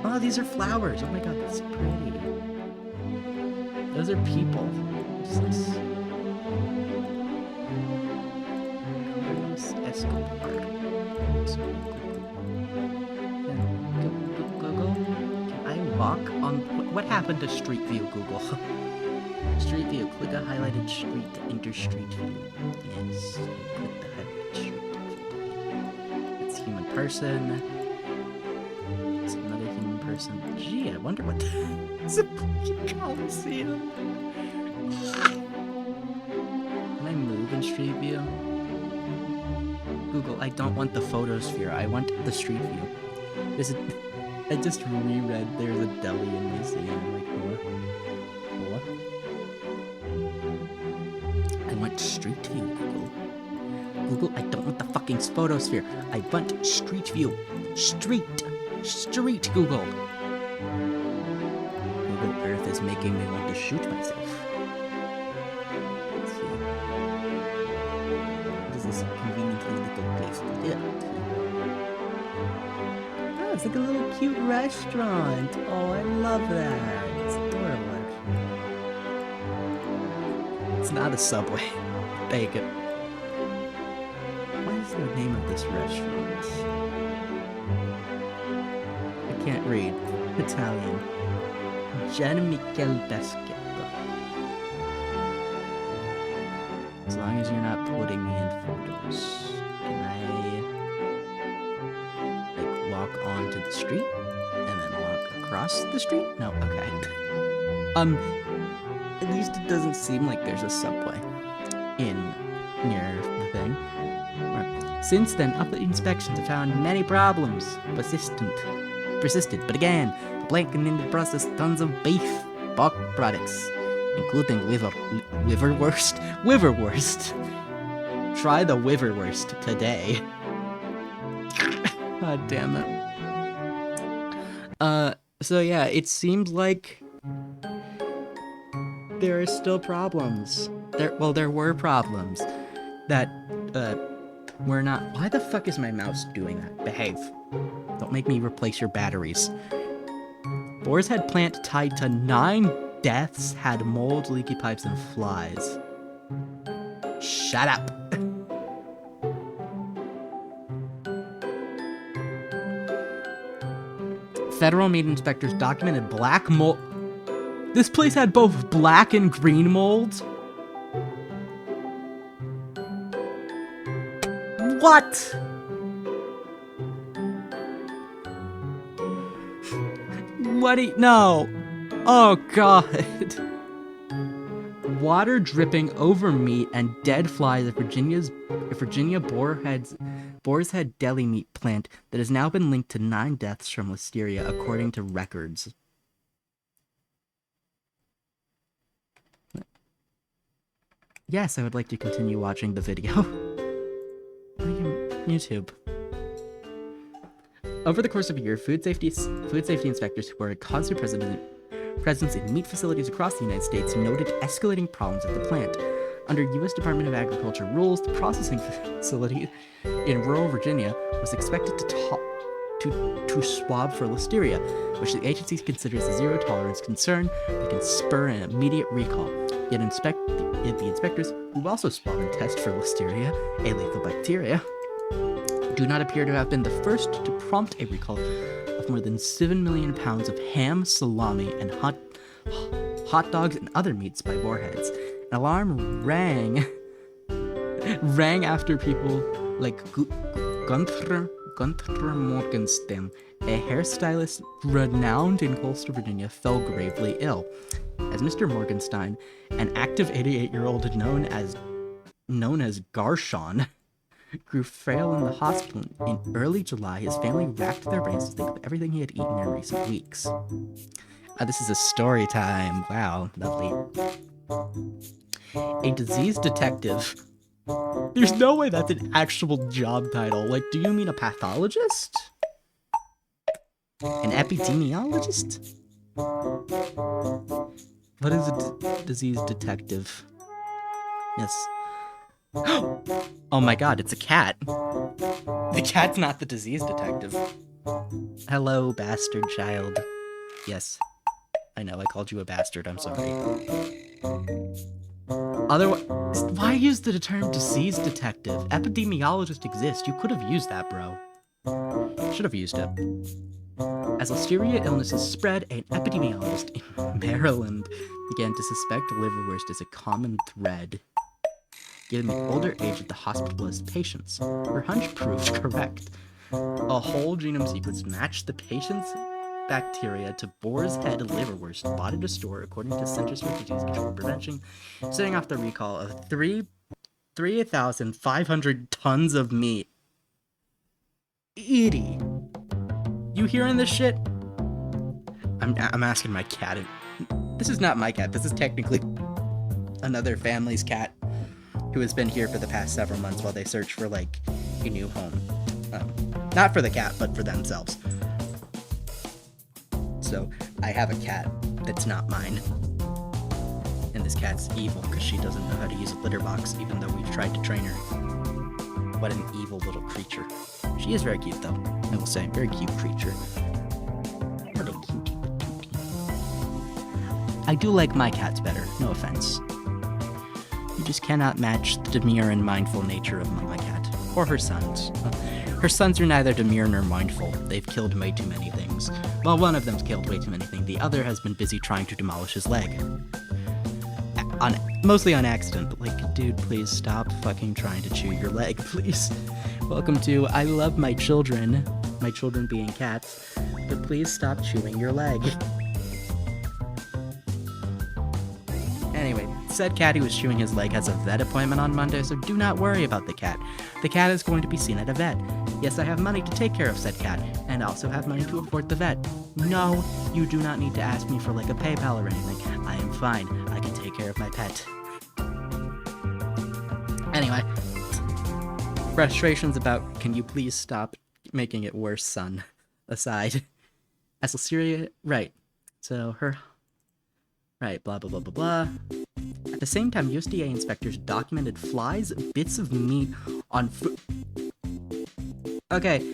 S1: Oh, these are flowers. Oh my god, that's pretty. Those are people. What's this? Escobar. Google, can I walk on? What happened to Street View, Google? Street View. Click a highlighted street to enter Street View. Yes. Click the highlighted street. It's human person. It's another human person. Gee, I wonder what it's a Coliseum. Can I move in Street View? Google, I don't want the photosphere. I want the Street View. There's a, I just reread there's a deli in my city. I'm like, what? I want Street View, Google. Google, I don't want the fucking photosphere. I want Street View. Street, Google. Google Earth is making me want to shoot myself. Let's see. What is this conveniently little place? Yeah. Oh, it's like a little cute restaurant. Oh, I love that. It's adorable. It's not a Subway. Bake it. What is the name of this restaurant? I can't read. Italian. Gian Michele Peschetto. As long as you're not putting me in photos. Can I like walk onto the street and then walk across the street? No, okay. At least it doesn't seem like there's a Subway near the thing. Since then, update inspections have found many problems. Persisted, but again, the plant continued to process tons of beef, pork products, including liverwurst. Try the liverwurst today. God damn it. So yeah, it seems like there are still problems. There were problems that, we're not. Why the fuck is my mouse doing that? Behave. Don't make me replace your batteries. Boar's Head plant tied to 9 deaths had mold, leaky pipes, and flies. Shut up. Federal meat inspectors documented black mold. This place had both black and green mold? What? No. Oh god. Water dripping over meat and dead flies at Virginia Boar's Head deli meat plant that has now been linked to 9 deaths from listeria, according to records. Yes, I would like to continue watching the video. YouTube. Over the course of a year, food safety inspectors who are a constant presence in meat facilities across the United States noted escalating problems at the plant. Under U.S. Department of Agriculture rules, the processing facility in rural Virginia was expected to swab for listeria, which the agency considers a zero-tolerance concern that can spur an immediate recall. Yet the inspectors, who also swab and test for listeria, a lethal bacteria, do not appear to have been the first to prompt a recall of more than 7 million pounds of ham, salami, and hot dogs and other meats by Boarheads. An alarm rang after people like Gunther Morgenstern, a hairstylist renowned in coastal Virginia, fell gravely ill. As Mr. Morgenstein, an active 88-year-old known as Garshon, grew frail in the hospital in early July, his family racked their brains to think of everything he had eaten in recent weeks. This is a story time. Wow, lovely. A disease detective. There's no way that's an actual job title. Like, do you mean a pathologist? An epidemiologist? What is a disease detective? Yes. Oh my god, it's a cat. The cat's not the disease detective. Hello, bastard child. Yes. I know, I called you a bastard, I'm sorry. Otherwise, why use the term disease detective? Epidemiologist exists. You could have used that, bro. Should have used it. As listeria illnesses spread, an epidemiologist in Maryland began to suspect liverwurst as a common thread. Given the older age of the hospitalized patients, her hunch proved correct. A whole genome sequence matched the patient's bacteria to Boar's Head liverwurst bought at a store, according to Centers for Disease Control and Prevention, setting off the recall of 3,500 tons of meat. Itty. You hearing this shit? I'm asking my cat. This is not my cat. This is technically another family's cat who has been here for the past several months while they search for, like, a new home. Not for the cat, but for themselves. So, I have a cat that's not mine. And this cat's evil because she doesn't know how to use a litter box, even though we've tried to train her. What an evil little creature. She is very cute, though. I will say, very cute creature. What a cutie patootie. I do like my cats better, no offense. You just cannot match the demure and mindful nature of Mama Cat. Or her sons. Her sons are neither demure nor mindful. They've killed way too many things. Well, one of them's killed way too many things. The other has been busy trying to demolish his leg. Mostly on accident, but like, dude, please stop fucking trying to chew your leg, please. Welcome to I love my children being cats, but please stop chewing your leg. Anyway, said cat who was chewing his leg has a vet appointment on Monday, so do not worry about the cat. The cat is going to be seen at a vet. Yes, I have money to take care of said cat, and also have money to afford the vet. No, you do not need to ask me for like a PayPal or anything. I am fine. I can take care of my pet. Anyway, frustrations about can you please stop making it worse, son, aside. Asylsyria, right. So right, blah blah blah blah blah. At the same time, USDA inspectors documented flies, bits of meat on food. Okay.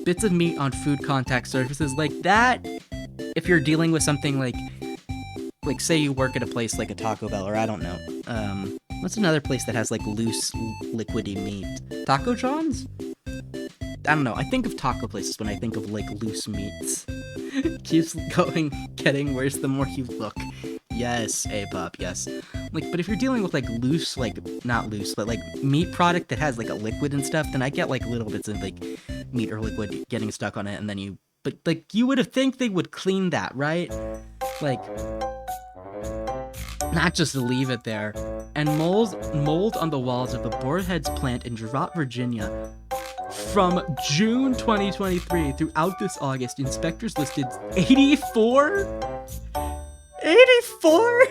S1: Bits of meat on food contact surfaces like that. If you're dealing with something like say you work at a place like a Taco Bell, or I don't know. What's another place that has like loose, liquidy meat? Taco John's? I don't know. I think of taco places when I think of like loose meats. Keeps getting worse the more you look. Yes, A-pop, yes. Like, but if you're dealing with like loose, like not loose, but like meat product that has like a liquid and stuff, then I get like little bits of like meat or liquid getting stuck on it, and then but like you would have think they would clean that, right? Like, not just leave it there. And mold on the walls of the Boarheads plant in Girard, Virginia. From June 2023 throughout this August, inspectors listed 84? 84?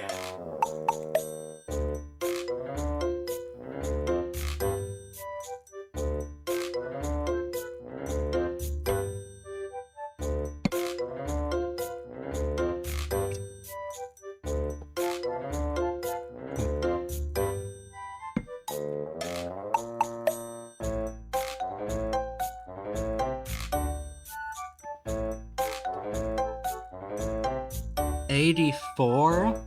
S1: $84?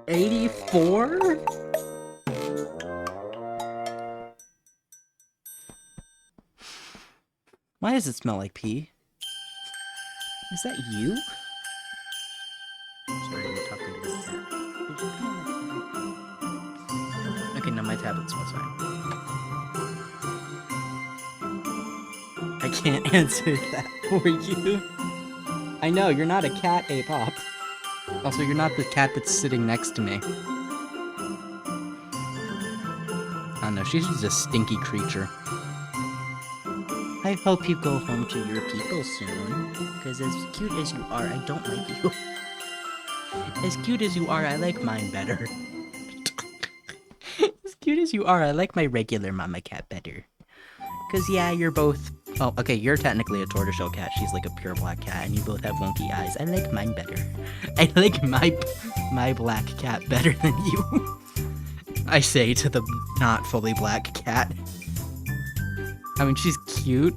S1: $84? Why does it smell like pee? Is that you? Sorry, I'm talking to this cat. Okay, no, my tablet smells fine. I can't answer that for you. I know, you're not a cat, A-pop. Also, you're not the cat that's sitting next to me. Oh no, she's just a stinky creature. I hope you go home to your people soon. Because as cute as you are, I don't like you. As cute as you are, I like mine better. As cute as you are, I like my regular mama cat better. Because yeah, you're both... Oh, okay, you're technically a tortoiseshell cat. She's like a pure black cat, and you both have wonky eyes. I like mine better. I like my black cat better than you. I say to the not fully black cat. I mean, she's cute,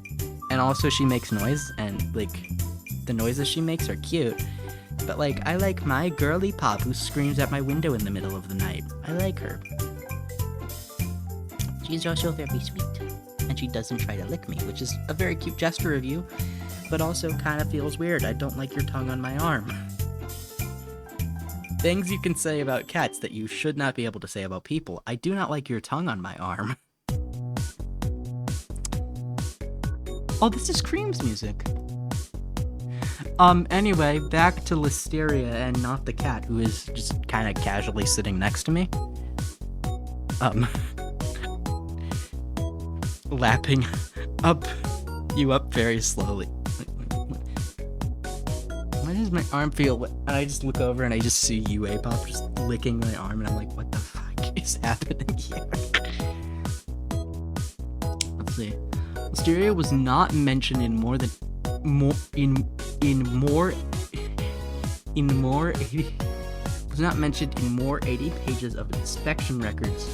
S1: and also she makes noise, and, like, the noises she makes are cute. But, like, I like my girly pop who screams at my window in the middle of the night. I like her. She's also very sweet, and she doesn't try to lick me, which is a very cute gesture of you, but also kind of feels weird. I don't like your tongue on my arm. Things you can say about cats that you should not be able to say about people. I do not like your tongue on my arm. Oh, this is Cream's music. Anyway, back to Listeria and not the cat, who is just kind of casually sitting next to me. Lapping you up very slowly. Why does my arm feel wet? And I just look over and I just see UA Pop just licking my arm, and I'm like, what the fuck is happening here? Let's see. Listeria was not mentioned in more was not mentioned in more 80 pages of inspection records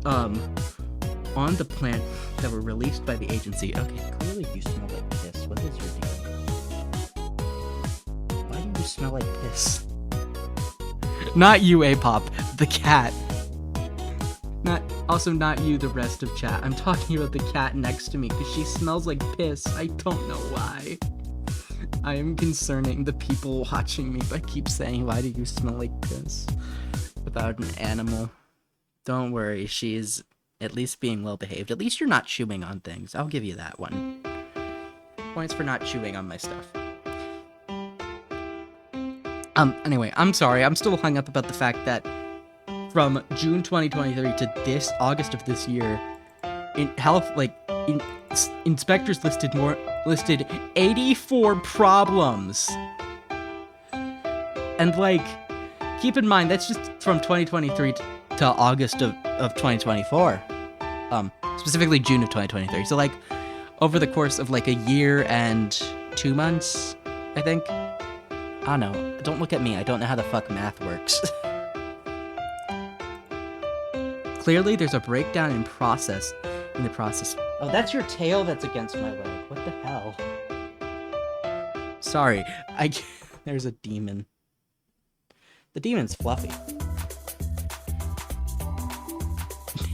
S1: on the plant that were released by the agency. Okay, clearly you smell like piss. What is your deal? Why do you smell like piss? Not you, A-Pop, the cat. Not you, the rest of chat. I'm talking about the cat next to me because she smells like piss. I don't know why. I am concerning the people watching me by keep saying, why do you smell like piss? About an animal. Don't worry, she's at least being well behaved. At least you're not chewing on things. I'll give you that one. Points for not chewing on my stuff. Anyway, I'm sorry. I'm still hung up about the fact that from June 2023 to this August of this year, inspectors listed 84 problems. And keep in mind, that's just from 2023 to August of 2024. Specifically June of 2023. So over the course of a year and 2 months, I think. I don't know. Don't look at me. I don't know how the fuck math works. Clearly, there's a breakdown in the process. Oh, that's your tail that's against my leg. What the hell? Sorry. There's a demon. The demon's fluffy.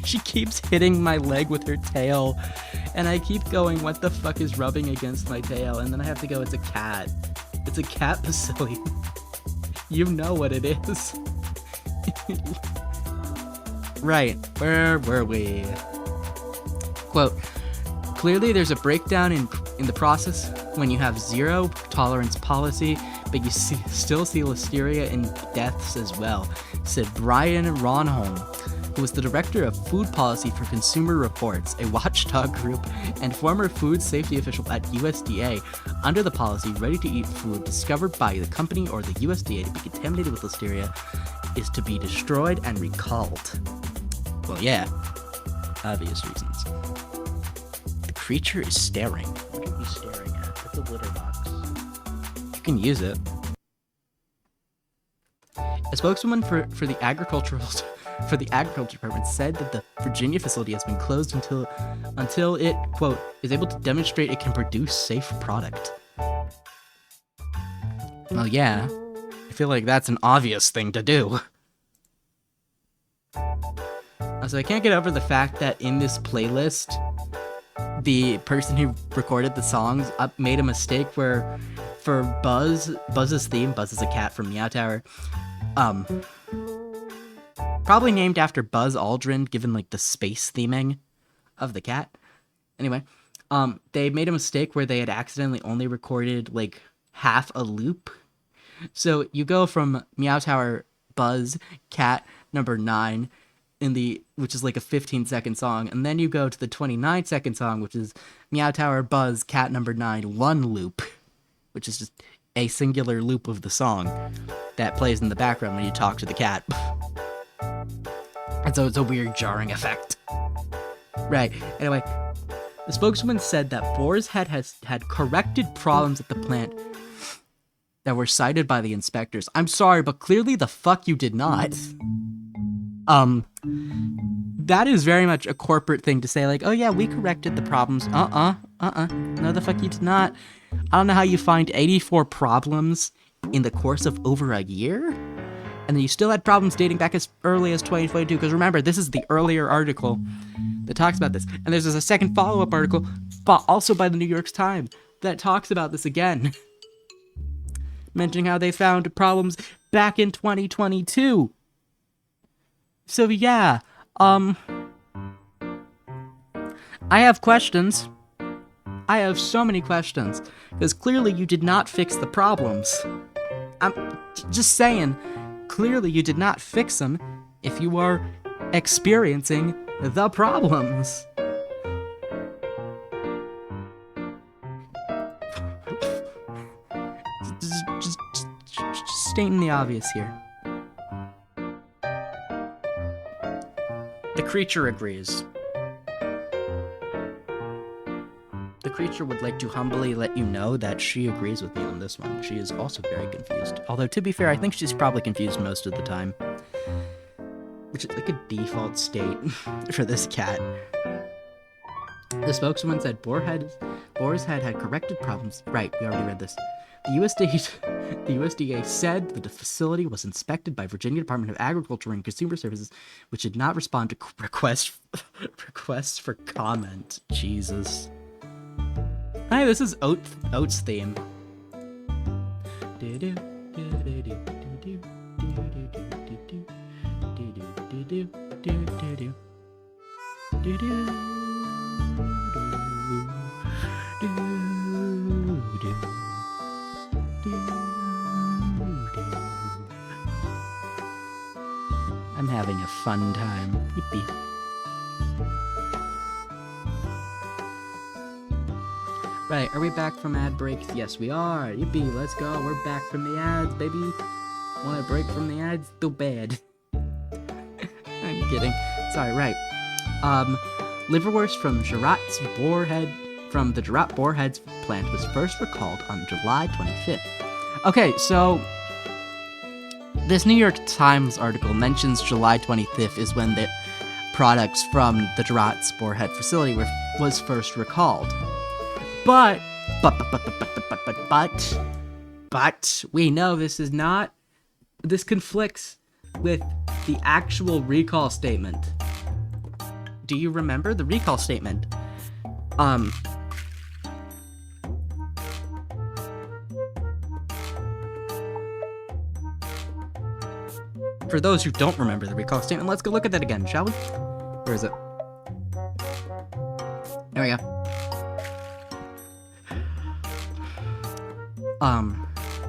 S1: She keeps hitting my leg with her tail, and I keep going, what the fuck is rubbing against my tail? And then I have to go, it's a cat. It's a cat Basilian. You know what it is. Right, where were we? Quote, clearly there's a breakdown in the process when you have zero tolerance policy, but you still see Listeria in deaths as well, said Brian Ronholm, who was the director of food policy for Consumer Reports, a watchdog group, and former food safety official at USDA. Under the policy, ready-to-eat food discovered by the company or the USDA to be contaminated with Listeria is to be destroyed and recalled. Well, yeah, obvious reasons. The creature is staring. What are you staring at? It's a litter box. You can use it. A spokeswoman for the agriculture department said that the Virginia facility has been closed until it, quote, is able to demonstrate it can produce safe product. Well, yeah, I feel like that's an obvious thing to do. So I can't get over the fact that in this playlist, the person who recorded the songs made a mistake where for Buzz's theme, Buzz is a cat from Meow Tower, probably named after Buzz Aldrin, given the space theming of the cat. Anyway, they made a mistake where they had accidentally only recorded half a loop. So you go from Meow Tower, Buzz, cat number 9, which is a 15-second song, and then you go to the 29-second song, which is Meow Tower, Buzz, cat number 9, 1 loop, which is just a singular loop of the song that plays in the background when you talk to the cat. And so it's a weird jarring effect. Right, anyway, the spokeswoman said that Boar's Head had corrected problems at the plant that were cited by the inspectors. I'm sorry, but clearly the fuck you did not. That is very much a corporate thing to say, oh yeah, we corrected the problems. No, the fuck you did not. I don't know how you find 84 problems in the course of over a year, and then you still had problems dating back as early as 2022, because remember, this is the earlier article that talks about this, and there's a second follow-up article, also by the New York Times, that talks about this again, mentioning how they found problems back in 2022. So yeah, I have questions. I have so many questions, because clearly you did not fix the problems. I'm just saying, clearly you did not fix them if you are experiencing the problems. Just stating the obvious here. The creature agrees. The creature would like to humbly let you know that she agrees with me on this one. She is also very confused. Although, to be fair, I think she's probably confused most of the time. Which is like a default state for this cat. The spokeswoman said Boar's Head had corrected problems. Right, we already read this. The USDA said that the facility was inspected by Virginia Department of Agriculture and Consumer Services, which did not respond to requests for comment. Jesus. Hi, this is Oat's theme. I'm having a fun time. Yippee. Right, are we back from ad breaks? Yes, we are. Yippee, let's go. We're back from the ads, baby. Want a break from the ads? Too bad. I'm kidding. Sorry, right. Liverwurst from the Gerat Boarheads plant was first recalled on July 25th. Okay, so this New York Times article mentions July 25th is when the products from the Gerat Boarhead facility was first recalled. But we know this conflicts with the actual recall statement. Do you remember the recall statement? For those who don't remember the recall statement, let's go look at that again, shall we? Where is it? There we go.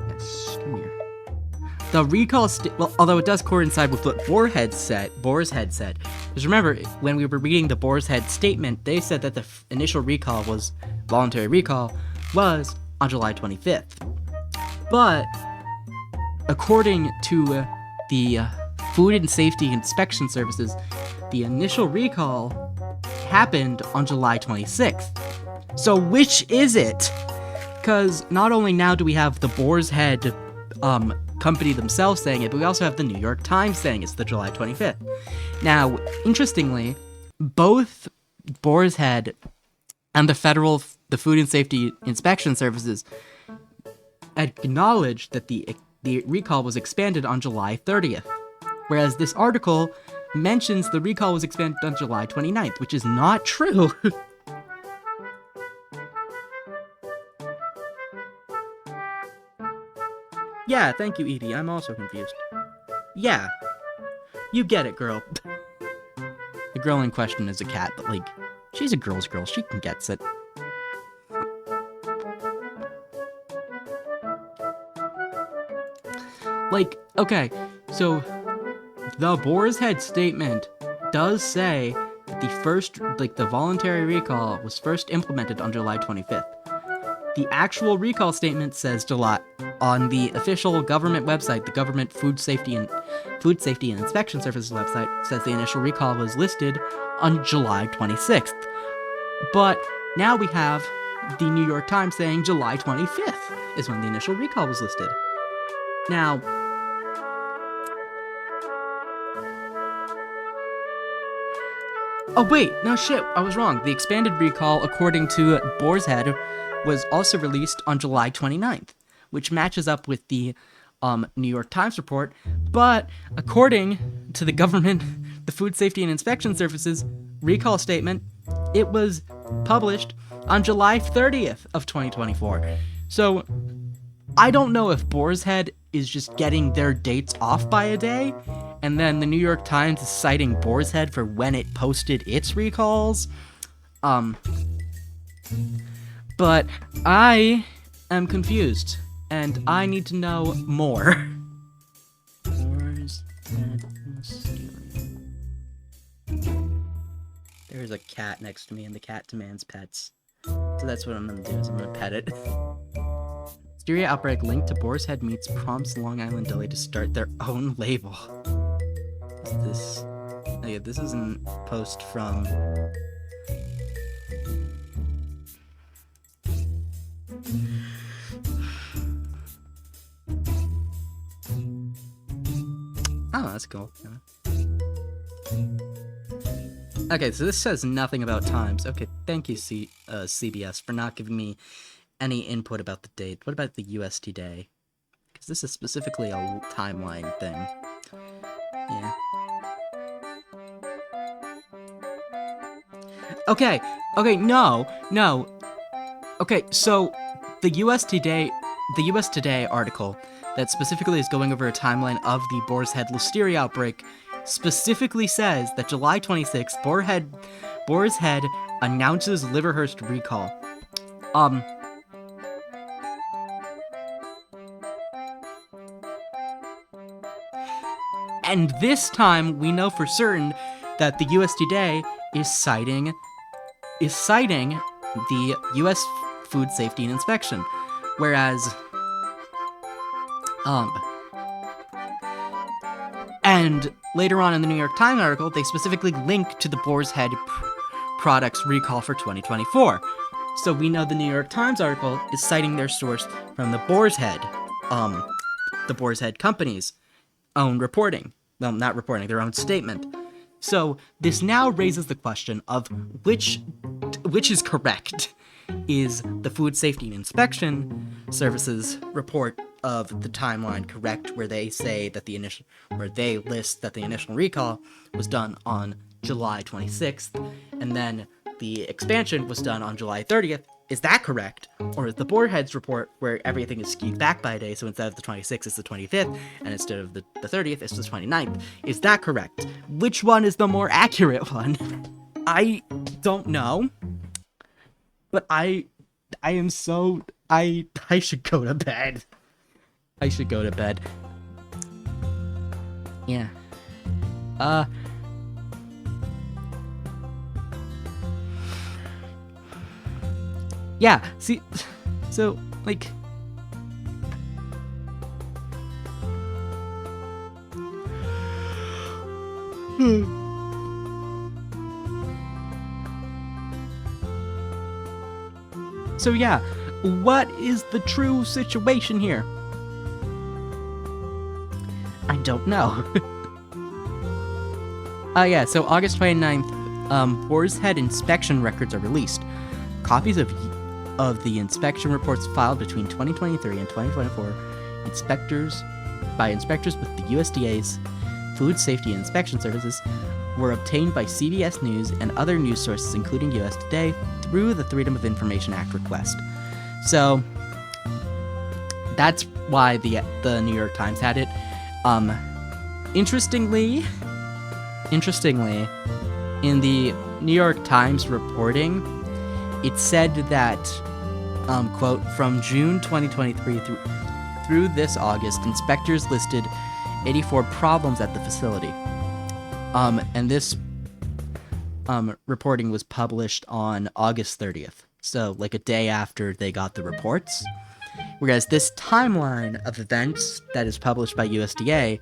S1: Yes, come here. The recall although it does coincide with what Boar's Head said, because remember, when we were reading the Boar's Head statement, they said that the initial voluntary recall, was on July 25th. But, according to the Food and Safety Inspection Services, the initial recall happened on July 26th. So which is it? Because not only now do we have the Boar's Head company themselves saying it, but we also have the New York Times saying it's the July 25th. Now, interestingly, both Boar's Head and the Food and Safety Inspection Services acknowledged that the recall was expanded on July 30th, whereas this article mentions the recall was expanded on July 29th, which is not true. Yeah, thank you, Edie. I'm also confused. Yeah. You get it, girl. The girl in question is a cat, but, like, she's a girl's girl. She gets it. Like, okay, so the Boar's Head statement does say that the voluntary recall was first implemented on July 25th. The actual recall statement says on the official government website, the Government Food Safety and Inspection Services website, says the initial recall was listed on July 26th. But now we have the New York Times saying July 25th is when the initial recall was listed. Now, oh wait, no shit, I was wrong. The expanded recall, according to Boar's Head, was also released on July 29th, which matches up with the New York Times report, but according to the Food Safety and Inspection Services recall statement, it was published on July 30th of 2024. So, I don't know if Boar's Head is just getting their dates off by a day, and then the New York Times is citing Boar's Head for when it posted its recalls. But I am confused, and I need to know more. Boar's Head Listeria. There's a cat next to me, and the cat demands pets. So that's what I'm gonna do, is I'm gonna pet it. Listeria outbreak linked to Boar's Head meets prompts Long Island Deli to start their own label. What's this? Oh yeah, this is a post from... Oh, that's cool. Yeah. Okay, so this says nothing about times. Okay, thank you, CBS, for not giving me any input about the date. What about the UST day? Because this is specifically a timeline thing. Yeah. Okay, no. Okay, so the US Today article that specifically is going over a timeline of the Boar's Head Listeria outbreak specifically says that July 26th, Boar's Head announces Liverhurst recall. And this time we know for certain that the US Today is citing the US Food Safety and Inspection, whereas and later on in the New York Times article, they specifically link to the Boar's Head products recall for 2024. So we know the New York Times article is citing their source from the Boar's Head company's own reporting. Well, not reporting, their own statement. So this now raises the question of which is correct. Is the Food Safety and Inspection Services report of the timeline correct, where they say that they list that the initial recall was done on July 26th, and then the expansion was done on July 30th? Is that correct? Or is the Boar's Head's report, where everything is skewed back by a day, so instead of the 26th, it's the 25th, and instead of the 30th, it's the 29th? Is that correct? Which one is the more accurate one? I don't know. But I am so... I should go to bed. I should go to bed. Yeah. Yeah, see... So, like... So yeah, what is the true situation here? I don't know. Yeah, so August 29th, Boar's Head inspection records are released. Copies of the inspection reports filed between 2023 and 2024 by inspectors with the USDA's Food Safety and Inspection Services were obtained by CBS News and other news sources, including US Today, through the Freedom of Information Act request. So that's why the New York Times had it. Interestingly, in the New York Times reporting, it said that, quote, from June 2023 through this August, inspectors listed 84 problems at the facility. And this reporting was published on August 30th, so like a day after they got the reports. Whereas this timeline of events that is published by USDA,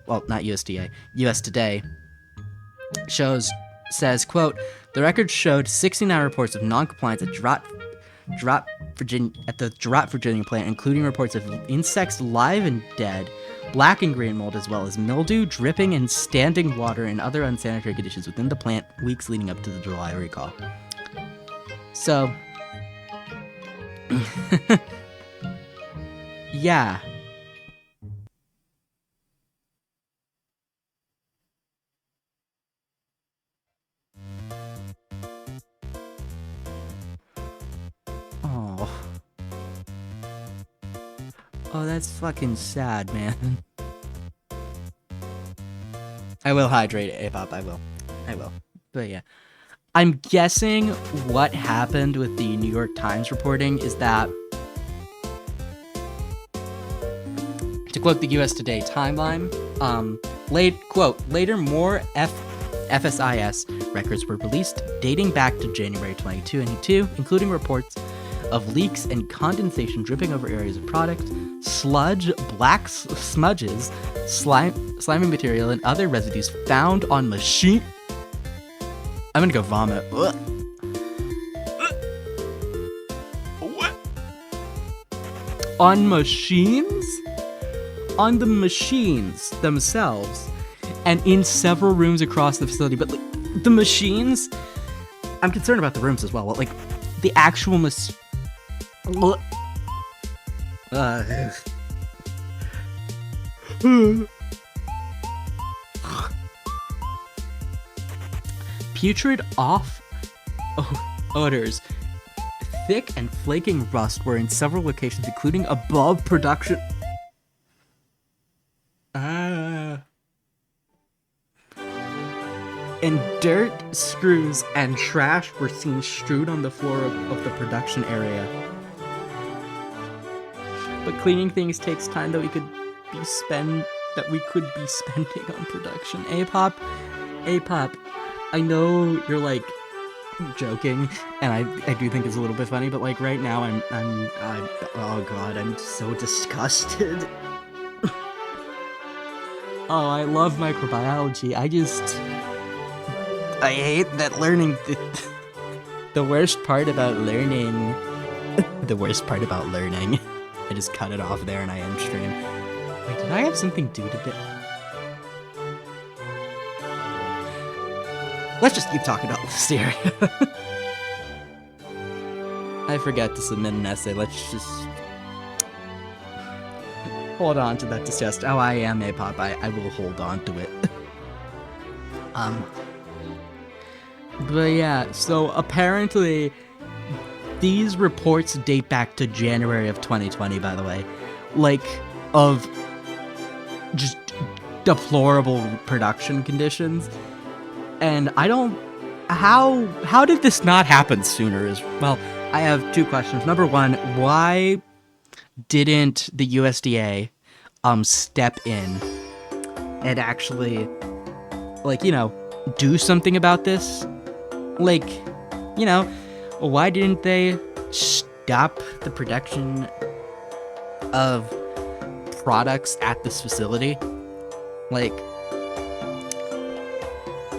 S1: well, not USDA, US Today, says, quote, the record showed 69 reports of non-compliance at the Girard, Virginia plant, including reports of insects live and dead, black and green mold, as well as mildew, dripping, and standing water and other unsanitary conditions within the plant weeks leading up to the July recall. So, yeah. Oh, that's fucking sad, man. I will hydrate it, Apop, I will. But yeah. I'm guessing what happened with the New York Times reporting is that, to quote the US Today timeline, later more FSIS records were released dating back to January 2022, including reports of leaks and condensation dripping over areas of product, sludge, black smudges, slimy material, and other residues found on machine. I'm gonna go vomit. Ugh. What? On machines? On the machines themselves, and in several rooms across the facility. But like, the machines, I'm concerned about the rooms as well. But like the actual putrid odors, thick and flaking rust were in several locations, including above production. And dirt, screws, and trash were seen strewed on the floor of the production area. But cleaning things takes time that we could be spending on production. Apop, I know you're like joking, and I do think it's a little bit funny, but like right now I'm oh god, I'm so disgusted. Oh, I love microbiology. I hate that learning. The worst part about learning. I just cut it off there and I end stream. Wait, did I have something due today? Let's just keep talking about Listeria. I forgot to submit an essay. Let's just hold on to that disgust. Oh, I am Apop. I will hold on to it. But yeah, so apparently these reports date back to January of 2020, by the way. Like, of just deplorable production conditions. And I don't... How did this not happen sooner? Well, I have two questions. Number one, why didn't the USDA step in and actually, like, you know, do something about this? Like, you know, why didn't they stop the production of products at this facility? Like,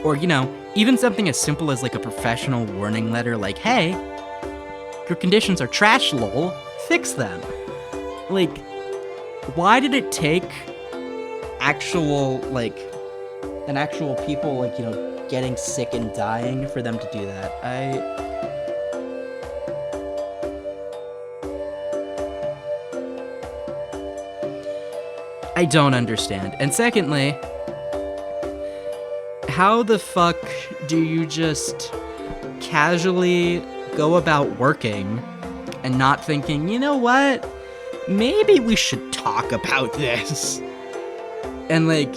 S1: or, you know, even something as simple as like a professional warning letter like, hey, your conditions are trash, lol, fix them. Like, why did it take actual people, like, you know, getting sick and dying for them to do that? I don't understand. And secondly, how the fuck do you just casually go about working and not thinking, you know what? Maybe we should talk about this. And like,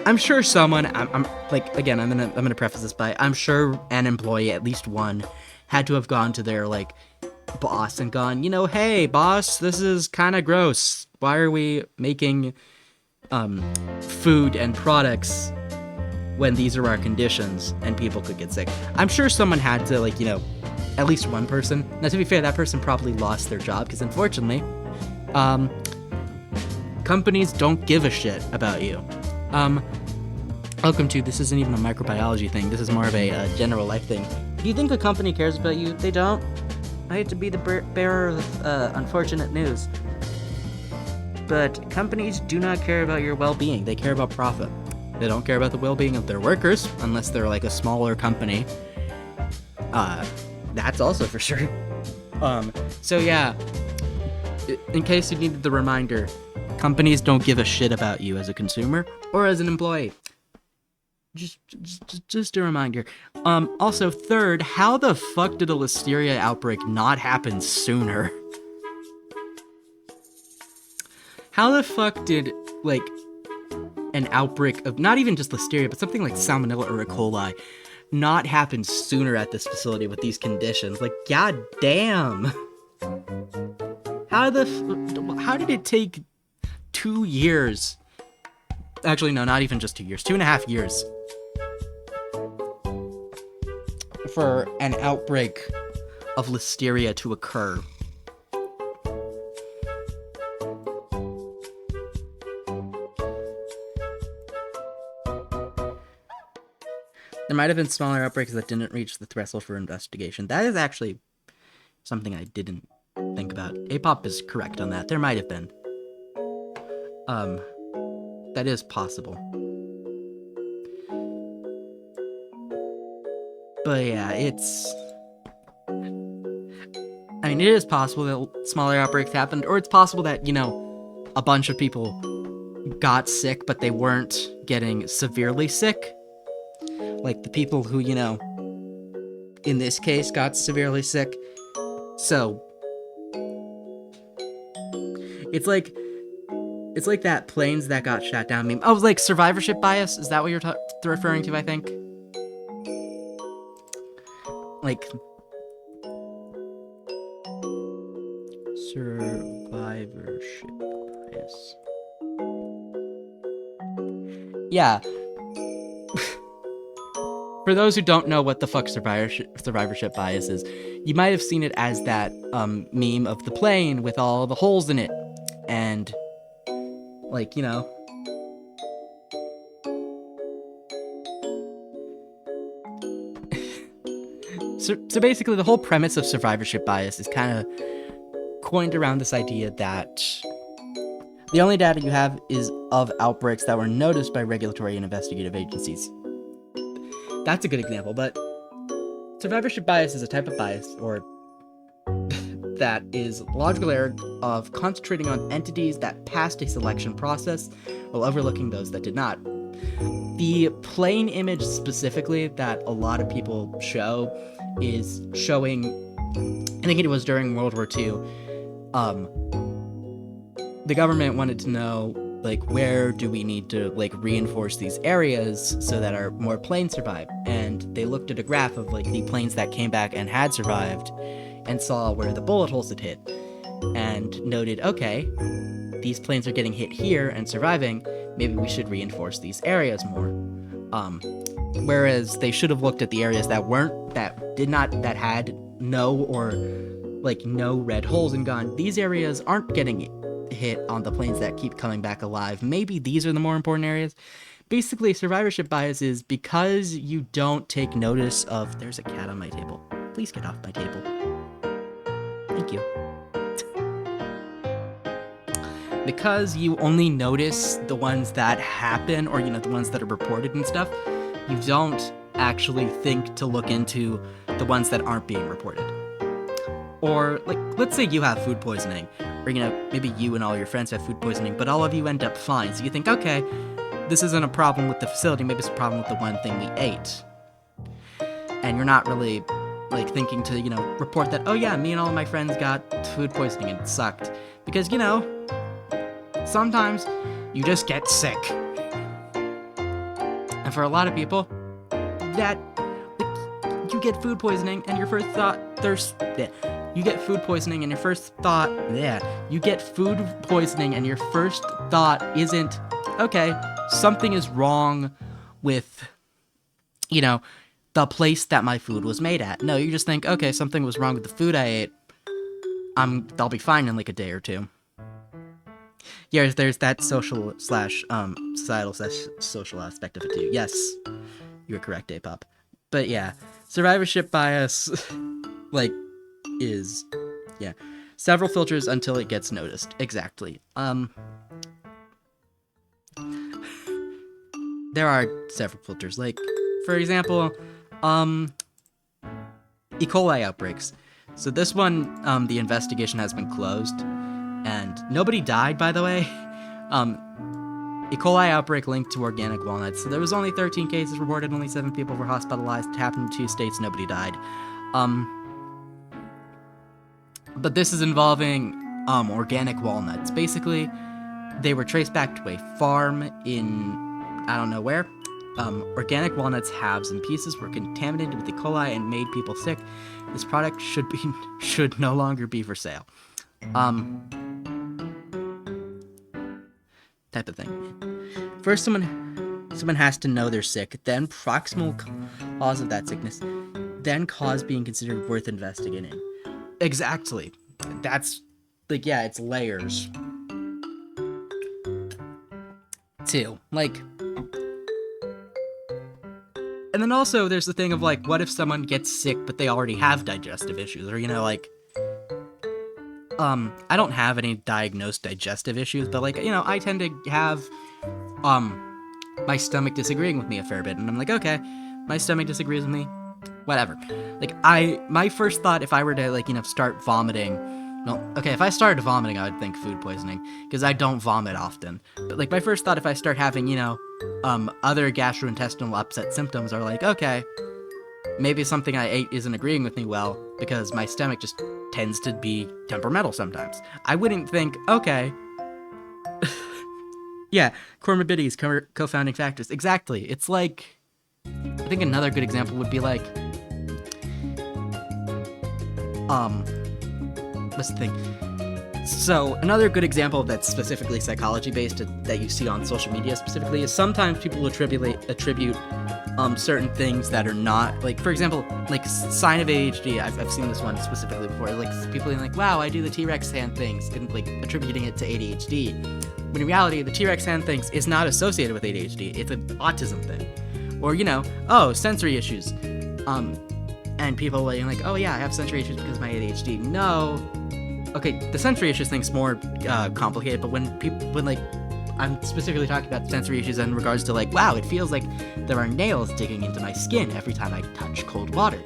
S1: I'm sure someone, I'm like, again, I'm gonna preface this by, I'm sure an employee, at least one, had to have gone to their like boss and gone, you know, hey boss, this is kind of gross. Why are we making food and products when these are our conditions and people could get sick? I'm sure someone had to, like, you know, at least one person. Now, to be fair, that person probably lost their job because unfortunately, companies don't give a shit about you. Welcome to, this isn't even a microbiology thing, this is more of a general life thing. Do you think a company cares about you? They don't. I hate to be the bearer of unfortunate news, but companies do not care about your well-being. They care about profit. They don't care about the well-being of their workers, unless they're like a smaller company. That's also for sure. So yeah, in case you needed the reminder, companies don't give a shit about you as a consumer or as an employee. Just a reminder. Also, third, how the fuck did a Listeria outbreak not happen sooner? How the fuck did, like, an outbreak of not even just Listeria, but something like Salmonella or E. coli not happened sooner at this facility with these conditions? Like, god damn. How did it take 2 years? Actually, no, not even just 2 years. 2.5 years. For an outbreak of listeria to occur. There might have been smaller outbreaks that didn't reach the threshold for investigation. That is actually something I didn't think about. Apop is correct on that. There might have been. That is possible. But yeah, it's... I mean, it is possible that smaller outbreaks happened, or it's possible that, you know, a bunch of people got sick, but they weren't getting severely sick. Like the people who, you know, in this case got severely sick. So, it's like that planes that got shot down meme. Oh, like survivorship bias? Is that what you're referring to, I think? Like... survivorship bias. Yeah. For those who don't know what the fuck survivorship bias is, you might have seen it as that meme of the plane with all the holes in it. And, like, you know... So basically, the whole premise of survivorship bias is kind of coined around this idea that the only data you have is of outbreaks that were noticed by regulatory and investigative agencies. That's a good example, but survivorship bias is a type of bias, or that is logical error of concentrating on entities that passed a selection process while overlooking those that did not. The plane image specifically that a lot of people show is showing, I think it was during World War II, the government wanted to know, like, where do we need to, like, reinforce these areas so that our more planes survive? And they looked at a graph of, like, the planes that came back and had survived and saw where the bullet holes had hit and noted, okay, these planes are getting hit here and surviving, maybe we should reinforce these areas more. Whereas they should have looked at the areas that had no or, like, no red holes and gone, these areas aren't getting hit on the planes that keep coming back alive. Maybe these are the more important areas. Basically, survivorship bias is because you don't take notice of... There's a cat on my table. Please get off my table. Thank you. Because you only notice the ones that happen, or, you know, the ones that are reported and stuff, you don't actually think to look into the ones that aren't being reported. Or, like, let's say you have food poisoning, or, you know, maybe you and all your friends have food poisoning, but all of you end up fine, so you think, okay, this isn't a problem with the facility, maybe it's a problem with the one thing we ate. And you're not really, like, thinking to, you know, report that, oh yeah, me and all of my friends got food poisoning and it sucked. Because, you know, sometimes you just get sick. And for a lot of people, that, like, you get food poisoning and your first thought, you get food poisoning and your first thought, isn't, okay, something is wrong with, you know, the place that my food was made at. No, you just think, okay, something was wrong with the food I ate. I'll be fine in like a day or two. Yeah, there's that social slash societal slash social aspect of it too. Yes, you're correct, Apop. But yeah, survivorship bias, like, is, yeah, several filters until it gets noticed. Exactly. There are several filters. Like, for example, E. coli outbreaks. So this one, the investigation has been closed, and nobody died, by the way. E. coli outbreak linked to organic walnuts. So there was only 13 cases reported, only 7 people were hospitalized. It happened in 2 states, nobody died. But this is involving organic walnuts. Basically, they were traced back to a farm in, I don't know where, organic walnuts halves and pieces were contaminated with E. coli and made people sick. This product should no longer be for sale. Type of thing. First, someone has to know they're sick, then proximal cause of that sickness, then cause being considered worth investigating. Exactly. That's like, yeah, it's layers. Too. Like, and then also there's the thing of like, what if someone gets sick but they already have digestive issues, or like, I don't have any diagnosed digestive issues, but like, I tend to have my stomach disagreeing with me a fair bit, and I'm like, okay, my stomach disagrees with me, whatever. Like, my first thought, if I were to, like, start vomiting, if I started vomiting, I would think food poisoning, because I don't vomit often. But, like, my first thought, if I start having, other gastrointestinal upset symptoms, are like, okay, maybe something I ate isn't agreeing with me well, because my stomach just tends to be temperamental sometimes. I wouldn't think, okay, yeah, comorbidities, co-founding factors. Exactly. It's like, I think another good example would be like, what's the thing? So another good example that's specifically psychology based that you see on social media specifically is sometimes people attribute certain things that are not, like, for example, like sign of ADHD. I've seen this one specifically before. Like, people being like, wow, I do the T-Rex hand things, and like attributing it to ADHD. When in reality, the T-Rex hand things is not associated with ADHD. It's an autism thing. Or, oh, sensory issues. And people being like, oh yeah, I have sensory issues because of my ADHD. No. Okay, the sensory issues thing's more complicated, but when like, I'm specifically talking about sensory issues in regards to like, wow, it feels like there are nails digging into my skin every time I touch cold water.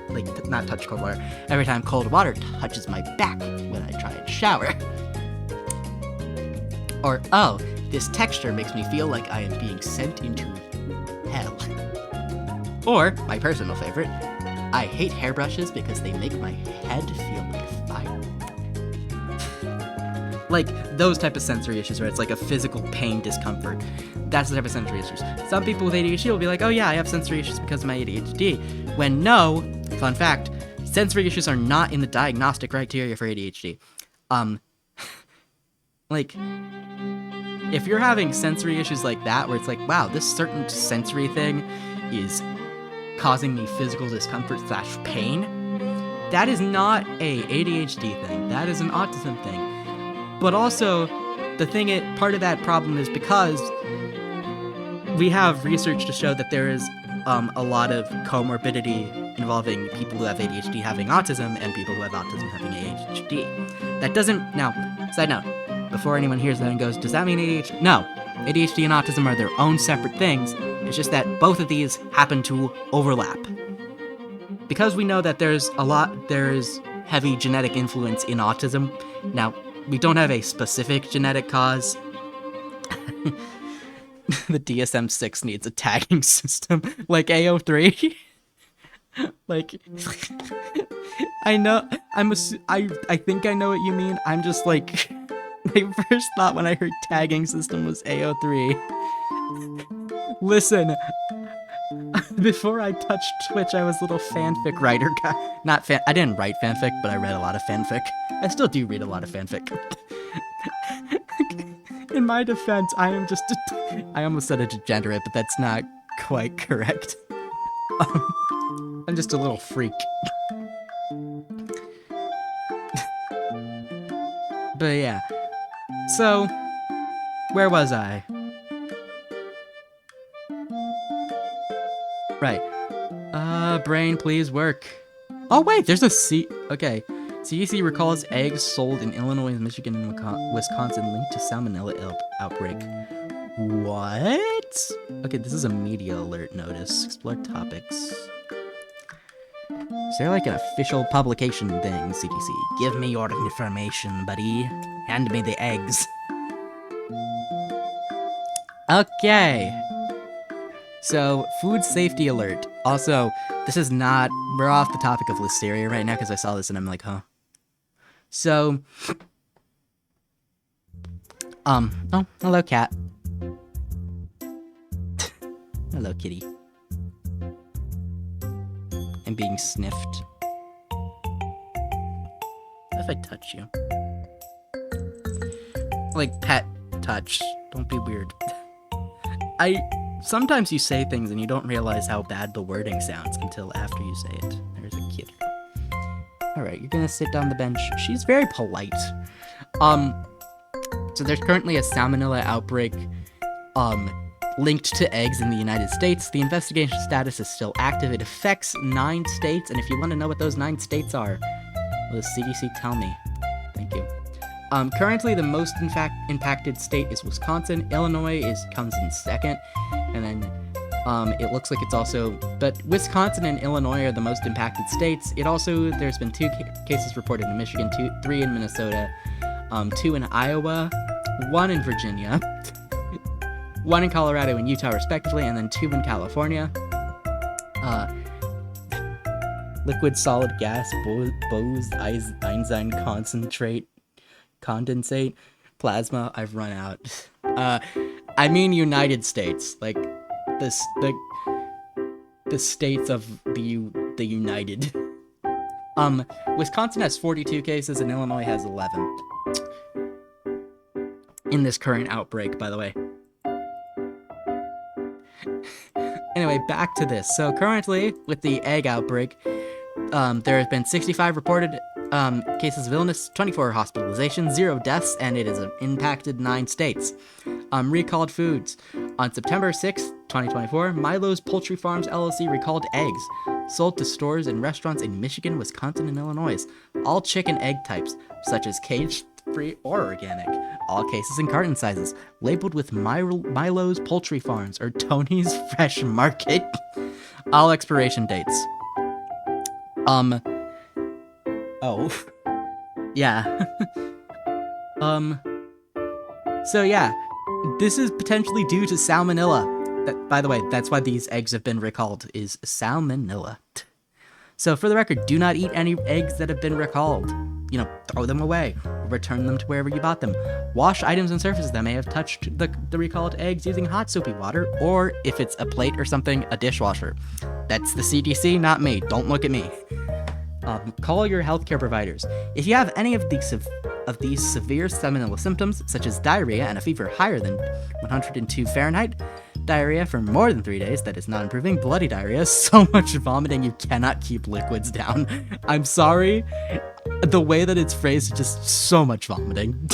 S1: Like, not touch cold water, every time cold water touches my back when I try and shower. Or, oh, this texture makes me feel like I am being sent into hell. Or, my personal favorite, I hate hairbrushes because they make my head feel like fire. Like, those type of sensory issues where it's like a physical pain, discomfort. That's the type of sensory issues. Some people with ADHD will be like, oh yeah, I have sensory issues because of my ADHD. When no, fun fact, sensory issues are not in the diagnostic criteria for ADHD. Like, if you're having sensory issues like that, where it's like, wow, this certain sensory thing is causing me physical discomfort / pain, that is not a ADHD thing. That is an autism thing. But also, part of that problem is because we have research to show that there is a lot of comorbidity involving people who have ADHD having autism and people who have autism having ADHD. That doesn't, now, side note, before anyone hears that and goes, does that mean ADHD? No. ADHD and autism are their own separate things. It's just that both of these happen to overlap. Because we know that there is heavy genetic influence in autism. Now, we don't have a specific genetic cause. The DSM-6 needs a tagging system like AO3. Like, I think I know what you mean. I'm just like, my first thought when I heard tagging system was AO3. Listen, before I touched Twitch, I was a little fanfic writer guy. I didn't write fanfic, but I read a lot of fanfic. I still do read a lot of fanfic. In my defense, I almost said a degenerate, but that's not quite correct. I'm just a little freak. But yeah. So, where was I? Right. Brain, please work. Oh wait, there's a C. Okay. CDC recalls eggs sold in Illinois, Michigan, and Wisconsin linked to salmonella outbreak. What? Okay, this is a media alert notice. Explore topics. Is there like an official publication thing, CDC? Give me your information, buddy. Hand me the eggs. Okay. So, food safety alert. Also, this is not... We're off the topic of Listeria right now because I saw this and I'm like, huh. So... Oh, hello, cat. Hello, kitty. I'm being sniffed. What if I touch you? Like, pet touch. Don't be weird. Sometimes you say things and you don't realize how bad the wording sounds until after you say it. There's a kitty. Alright, you're gonna sit down the bench. She's very polite. So there's currently a salmonella outbreak, linked to eggs in the United States. The investigation status is still active. It affects 9 states, and if you want to know what those 9 states are, will the CDC tell me? Thank you. Currently, the most impacted state is Wisconsin. Illinois comes in second, and then it looks like it's also, but Wisconsin and Illinois are the most impacted states. There's been 2 cases reported in Michigan, 3 in Minnesota, 2 in Iowa, 1 in Virginia, 1 in Colorado and Utah respectively, and then 2 in California. Liquid, solid, gas, Bose-Einstein condensate, plasma. I've run out. I mean United States, like the states of the United. Wisconsin has 42 cases and Illinois has 11 in this current outbreak, by the way. Anyway, back to this. So currently, with the egg outbreak, there have been 65 reported cases of illness, 24 hospitalizations, 0 deaths, and it has impacted 9 states. Recalled foods. On September 6, 2024, Milo's Poultry Farms LLC recalled eggs sold to stores and restaurants in Michigan, Wisconsin, and Illinois. All chicken egg types, such as cage-free or organic. All cases and carton sizes, labeled with Milo's Poultry Farms or Tony's Fresh Market. All expiration dates. Oh. Yeah. So yeah, this is potentially due to salmonella. By the way, that's why these eggs have been recalled, is salmonella. So for the record, do not eat any eggs that have been recalled. Throw them away, or return them to wherever you bought them. Wash items and surfaces that may have touched the recalled eggs using hot soapy water, or if it's a plate or something, a dishwasher. That's the CDC, not me. Don't look at me. Call your healthcare providers. If you have any of these severe salmonella symptoms, such as diarrhea and a fever higher than 102 Fahrenheit, diarrhea for more than 3 days that is not improving, bloody diarrhea, so much vomiting you cannot keep liquids down. I'm sorry, the way that it's phrased is just so much vomiting.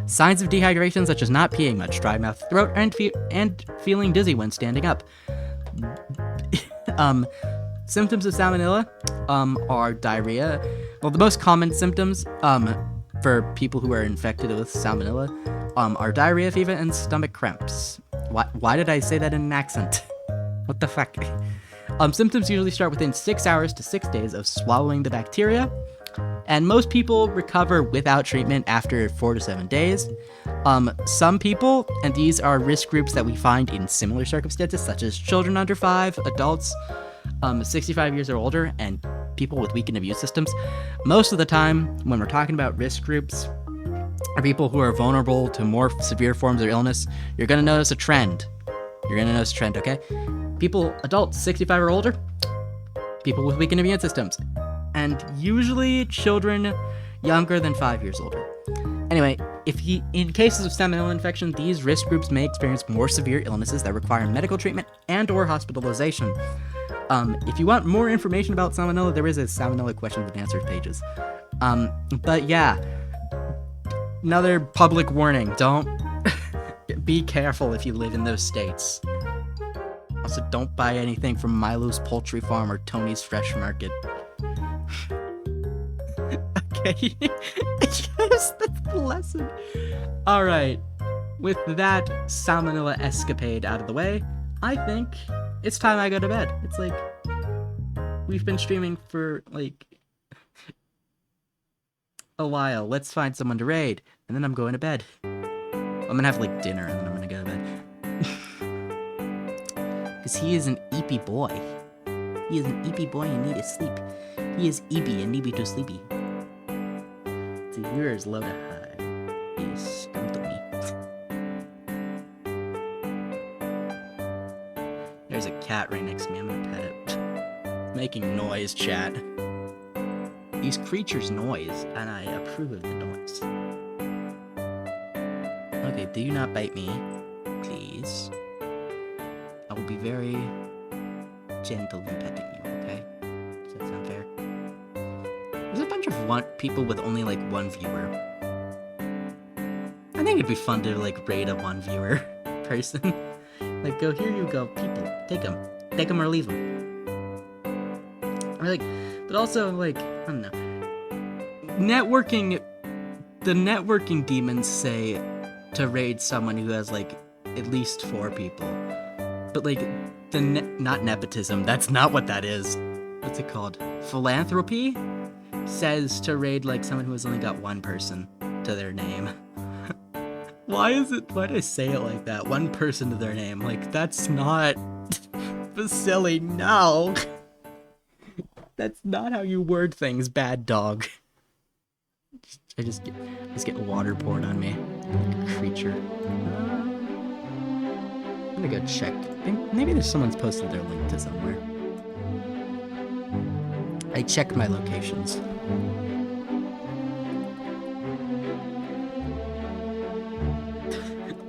S1: Signs of dehydration such as not peeing much, dry mouth, throat, and feeling dizzy when standing up. Symptoms of salmonella are diarrhea. Well, the most common symptoms for people who are infected with salmonella are diarrhea, fever, and stomach cramps. Why did I say that in an accent? What the fuck? Symptoms usually start within 6 hours to 6 days of swallowing the bacteria, and most people recover without treatment after 4 to 7 days. Some people, and these are risk groups that we find in similar circumstances, such as children under 5, adults 65 years or older, and people with weakened immune systems. Most of the time, when we're talking about risk groups, or people who are vulnerable to more severe forms of illness, you're going to notice a trend. Okay? Adults 65 or older, people with weakened immune systems, and usually children younger than 5 years older. Anyway, in cases of salmonella infection, these risk groups may experience more severe illnesses that require medical treatment and/or hospitalization. If you want more information about salmonella, there is a salmonella questions and answers pages. But yeah, another public warning: don't be careful if you live in those states. Also, don't buy anything from Milo's Poultry Farm or Tony's Fresh Market. Okay, yes, that's the lesson. All right, with that salmonella escapade out of the way, I think it's time I go to bed. It's like, we've been streaming for like a while. Let's find someone to raid, and then I'm going to bed. I'm gonna have like dinner, and then I'm gonna go to bed. Because he is an eepy boy. He is an eepy boy and need to sleep. He is eepy and need to sleepy. So here is low to high. He is come to me. cat right next to me. I'm gonna pet it. It's making noise, chat. These creatures noise, and I approve of the noise. Okay, do not bite me, please. I will be very gentle in petting you, okay? Does that sound fair? There's a bunch of people with only like one viewer. I think it'd be fun to like raid a one viewer person. Like, go, here you go, people, take them or leave them. Or like, but also like, I don't know. The networking demons say to raid someone who has like at least 4 people. But like, not nepotism, that's not what that is. What's it called? Philanthropy says to raid like someone who has only got 1 person to their name. Why do I say it like that? 1 person to their name. Like, that's not silly, no. That's not how you word things, bad dog. I just get water poured on me. Like a creature. I'm gonna go check. Maybe there's someone's posted their link to somewhere. I checked my locations.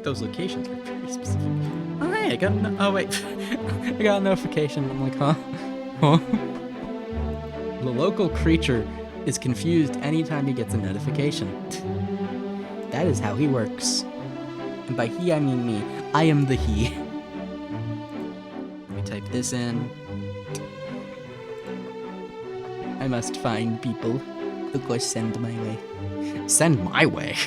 S1: Those locations are very specific. Oh, hey, I got oh wait. I got a notification. I'm like, huh? Huh? The local creature is confused anytime he gets a notification. That is how he works. And by he, I mean me. I am the he. Let me type this in. I must find people who go send my way. Send my way?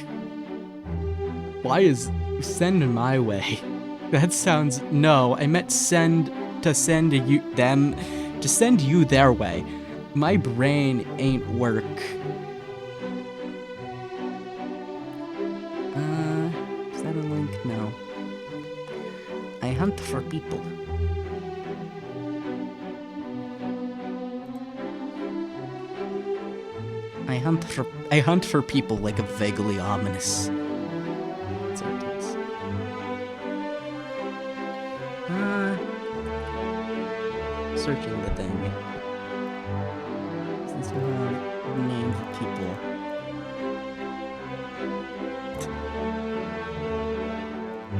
S1: Why is send my way? That sounds... No, I meant send you them... To send you their way. My brain ain't work. Is that a link? No. I hunt for people. I hunt for people like a vaguely ominous sentence. Searching the thing. Since we have named people.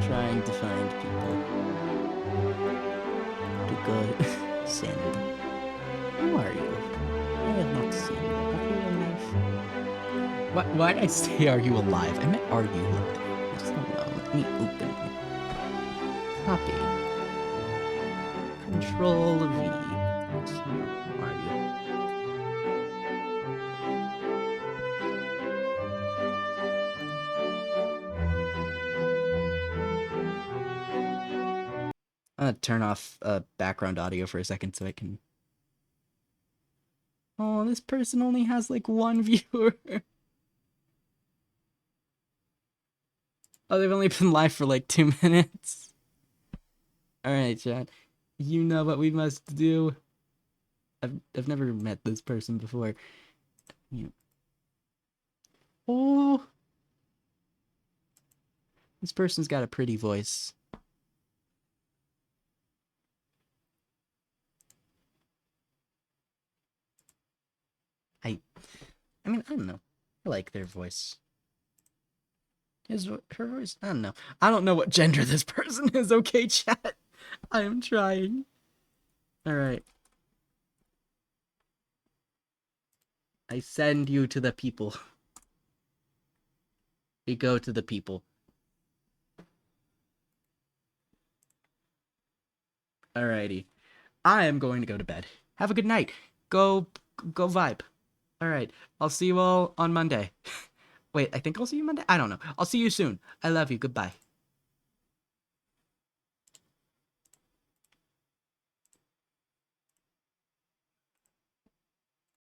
S1: Trying to find people to go send. Who are you? I have not seen you. Are you alive? Why did I say are you alive? I meant are you alive? I just don't know. Let me open it. Copy. Control V. Who are you? I'm gonna turn off background audio for a second so I can... Oh, this person only has like 1 viewer. Oh, they've only been live for like 2 minutes. Alright, chat. You know what we must do. I've never met this person before. Yeah. Oh, this person's got a pretty voice. I mean, I don't know. I like their voice. Her voice? I don't know. I don't know what gender this person is, okay, chat? I am trying. Alright. I send you to the people. We go to the people. Alrighty. I am going to go to bed. Have a good night. Go vibe. Alright. I'll see you all on Monday. Wait, I think I'll see you Monday? I don't know. I'll see you soon. I love you. Goodbye.